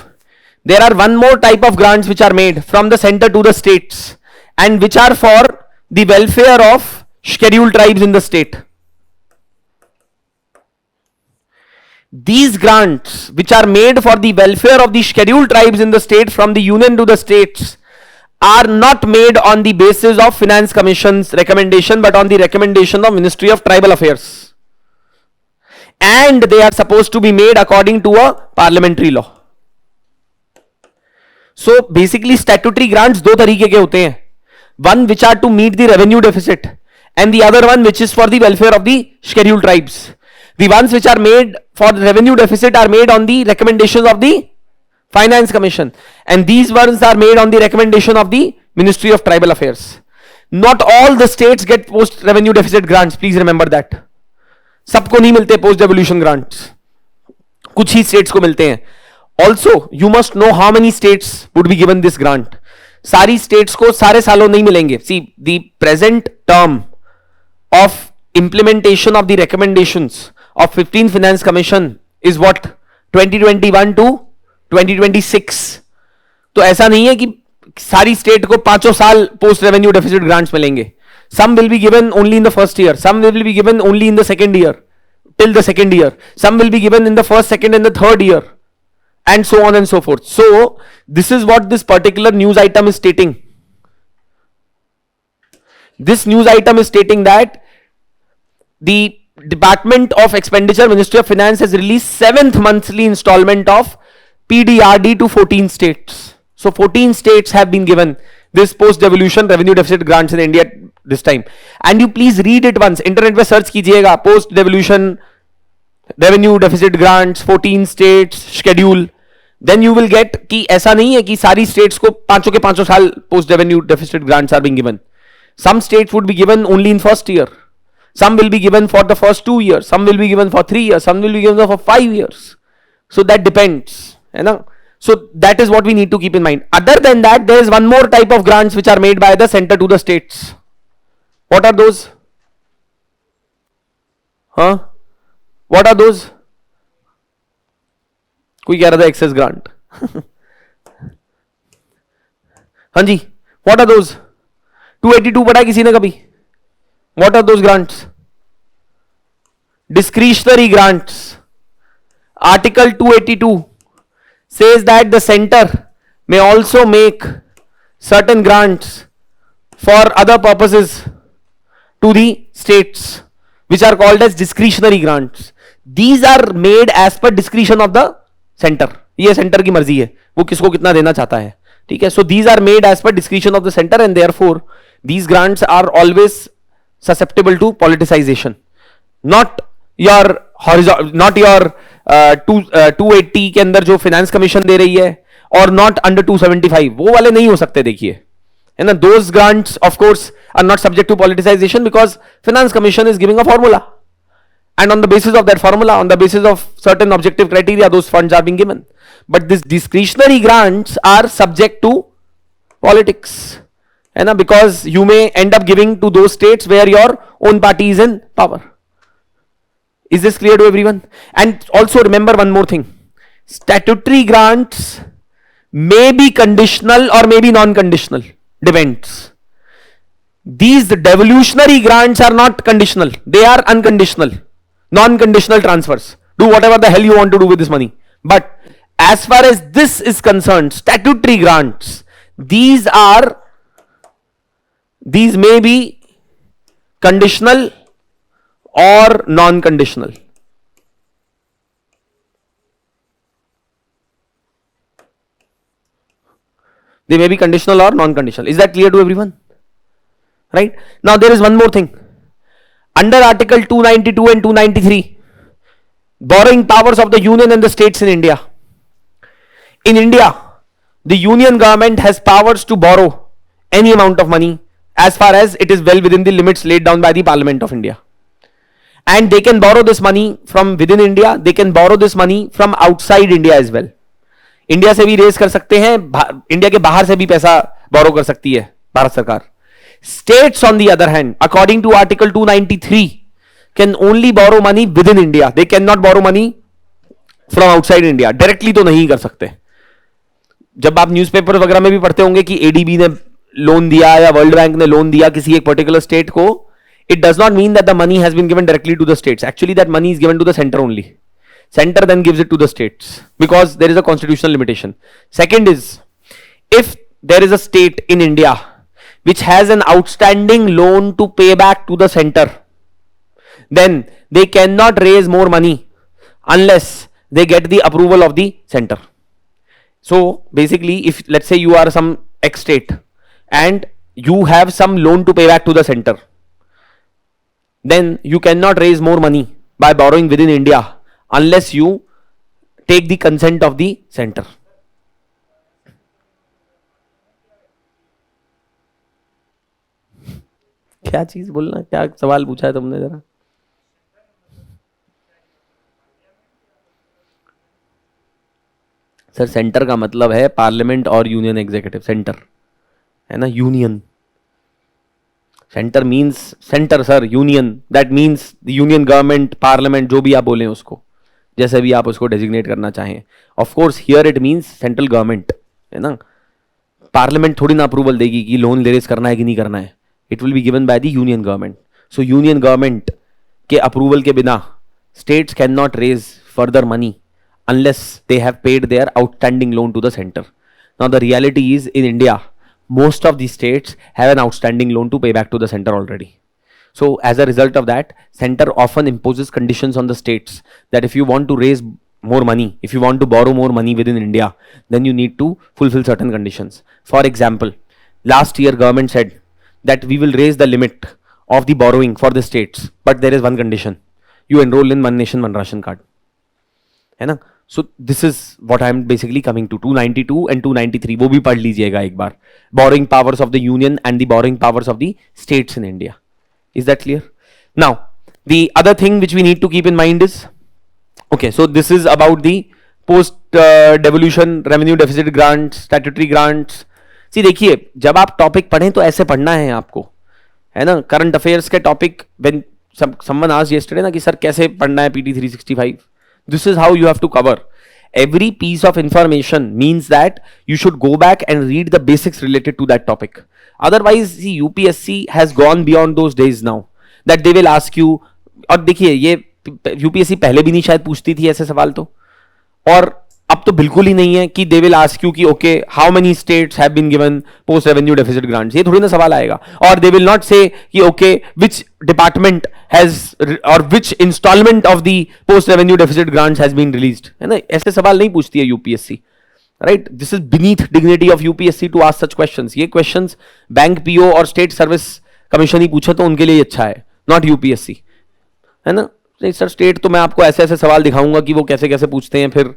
there are one more type of grants which are made from the center to the states, and which are for the welfare of scheduled tribes in the state. These grants which are made for the welfare of the scheduled tribes in the state from the union to the states are not made on the basis of Finance Commission's recommendation, but on the recommendation of Ministry of Tribal Affairs. And they are supposed to be made according to a parliamentary law. So basically statutory grants दो तरीके के होते हैं, one which are to meet the revenue deficit, and the other one which is for the welfare of the scheduled tribes. The ones which are made for the revenue deficit are made on the recommendations of the Finance Commission, and these ones are made on the recommendation of the Ministry of Tribal Affairs. Not all the states get post revenue deficit grants, please remember that. सबको नहीं मिलते post devolution grants, कुछ ही states को मिलते हैं. Also you must know how many states would be given this grant. सारी states को सारे सालों नहीं मिलेंगे. See the present term of implementation of the recommendations of 15th finance commission is what 2021 to 2026. तो ऐसा नहीं है कि सारी स्टेट को पांचों साल पोस्ट रेवेन्यू डेफिसिट ग्रांट्स मिलेंगे. Some will be given only in the first year, some will be given only in the second year, till the second year, some will be given in the first, second and the third year, and so on and so forth. So this is what this particular news item is stating. This news item is stating that the Department of Expenditure, Ministry of Finance has released 7th monthly installment of PDRD to 14 states. So 14 states have been given this post devolution revenue deficit grants in India this time. And you please read it once. Internet पे search कीजिएगा post devolution revenue deficit grants, 14 states schedule, then you will get कि ऐसा नहीं है कि सारी states को पांचों के पांचों साल post revenue deficit grants are being given. Some states would be given only in first year. Some will be given for the first 2 years. Some will be given for 3 years. Some will be given for 5 years. So that depends. You know? So that is what we need to keep in mind. Other than that, there is one more type of grants which are made by the center to the states. What are those? Huh? What are those? कोई कह रहा था access grant. हाँ जी, what are those? 282 पढ़ा है किसी ने कभी? What are those grants? Discretionary grants. Article 282 says that the center may also make certain grants for other purposes to the states, which are called as discretionary grants. These are made as per discretion of the center. ये centre की मर्जी है, वो किसको कितना देना चाहता है. ठीक है. So these are made as per discretion of the center, and therefore these grants are always susceptible to politicization. Not your horizontal, not your 280 के अंदर जो finance commission दे रही है, और not under 275, वो वाले नहीं हो सकते. देखिए, है ना. Those grants of course are not subject to politicization because finance commission is giving a formula, and on the basis of that formula, on the basis of certain objective criteria, those funds are being given. But these discretionary grants are subject to politics, है ना, because you may end up giving to those states where your own party is in power. Is this clear to everyone? And also remember one more thing: statutory grants may be conditional or may be non-conditional, depends. These devolutionary grants are not conditional, they are unconditional, non-conditional transfers. Do whatever the hell you want to do with this money. But as far as this is concerned, statutory grants, these may be conditional or non-conditional. They may be conditional or non-conditional. Is that clear to everyone? Right? Now there is one more thing. Under Article 292 and 293, borrowing powers of the union and the states in India. In India, the union government has powers to borrow any amount of money as far as it is well within the limits laid down by the Parliament of India. And they can borrow this money from within India, they can borrow this money from outside India as well. India से भी raise कर सकते हैं, India के बाहर से भी पैसा बोरो कर सकती है भारत सरकार. States on the other hand, according to Article 293, can only borrow money within India. They cannot borrow money from outside India. Directly तो नहीं कर सकते. जब आप न्यूज़पेपर वगैरह में भी पढ़ते होंगे कि एडीबी ने लोन दिया या वर्ल्ड बैंक ने लोन दिया किसी एक पर्टिकुलर स्टेट को, it does not mean that the money has been given directly to the states. Actually, that money is given to the center only. Center then gives it to the states because there is a constitutional limitation. Second is, if there is a state in India which has an outstanding loan to pay back to the center, then they cannot raise more money unless they get the approval of the center. So basically, if let's say you are some X state and you have some loan to pay back to the center, then you cannot raise more money by borrowing within India unless you take the consent of the center. क्या चीज बोलना, क्या सवाल पूछा है तुमने जरा? Sir centre का मतलब है पार्लियामेंट और यूनियन एग्जीक्यूटिव. सेंटर है ना, union. Centre means centre sir, union that means the union government, parliament, जो भी आप बोलें उसको, जैसे भी आप उसको डेजिग्नेट करना चाहें. Of course here it means central government, है ना. पार्लियामेंट थोड़ी ना अप्रूवल देगी कि लोन रेज करना है कि नहीं करना है. It will be given by the union government. So union government के अप्रूवल के बिना states can not raise further money unless they have paid their outstanding loan to the center. Now the reality is in India, most of the states have an outstanding loan to pay back to the center already. So as a result of that, center often imposes conditions on the states that if you want to raise more money, if you want to borrow more money within India, then you need to fulfill certain conditions. For example, last year government said that we will raise the limit of the borrowing for the states, but there is one condition: you enroll in one nation one ration card, है ना. So this is what I am basically coming to. 292 and 293 वो भी पढ़ लीजिएगा एक बार. Borrowing powers of the union and the borrowing powers of the states in India. Is that clear? Now the other thing which we need to keep in mind is, okay, so this is about the post devolution revenue deficit grants, statutory grants. See देखिए, जब आप topic पढ़ें तो ऐसे पढ़ना है आपको, है ना. करंट अफेयर्स के topic, when someone asked yesterday ना कि सर कैसे पढ़ना है PT 365, this is how you have to cover. Every piece of information means that you should go back and read the basics related to that topic. Otherwise, see, UPSC has gone beyond those days now that they will ask you. और देखिए, ये UPSC पहले भी नहीं शायद पूछती थी ऐसे सवाल तो, और अब तो बिल्कुल ही नहीं है कि दे विल आस्क यू कि okay how many states have been given post revenue deficit grants, ये थोड़ी ना सवाल आएगा. और दे विल नॉट से कि ओके विच डिपार्टमेंट हैज और which instalment of the post revenue deficit grants has been released, है ना. ऐसे सवाल नहीं पूछती है UPSC, right. This is beneath dignity of UPSC to ask such questions. ये क्वेश्चंस बैंक पीओ और स्टेट सर्विस कमीशन ही पूछे तो उनके लिए अच्छा है, नॉट यूपीएससी, है ना. सर स्टेट तो मैं आपको ऐसे ऐसे सवाल दिखाऊंगा कि वो कैसे कैसे पूछते हैं फिर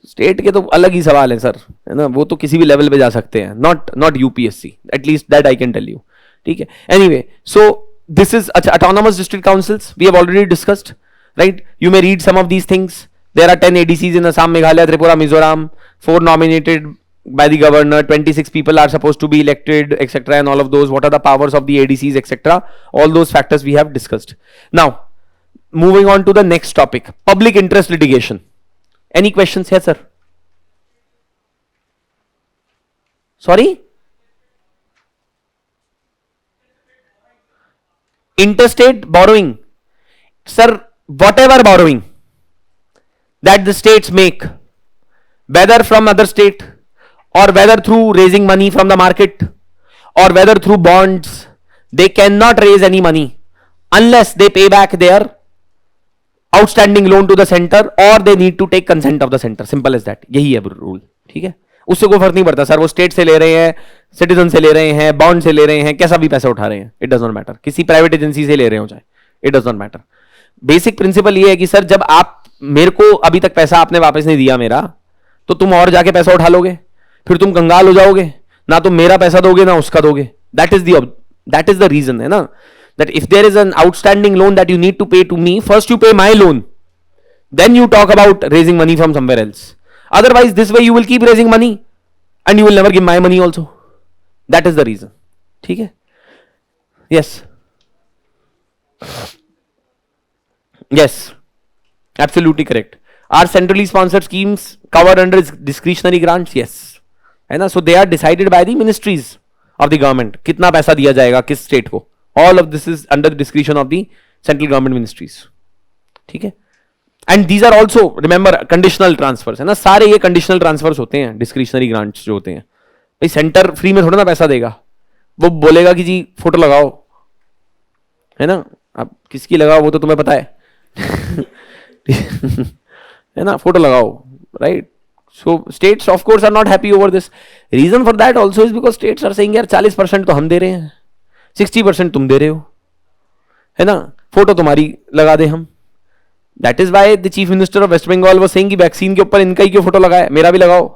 स्टेट के तो अलग ही सवाल है सर, है ना. वो तो किसी भी लेवल पे जा सकते हैं, not UPSC, at least that I can tell you. ठीक है. एनीवे, सो दिस इज अच्छा. Autonomous district councils we have already discussed, right. You may read some of these things. There are 10 ADCs in Assam, Meghalaya, Tripura, Mizoram, 4 nominated by the governor, 26 people are supposed to be elected, etc., and all of those. What are the powers of the ADCs, etc.? All those factors we have discussed. Now moving on to the next topic, public interest litigation. Any questions here, sir? Sorry? Interstate borrowing. Sir, whatever borrowing that the states make, whether from other state or whether through raising money from the market or whether through bonds, they cannot raise any money unless they pay back their outstanding loan to the center or they need to take consent of the center. Simple as that. यही है rule. ठीक है. उससे कोई फर्क नहीं पड़ता sir वो स्टेट से ले रहे हैं, सिटीजन से ले रहे हैं, बॉन्ड से ले रहे हैं, कैसा भी पैसा उठा रहे हैं, इट डज नॉट मैटर. किसी प्राइवेट एजेंसी से ले रहे हो चाहे, it does not matter. Basic principle ये है कि सर जब आप मेरे को अभी तक पैसा आपने वापस नहीं दिया मेरा, तो तुम और जाके पैसा उठा लोगे, फिर तुम कंगाल हो जाओगे, ना तुम मेरा पैसा दोगे ना उसका दोगे. दैट इज द रीजन, है ना. That if there is an outstanding loan that you need to pay to me, first you pay my loan, then you talk about raising money from somewhere else. Otherwise, this way you will keep raising money and you will never give my money also. That is the reason. ठीक है? Yes. Yes. Absolutely correct. Are centrally sponsored schemes covered under discretionary grants? Yes. है ना? So they are decided by the ministries of the government. कितना पैसा दिया जाएगा किस state को? All of this is under the discretion of the central government ministries. ठीक है. And these are also, remember, conditional transfers, है ना. सारे ये conditional transfers होते हैं, discretionary grants जो होते हैं. भाई सेंटर फ्री में थोड़ा ना पैसा देगा, वो बोलेगा कि जी फोटो लगाओ, है ना. अब किसकी लगाओ वो तो तुम्हें पता है है ना. फोटो लगाओ, right? So states of course are not happy over this. Reason for that also is because states are saying यार 40% तो हम दे रहे हैं, 60% तुम दे रहे हो, है ना. फोटो तुम्हारी लगा दे हम. That is why the chief minister of West Bengal was saying कि वैक्सीन के ऊपर इनका ही क्यों फोटो लगाए, मेरा भी लगाओ.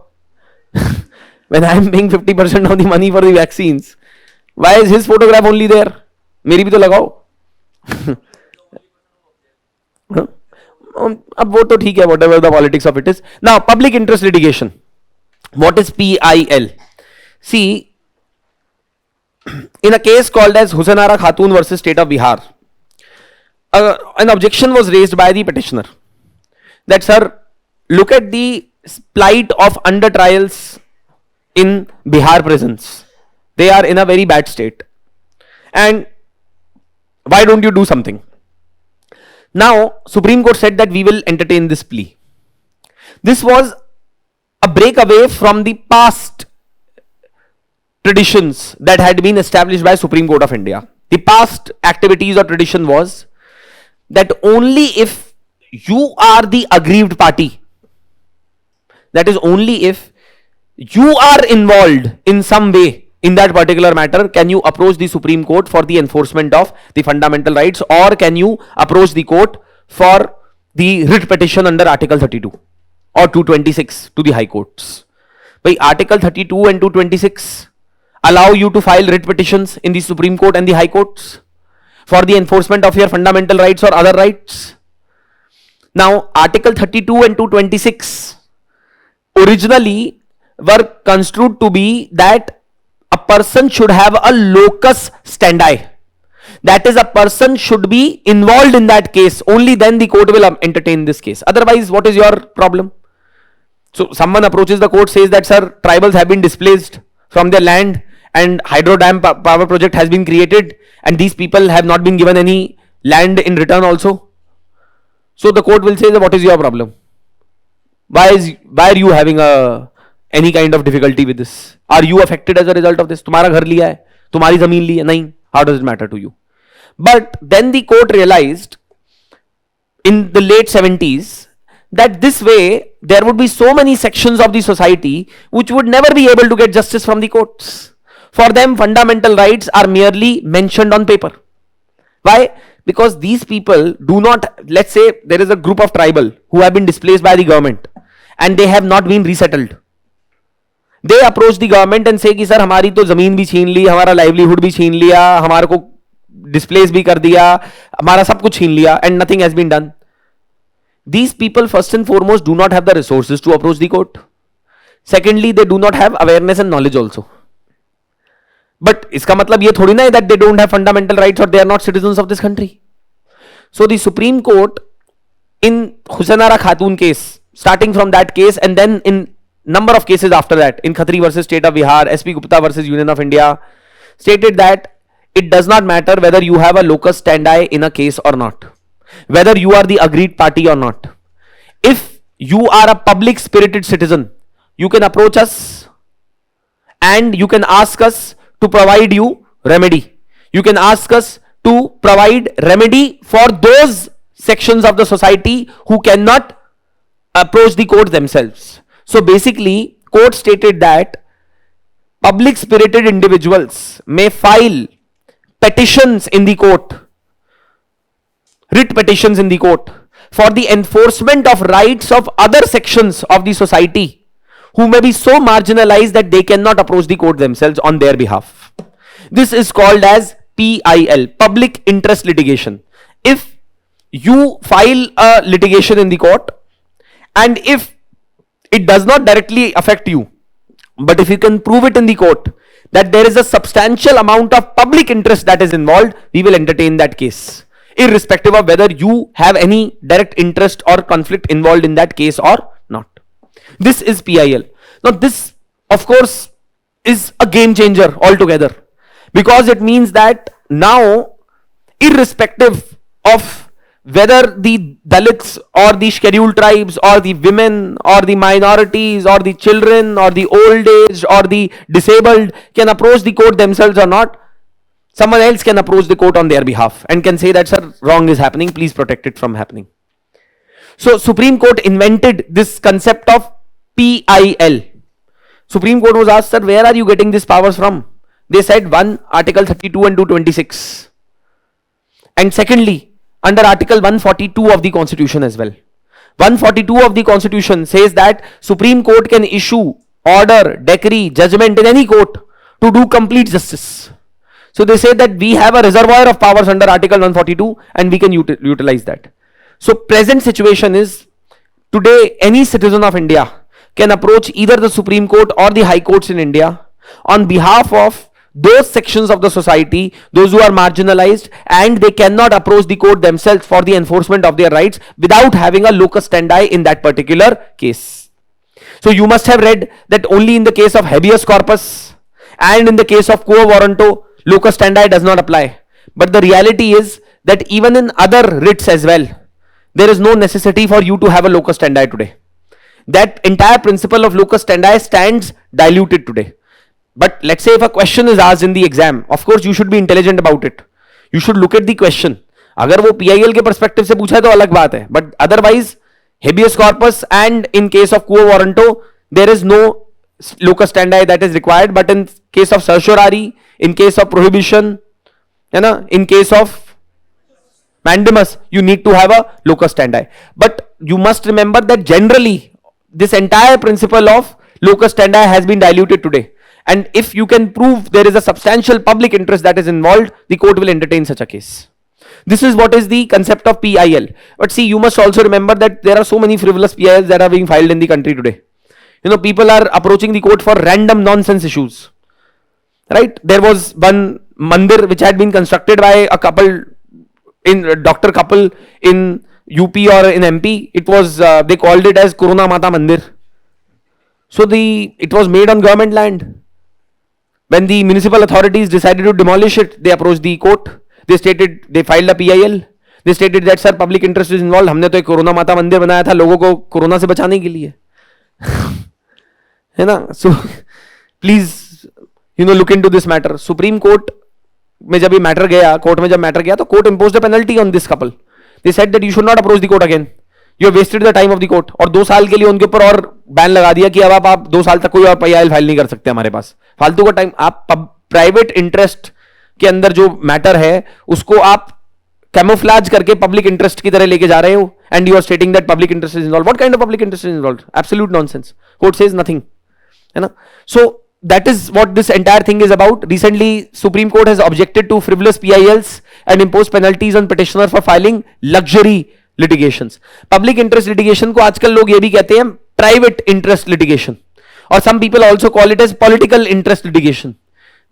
When I am paying 50% of the money for the vaccines, why is his photograph only there, मेरी भी तो लगाओ. अब वो तो ठीक है, whatever the politics of it is. Now public interest litigation, what is PIL? See, in a case called as Husainara Khatun versus State of Bihar, an objection was raised by the petitioner that, sir, look at the plight of under trials in Bihar prisons. They are in a very bad state. And why don't you do something? Now, Supreme Court said that we will entertain this plea. This was a breakaway from the past traditions that had been established by Supreme Court of India. The past activities or tradition was that only if you are the aggrieved party, that is only if you are involved in some way in that particular matter, can you approach the Supreme Court for the enforcement of the fundamental rights, or can you approach the court for the writ petition under Article 32 or 226 to the High Courts? By Article 32 and 226 allow you to file writ petitions in the Supreme Court and the High Courts for the enforcement of your fundamental rights or other rights. Now, Article 32 and 226 originally were construed to be that a person should have a locus standi. That is, a person should be involved in that case. Only then the court will entertain this case. Otherwise, what is your problem? So, someone approaches the court, says that, sir, tribals have been displaced from their land and hydro dam power project has been created, and these people have not been given any land in return also. So, the court will say that, what is your problem? Why are you having any kind of difficulty with this? Are you affected as a result of this? तुम्हारा घर लिया है, तुम्हारी जमीन ली है, नहीं. How does it matter to you? But then the court realized in the late 70s that this way there would be so many sections of the society which would never be able to get justice from the courts. For them, fundamental rights are merely mentioned on paper. Why? Because these people do not, let's say there is a group of tribal who have been displaced by the government and they have not been resettled. They approach the government and say कि sir हमारी तो जमीन भी छीन ली, हमारा livelihood भी छीन लिया, हमारे को डिस्प्लेस भी कर दिया, हमारा सब कुछ छीन लिया, and nothing has been done. These people first and foremost do not have the resources to approach the court. Secondly, they do not have awareness and knowledge also. But इसका मतलब ये थोड़ी ना है that they don't have fundamental rights or they are not citizens of this country. So the Supreme Court in Husainara Khatun case, starting from that case and then in number of cases after that, in Khatri versus State of Bihar, SP Gupta versus Union of India, stated that it does not matter whether you have a locus standi in a case or not, whether you are the agreed party or not. If you are a public spirited citizen, you can approach us and you can ask us to provide you remedy. You can ask us to provide remedy for those sections of the society who cannot approach the court themselves. So basically, court stated that public spirited individuals may file petitions in the court, writ petitions in the court, for the enforcement of rights of other sections of the society who may be so marginalized that they cannot approach the court themselves on their behalf. This is called as PIL, public interest litigation. If you file a litigation in the court and if it does not directly affect you, but if you can prove it in the court that there is a substantial amount of public interest that is involved, we will entertain that case, irrespective of whether you have any direct interest or conflict involved in that case or not. This is PIL. Now this, of course, is a game changer altogether, because it means that now, irrespective of whether the Dalits or the scheduled tribes or the women or the minorities or the children or the old age or the disabled can approach the court themselves or not, someone else can approach the court on their behalf and can say that, sir, wrong is happening, please protect it from happening. So Supreme Court invented this concept of PIL. Supreme Court was asked, sir, where are you getting these powers from? They said, one, Article 32 and 226, and secondly, under Article 142 of the Constitution as well. 142 of the Constitution says that Supreme Court can issue order, decree, judgment in any court to do complete justice. So they say that we have a reservoir of powers under Article 142 and we can utilize that. So present situation is, today any citizen of India can approach either the Supreme Court or the High Courts in India on behalf of those sections of the society, those who are marginalized, and they cannot approach the court themselves for the enforcement of their rights without having a locus standi in that particular case. So you must have read that only in the case of habeas corpus and in the case of quo warranto, locus standi does not apply. But the reality is that even in other writs as well, there is no necessity for you to have a locus standi today. That entire principle of locus standi stands diluted today. But let's say if a question is asked in the exam, of course you should be intelligent about it. You should look at the question. अगर वो PIL के perspective से पूछा है तो अलग बात है. But otherwise, habeas corpus and in case of quo warranto, there is no locus standi that is required, but in case of certiorari, in case of prohibition, in case of mandamus, you need to have a locus standi. But you must remember that generally this entire principle of locus standi has been diluted today. And if you can prove there is a substantial public interest that is involved, the court will entertain such a case. This is what is the concept of PIL. But see, you must also remember that there are so many frivolous PILs that are being filed in the country today. People are approaching the court for random nonsense issues. Right? There was one mandir which had been constructed by a couple, doctor couple in UP or in MP. It was, they called it as Corona Mata Mandir. So it was made on government land. When the municipal authorities decided to demolish it, they approached the court. They filed a PIL. They stated that, sir, public interest is involved. हमने तो एक corona माता मंदिर बनाया था लोगों को corona से बचाने के लिए. है ना? So please, look into this matter. Supreme Court में जब ये मैटर गया, कोर्ट में जब मैटर गया, तो court imposed a penalty on this couple. They said that you should not approach the court again. You have wasted the time of the court. और 2 साल के लिए उनके ऊपर और बैन लगा दिया कि अब आप 2 साल तक कोई और PIL फाइल नहीं कर सकते हमारे पास. फालतू का टाइम. आप प्राइवेट इंटरेस्ट के अंदर जो मैटर है उसको आप कैमोफ्लेज करके पब्लिक इंटरेस्ट की तरह लेके जा रहे हो, and you are stating that public interest is involve. What kind of public interest is involve? Absolute nonsense. Court says nothing. है ना? सो that is what this entire thing is about. Recently, Supreme Court has objected to frivolous PILs and imposed penalties on petitioner for filing luxury litigations. Public interest litigation को आजकल लोग ये भी कहते हैं private interest litigation, or some people also call it as political interest litigation.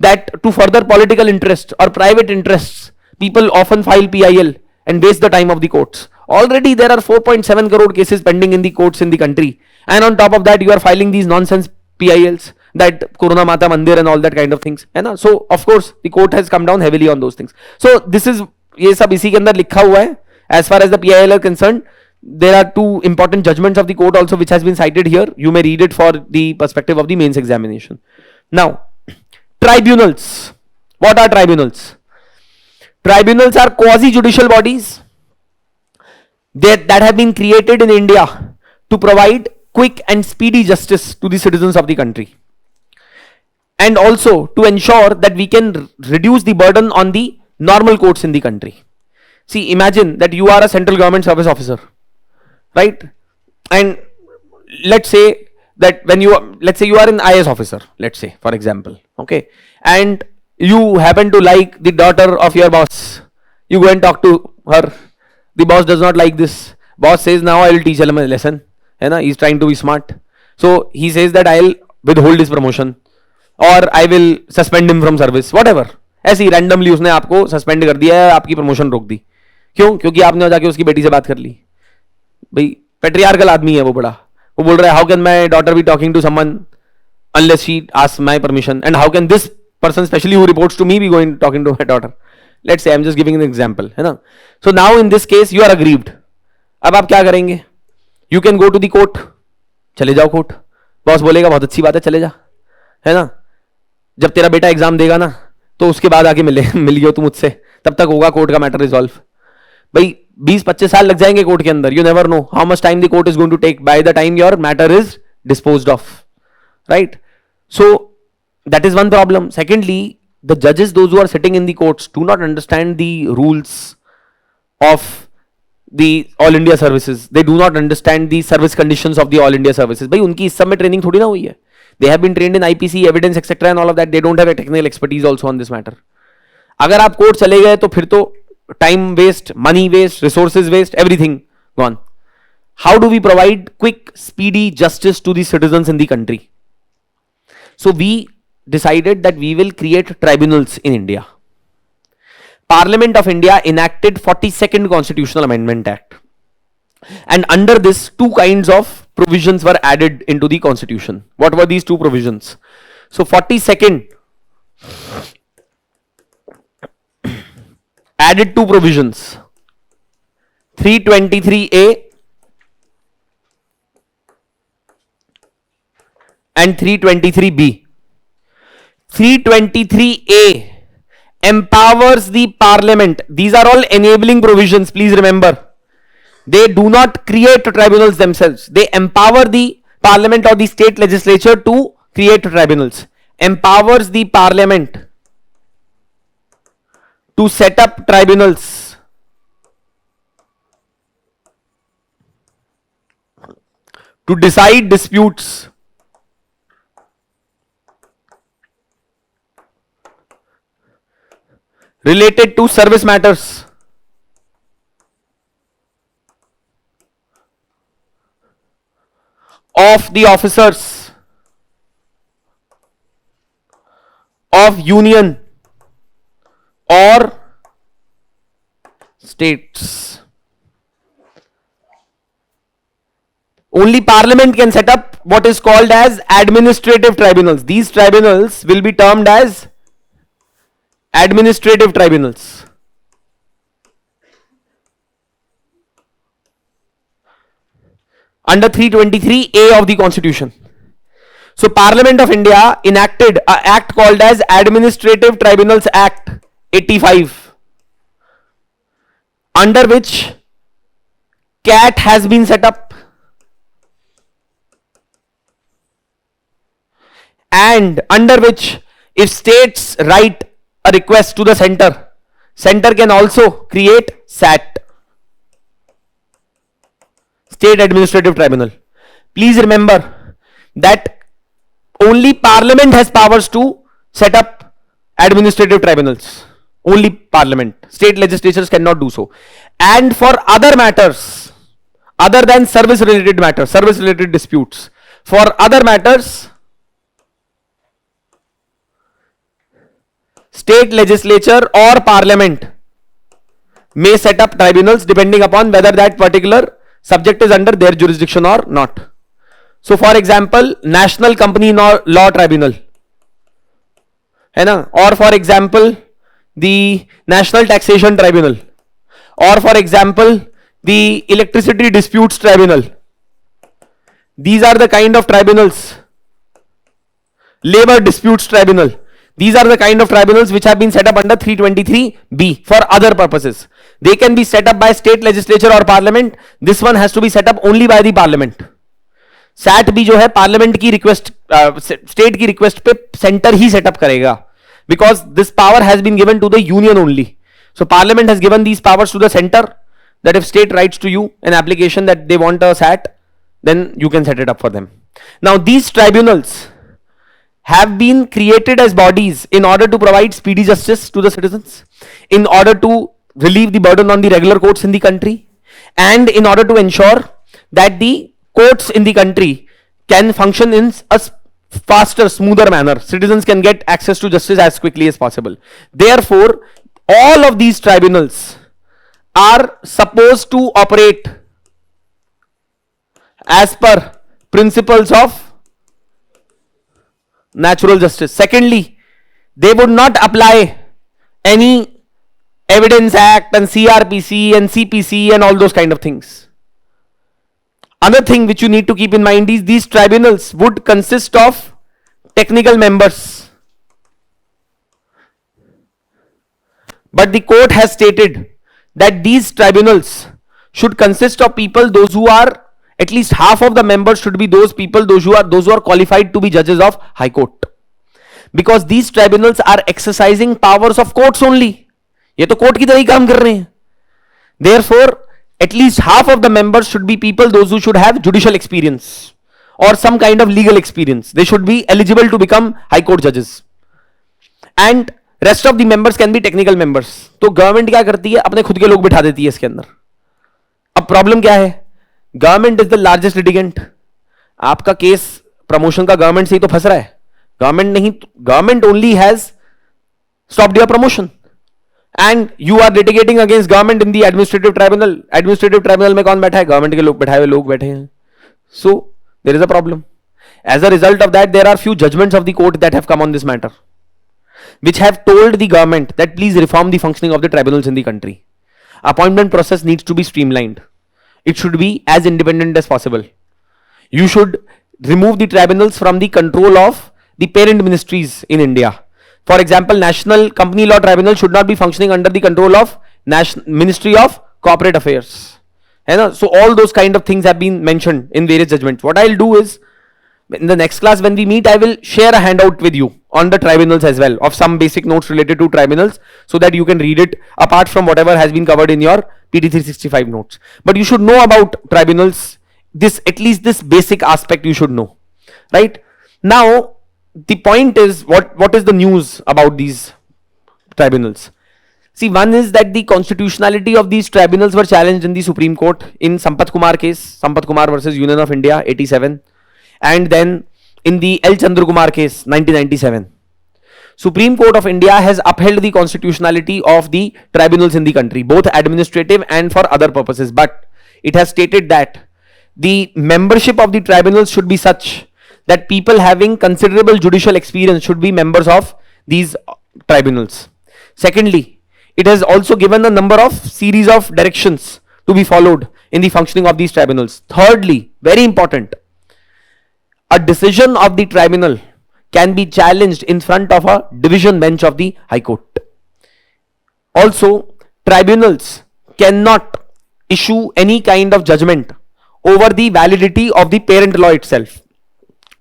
That to further political interest or private interests, people often file PIL and waste the time of the courts. Already there are 4.7 crore cases pending in the courts in the country, and on top of that you are filing these nonsense PILs, that Corona Mata Mandir and all that kind of things, है ना? So of course the court has come down heavily on those things. So this is, ये सब इसी के अंदर लिखा हुआ है. As far as the PIL are concerned, there are 2 important judgments of the court also which has been cited here. You may read it for the perspective of the mains examination. Now, tribunals. What are tribunals? Tribunals are quasi-judicial bodies that have been created in India to provide quick and speedy justice to the citizens of the country, and also to ensure that we can reduce the burden on the normal courts in the country. See, imagine that you are a central government service officer, right? And let's say that let's say you are an IAS officer, let's say, for example, okay? And you happen to like the daughter of your boss. You go and talk to her. The boss does not like this. Boss says, now I will teach him a lesson. He's trying to be smart. So he says that I'll withhold his promotion, or I will suspend him from service, whatever. ऐसे ही randomly उसने आपको suspend कर दिया है, आपकी promotion रोक दी. क्यों? क्योंकि आपने जाके उसकी बेटी से बात कर ली. भाई patriarchal आदमी है वो बड़ा. वो बोल रहा है, how can my daughter be talking to someone unless she asks my permission? And how can this person, especially who reports to me, be going talking to my daughter? Let's say I'm just giving an example, है ना? So now in this case you are aggrieved. अब आप क्या करेंगे? You can go to the court. चले जाओ court. Boss बोलेगा बहुत अच्छी बात है, चले जा, है ना? जब तेरा बेटा एग्जाम देगा ना, तो उसके बाद आके मिलियो तुम मुझसे, तब तक होगा कोर्ट का मैटर रिजॉल्व. भाई 20-25 साल लग जाएंगे कोर्ट के अंदर. You never know how much time the court is going to take by the time your matter is disposed of, right? So that is one problem. Secondly, the judges, those who are sitting in the courts, do not understand the rules of the All India services. They do not understand the service conditions of the All India services. भाई उनकी इस सब में training थोड़ी ना हुई है. They have been trained in IPC, evidence, etc. and all of that. They don't have a technical expertise also on this matter. अगर आप कोर्ट चले गए तो फिर तो time waste, money waste, resources waste, everything gone. How do we provide quick, speedy justice to the citizens in the country? So we decided that we will create tribunals in India. Parliament of India enacted 42nd Constitutional Amendment Act. And under this, 2 kinds of provisions were added into the Constitution. What were these 2 provisions? So 42nd added 2 provisions. 323A and 323B. 323A empowers the parliament. These are all enabling provisions, please remember. They do not create tribunals themselves. They empower the parliament or the state legislature to create tribunals, empowers the parliament to set up tribunals to decide disputes related to service matters of the officers of union or states. Only parliament can set up what is called as administrative tribunals. These tribunals will be termed as administrative tribunals. Under 323A of the Constitution. So Parliament of India enacted an act called as Administrative Tribunals Act 85, under which CAT has been set up, and under which if states write a request to the center, center can also create SAT, State Administrative Tribunal. Please remember that only Parliament has powers to set up administrative tribunals. Only Parliament. State legislatures cannot do so. And for other matters, other than service related matters, service related disputes, for other matters, state legislature or parliament may set up tribunals depending upon whether that particular subject is under their jurisdiction or not. So for example, National Company Law Tribunal, है ना, or for example the National Taxation Tribunal, or for example the Electricity Disputes Tribunal. These are the kind of tribunals. Labor Disputes Tribunal. These are the kind of tribunals which have been set up under 323B for other purposes. They can be set up by state legislature or parliament. This one has to be set up only by the parliament. Set भी जो है parliament की request, state की request पे centre ही set up करेगा, because this power has been given to the union only. So parliament has given these powers to the centre, that if state writes to you an application that they want a SAT, then you can set it up for them. Now these tribunals have been created as bodies in order to provide speedy justice to the citizens, in order to relieve the burden on the regular courts in the country, and in order to ensure that the courts in the country can function in a faster, smoother manner. Citizens can get access to justice as quickly as possible. Therefore, all of these tribunals are supposed to operate as per principles of natural justice. Secondly, they would not apply any Evidence Act and CRPC and CPC and all those kind of things. Another thing which you need to keep in mind is these tribunals would consist of technical members. But the court has stated that these tribunals should consist of people, those who are, at least half of the members should be those people, those who are qualified to be judges of High Court. Because these tribunals are exercising powers of courts only. ये तो court की तरह ही काम कर रहे हैं. Therefore, at least half of the members should be people, those who should have judicial experience or some kind of legal experience. They should be eligible to become High Court judges. And rest of the members can be technical members. तो government क्या करती है, अपने खुद के लोग बिठा देती है इसके अंदर. अब प्रॉब्लम क्या है, government is the largest litigant. आपका केस प्रमोशन का गवर्नमेंट से ही तो फंस रहा है. गवर्नमेंट नहीं, government only has stopped your promotion and you are litigating against government in the administrative tribunal. Administrative tribunal में कौन बैठा है, गवर्नमेंट के लोग बैठाए हुए लोग बैठे हैं. So there is a problem. As a result of that, there are few judgments of the court that have come on this matter, which have told the government that please reform the functioning of the tribunals in the country. Appointment process needs to be streamlined. It should be as independent as possible. You should remove the tribunals from the control of the parent ministries in India. For example, National Company Law Tribunal should not be functioning under the control of Ministry of Corporate Affairs. So all those kind of things have been mentioned in various judgments. What I'll do is, In the next class when we meet, I will share a handout with you on the tribunals as well, of some basic notes related to tribunals, so that you can read it apart from whatever has been covered in your PT365 notes. But you should know about tribunals, this, at least this basic aspect you should know, right? Now the point is, what is the news about these tribunals? See, one is that the constitutionality of these tribunals were challenged in the Supreme Court in Sampath Kumar case, Sampath Kumar versus Union of India 87, and then in the L Chandra Kumar case 1997. Supreme Court of India has upheld the constitutionality of the tribunals in the country, both administrative and for other purposes, but it has stated that the membership of the tribunals should be such that people having considerable judicial experience should be members of these tribunals. Secondly, it has also given a number of series of directions to be followed in the functioning of these tribunals. Thirdly, very important, a decision of the tribunal can be challenged in front of a division bench of the High Court. Also, tribunals cannot issue any kind of judgment over the validity of the parent law itself.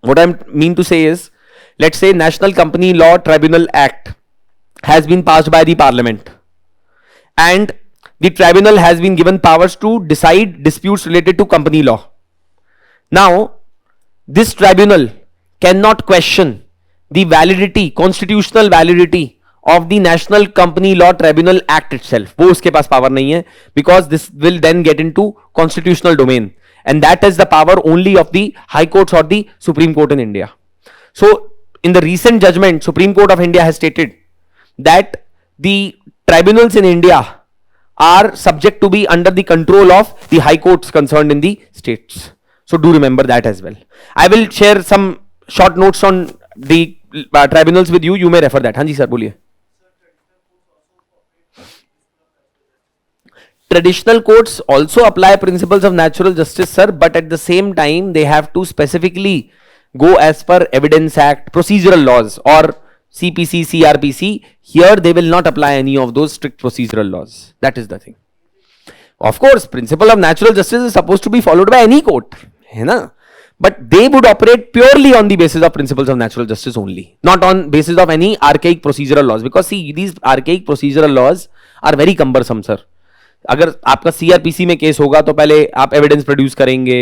What I mean to say is, let's say National Company Law Tribunal Act has been passed by the Parliament, and the tribunal has been given powers to decide disputes related to company law. Now, this tribunal cannot question the validity, constitutional validity of the National Company Law Tribunal Act itself. वो उसके पास power नहीं है, because this will then get into constitutional domain, and that is the power only of the High Courts or the Supreme Court in India. So, in the recent judgment, Supreme Court of India has stated that the tribunals in India are subject to be under the control of the high courts concerned in the states. So do remember that as well. I will share some short notes on the tribunals with you. You may refer that. हाँ जी sir बोलिए. Traditional courts also apply principles of natural justice, sir, but at the same time they have to specifically go as per Evidence Act, procedural laws, or CPC, CRPC. Here they will not apply any of those strict procedural laws. That is the thing. Of course, principle of natural justice is supposed to be followed by any court, है ना? But they would operate purely on the basis of principles of natural justice only, not on basis of any archaic procedural laws. Because see, these archaic procedural laws are very cumbersome, sir. अगर आपका CrPC में case होगा तो पहले आप evidence produce करेंगे,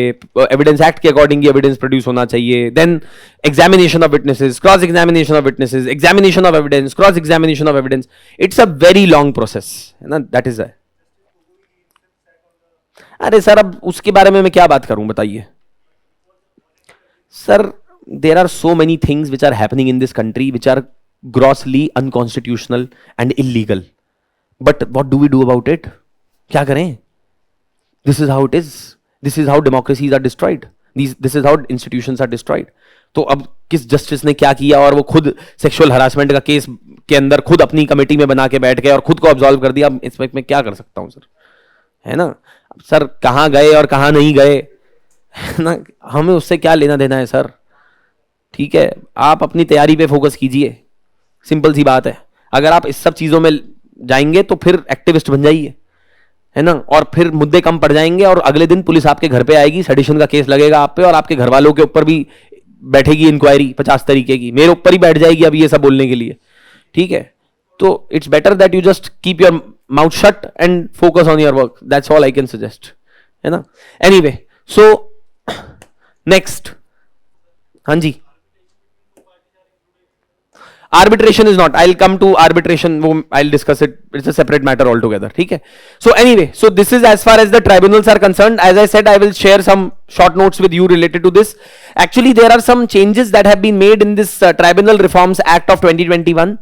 evidence act के according evidence produce होना चाहिए, then examination of witnesses, cross examination of witnesses, examination of evidence, cross examination of evidence. It's a very long process, है ना? That is. अरे सर, अब उसके बारे में मैं क्या बात करूं, बताइए sir. There are so many things which are happening in this country which are grossly unconstitutional and illegal, but what do we do about it? क्या करें? This is how it is. This is how democracies are destroyed. This is how institutions are destroyed. तो अब किस justice ने क्या किया, और वो खुद सेक्सुअल हरासमेंट का केस के अंदर खुद अपनी कमेटी में बना के बैठ गए और खुद को अब्सॉल्व कर दिया. अब इसमें मैं क्या कर सकता हूं सर, है ना? सर कहां गए और कहां नहीं गए, है ना, हमें उससे क्या लेना देना है सर. ठीक है, आप अपनी तैयारी पे फोकस कीजिए. सिंपल सी बात है. अगर आप इस सब चीजों में जाएंगे तो फिर एक्टिविस्ट बन जाइए, है ना, और फिर मुद्दे कम पड़ जाएंगे, और अगले दिन पुलिस आपके घर पे आएगी, सेडिशन का केस लगेगा आप पे, और आपके घर वालों के ऊपर भी बैठेगी इंक्वायरी 50 तरीके की. मेरे ऊपर ही बैठ जाएगी अब ये सब बोलने के लिए. ठीक है, तो it's better that you just keep your mouth shut and focus on your work. That's all I can suggest, है ना. Anyway, so next. हाँ जी, arbitration is not. I'll come to arbitration. I'll discuss it. It's a separate matter altogether. ठीक है. So anyway, so this is as far as the tribunals are concerned. As I said, I will share some short notes with you related to this. Actually, there are some changes that have been made in this Tribunal Reforms Act of 2021.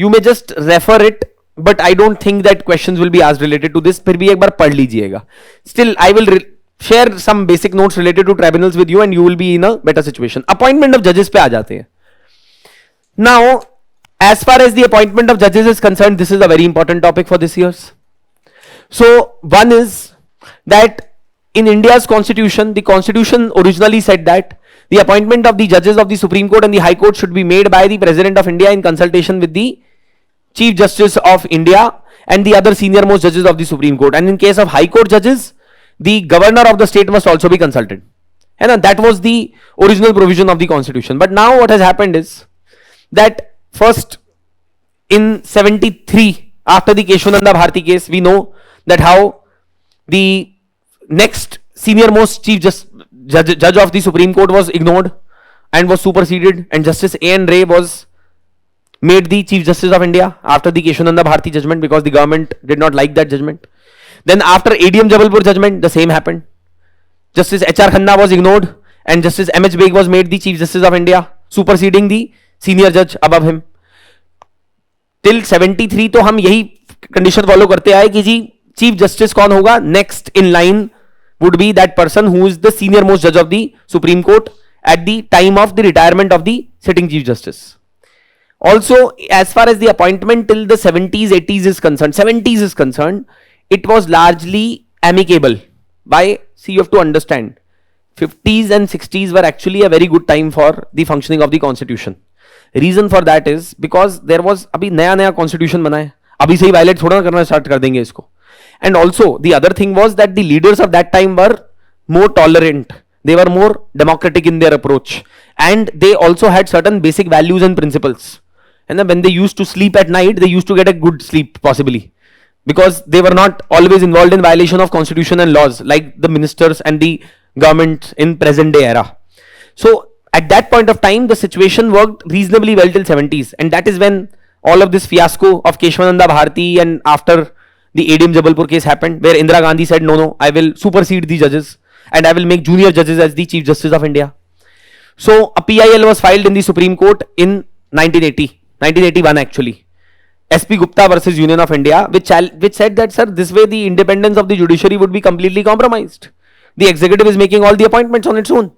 You may just refer it, but I don't think that questions will be asked related to this. फिर भी एक बार पढ़ लीजिएगा. Still, I will share some basic notes related to tribunals with you, and you will be in a better situation. Appointment of judges पे आ जाते हैं. Now, as far as the appointment of judges is concerned, this is a very important topic for this year's. So, one is that in India's constitution, the constitution originally said that the appointment of the judges of the Supreme Court and the High Court should be made by the President of India in consultation with the Chief Justice of India and the other senior most judges of the Supreme Court. And in case of High Court judges, the governor of the state must also be consulted. And that was the original provision of the constitution. But now what has happened is that first in 73, after the Keshwananda Bharti case, we know that how the next senior most judge of the Supreme Court was ignored and was superseded, and Justice A.N. Ray was made the Chief Justice of India after the Keshwananda Bharti judgment, because the government did not like that judgment. Then after ADM Jabalpur judgment, the same happened. Justice H.R. Khanna was ignored and Justice M.H. Beg was made the Chief Justice of India, superseding the senior judge above him. Till 73 तो हम यही condition follow करते आए कि जी chief justice कौन होगा, next in line would be that person who is the senior most judge of the Supreme Court at the time of the retirement of the sitting Chief Justice. Also, as far as the appointment till the 70s, 80s is concerned, it was largely amicable. Why? See, you have to understand, 50s and 60s were actually a very good time for the functioning of the constitution. Reason for that is because there was अभी नया constitution बना है, अभी से ही violate थोड़ा करना start कर देंगे इसको. And also the other thing was that the leaders of that time were more tolerant, they were more democratic in their approach, and they also had certain basic values and principles. And then when they used to sleep at night, they used to get a good sleep possibly, because they were not always involved in violation of constitution and laws like the ministers and the government in present day era. So at that point of time, the situation worked reasonably well till 70s, and that is when all of this fiasco of Keshwananda Bharti and after the ADM Jabalpur case happened, where Indira Gandhi said, no, I will supersede the judges and I will make junior judges as the Chief Justice of India. So a PIL was filed in the Supreme Court in 1981 actually. SP Gupta versus Union of India, which said that, sir, this way the independence of the judiciary would be completely compromised. The executive is making all the appointments on its own.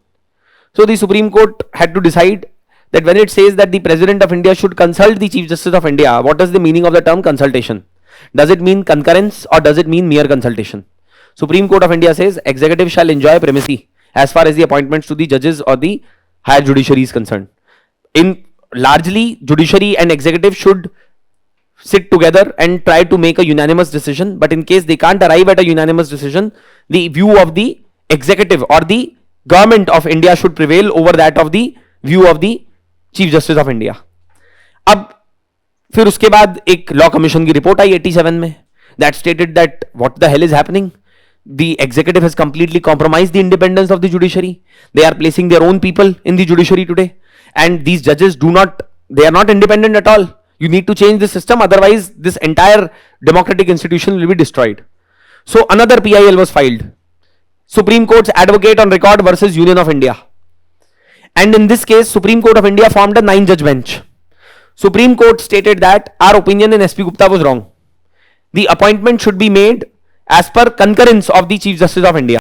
So the Supreme Court had to decide that when it says that the President of India should consult the Chief Justice of India, what is the meaning of the term consultation? Does it mean concurrence or does it mean mere consultation? Supreme Court of India says executive shall enjoy primacy as far as the appointments to the judges or the higher judiciary is concerned. In largely, judiciary and executive should sit together and try to make a unanimous decision, but in case they can't arrive at a unanimous decision, the view of the executive or the government of India should prevail over that of the view of the Chief Justice of India. अब फिर उसके बाद एक law commission की report आई 87 में, that stated that what the hell is happening, the executive has completely compromised the independence of the judiciary. They are placing their own people in the judiciary today, and these judges they are not independent at all. You need to change the system, otherwise this entire democratic institution will be destroyed. So another PIL was filed, Supreme Court's advocate on record versus Union of India, and in this case Supreme Court of India formed a 9-judge bench. Supreme Court stated that our opinion in SP Gupta was wrong. The appointment should be made as per concurrence of the Chief Justice of India,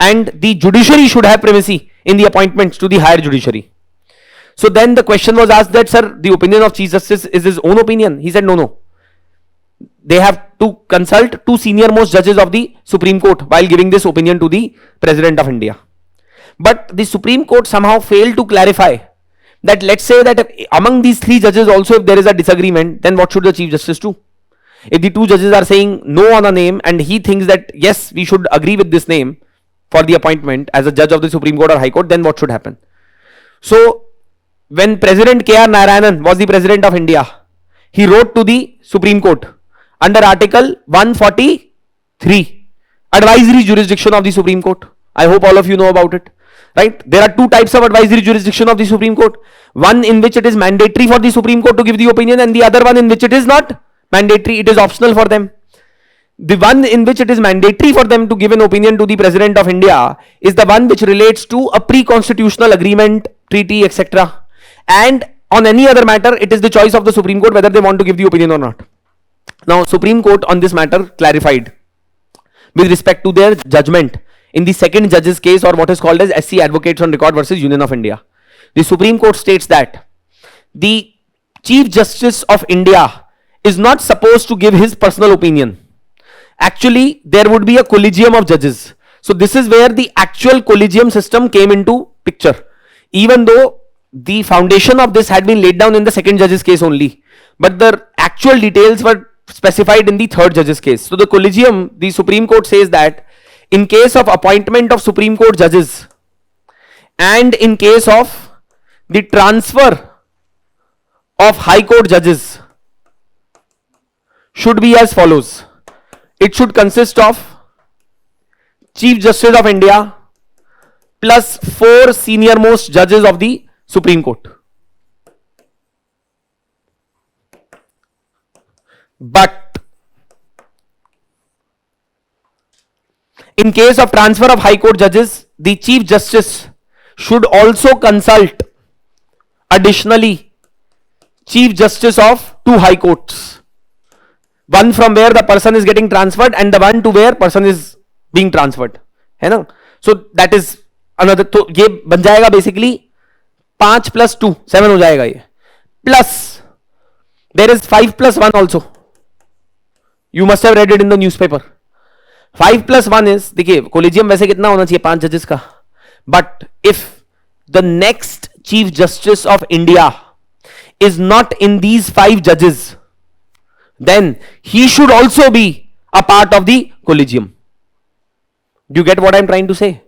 and the judiciary should have primacy in the appointments to the higher judiciary. So then the question was asked that, sir, the opinion of Chief Justice is his own opinion. He said, no. They have to consult two senior most judges of the Supreme Court while giving this opinion to the President of India. But the Supreme Court somehow failed to clarify that, let's say that among these 3 judges also if there is a disagreement, then what should the Chief Justice do? If the 2 judges are saying no on a name and he thinks that yes, we should agree with this name for the appointment as a judge of the Supreme Court or High Court, then what should happen? So when President K.R. Narayanan was the President of India, he wrote to the Supreme Court under Article 143, advisory jurisdiction of the Supreme Court. I hope all of you know about it. Right? There are 2 types of advisory jurisdiction of the Supreme Court. One in which it is mandatory for the Supreme Court to give the opinion, and the other one in which it is not mandatory, it is optional for them. The one in which it is mandatory for them to give an opinion to the President of India is the one which relates to a pre-constitutional agreement, treaty, etc. And on any other matter, it is the choice of the Supreme Court whether they want to give the opinion or not. Now, Supreme Court on this matter clarified with respect to their judgment in the second judge's case, or what is called as SC Advocates on Record versus Union of India. The Supreme Court states that the Chief Justice of India is not supposed to give his personal opinion. Actually, there would be a collegium of judges. So this is where the actual collegium system came into picture. Even though the foundation of this had been laid down in the second judge's case only, but the actual details were specified in the third judge's case. So the collegium, the Supreme Court says that in case of appointment of Supreme Court judges, and in case of the transfer of high court judges should be as follows. It should consist of Chief Justice of India plus 4 senior most judges of the Supreme Court. But in case of transfer of high court judges, the Chief Justice should also consult additionally Chief Justice of 2 high courts, one from where the person is getting transferred and the one to where person is being transferred, है ना. So that is another. तो ये बन जाएगा basically 5 plus 2 7 हो जाएगा ये, plus there is 5 plus 1 also. You must have read it in the newspaper. 5 plus 1 is, देखिए कोलिजियम वैसे कितना होना चाहिए 5 जजेस का, but if the next Chief Justice of India is not in these 5 judges, then he should also be a part of the collegium. Do you get what I'm trying to say?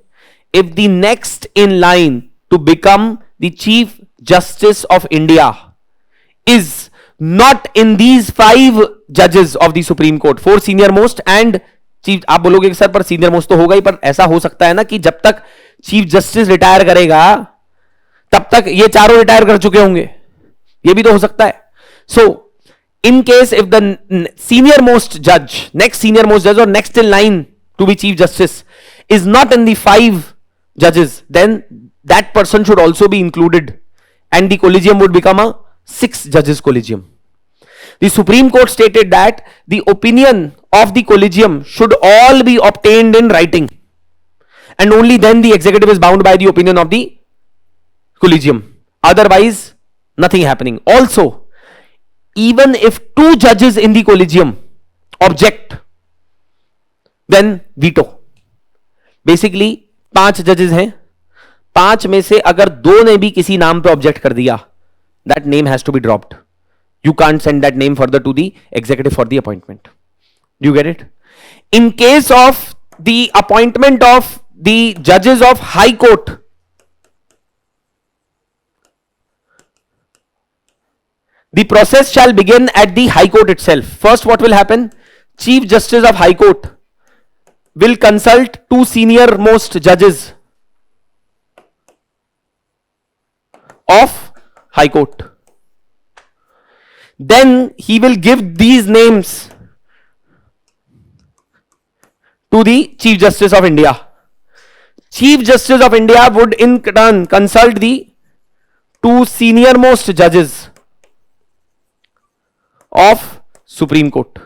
If the next in line to become the Chief Justice of India is not in these 5 judges of the Supreme Court, 4 senior most and chief, आप बोलोगे कि sir पर senior most तो होगा ही, पर ऐसा हो सकता है ना कि जब तक चीफ जस्टिस रिटायर करेगा तब तक ये चारों रिटायर कर चुके होंगे, ये भी तो हो सकता है. सो in case if the senior most judge, next senior most judge or next in line to be chief justice is not in the 5 judges, then that person should also be included and the collegium would become a 6 judges collegium. The Supreme Court stated that the opinion of the collegium should all be obtained in writing and only then the executive is bound by the opinion of the collegium, otherwise nothing happening. Also, even if 2 judges in the collegium object, then veto. Basically 5 judges हैं, 5 में से अगर 2 ने भी किसी नाम पे object कर दिया, that name has to be dropped. You can't send that name further to the executive for the appointment. Do you get it? In case of the appointment of the judges of High Court, the process shall begin at the High Court itself. First, what will happen? Chief Justice of High Court will consult 2 senior most judges of High Court. Then he will give these names to the Chief Justice of India. Chief Justice of India would in turn consult the 2 senior most judges of Supreme Court,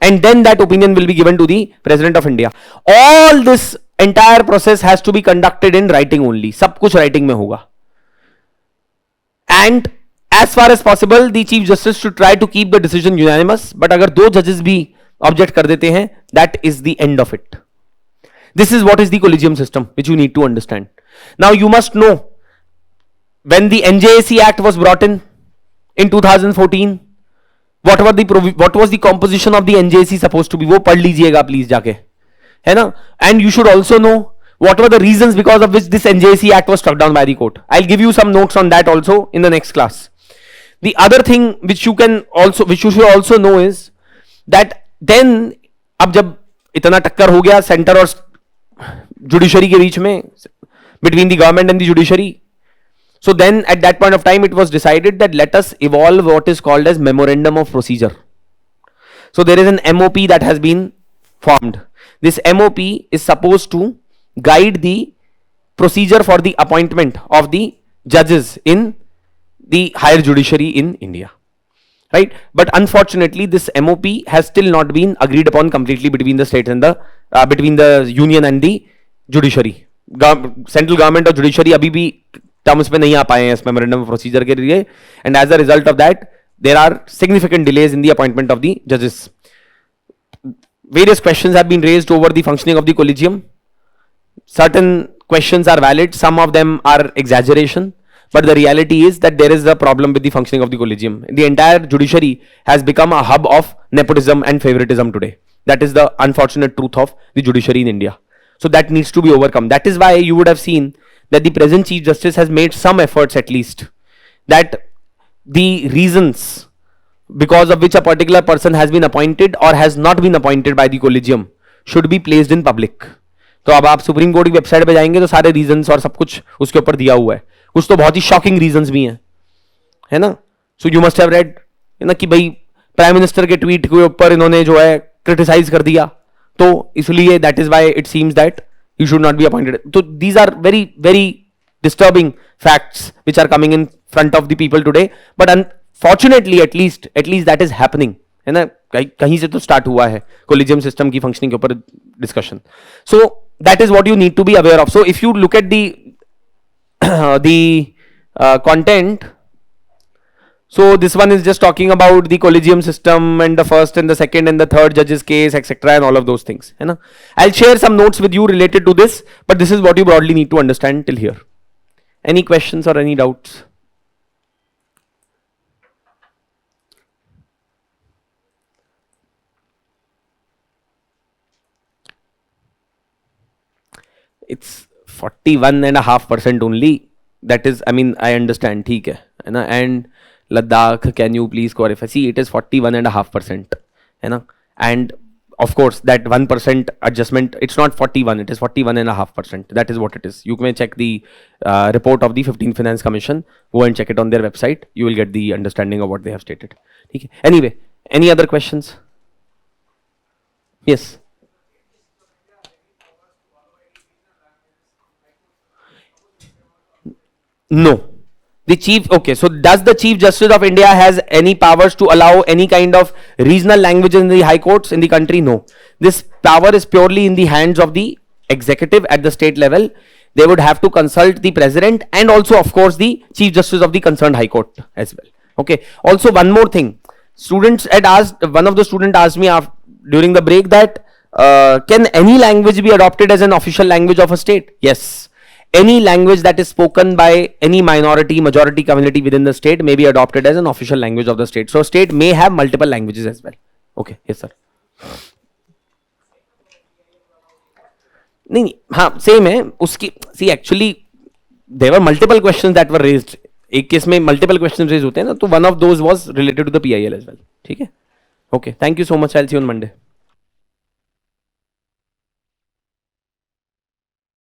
and then that opinion will be given to the President of India. All this entire process has to be conducted in writing only. सब कुछ writing में होगा. And as far as possible, the Chief Justice should try to keep the decision unanimous. But अगर 2 judges भी object कर देते हैं, that is the end of it. This is what is the collegium system, which you need to understand. Now you must know, when the NJAC Act was brought in 2014, what was the composition of the NJAC supposed to be? वो पढ़ लीजिएगा please जाके, है ना? And you should also know what were the reasons because of which this NJAC Act was struck down by the court. I'll give you some notes on that also in the next class. The other thing which you should also know is that then, अब जब इतना टक्कर हो गया centre और judiciary के बीच में, between the government and the judiciary, so then at that point of time it was decided that let us evolve what is called as memorandum of procedure. So there is an MOP that has been formed. This MOP is supposed to guide the procedure for the appointment of the judges in the higher judiciary in India, right? But unfortunately this MOP has still not been agreed upon completely between the states and the between the union and the judiciary. Central government और judiciary अभी भी terms पे नहीं आ पाए हैं इस memorandum of procedure के लिए, and as a result of that there are significant delays in the appointment of the जजेस. Various questions have been raised over the functioning of the collegium. Certain questions are valid, some of them are exaggeration, but the reality is that there is a problem with the functioning of the collegium. The entire judiciary has become a hub of nepotism and favoritism today. That is the unfortunate truth of the judiciary in India. So that needs to be overcome. That is why you would have seen that the present Chief Justice has made some efforts at least that the reasons because of which a particular person has been appointed or has not been appointed by the collegium should be placed in public. तो अब आप supreme court की website पे जाएंगे तो सारे reasons और सब कुछ उसके ऊपर दिया हुआ है. कुछ तो बहुत ही शॉकिंग रीजंस भी हैं, है ना. So you must have read ना कि भाई प्राइम मिनिस्टर के ट्वीट के ऊपर इन्होंने जो है क्रिटिसाइज कर दिया, तो इसलिए that is why it seems that you should not be appointed. So these are very, very disturbing facts which are coming in front of the people today. But unfortunately, at least that is happening. है ना, कहीं से तो start हुआ है collegium system की functioning के ऊपर discussion. So that is what you need to be aware of. So if you look at the content. So this one is just talking about the collegium system and the first and the second and the third judge's case, etc. and all of those things. है ना? I'll share some notes with you related to this, but this is what you broadly need to understand till here. Any questions or any doubts? It's 41.5% only. That is, I mean, I understand. ठीक है ना? And Ladakh, can you please clarify? See, it is 41.5%, है ना? And of course, that 1% adjustment, it's not 41, it is 41.5%. That is what it is. You may check the report of the 15th Finance Commission. Go and check it on their website. You will get the understanding of what they have stated. Okay. Anyway, any other questions? Yes. No. The chief, okay, so does the Chief Justice of India has any powers to allow any kind of regional languages in the high courts in the country? No. This power is purely in the hands of the executive at the state level. They would have to consult the president and also, of course, the Chief Justice of the concerned high court as well. Okay. Also, one more thing. Students had asked, one of the students asked me during the break that can any language be adopted as an official language of a state? Yes. Any language that is spoken by any minority, majority community within the state may be adopted as an official language of the state. So state may have multiple languages as well. Okay, yes sir. नहीं, हाँ same है उसकी. See actually there were multiple questions that were raised. एक case में multiple questions raised होते हैं ना, तो one of those was related to the PIL as well. ठीक है? Okay, thank you so much. I'll see you on Monday.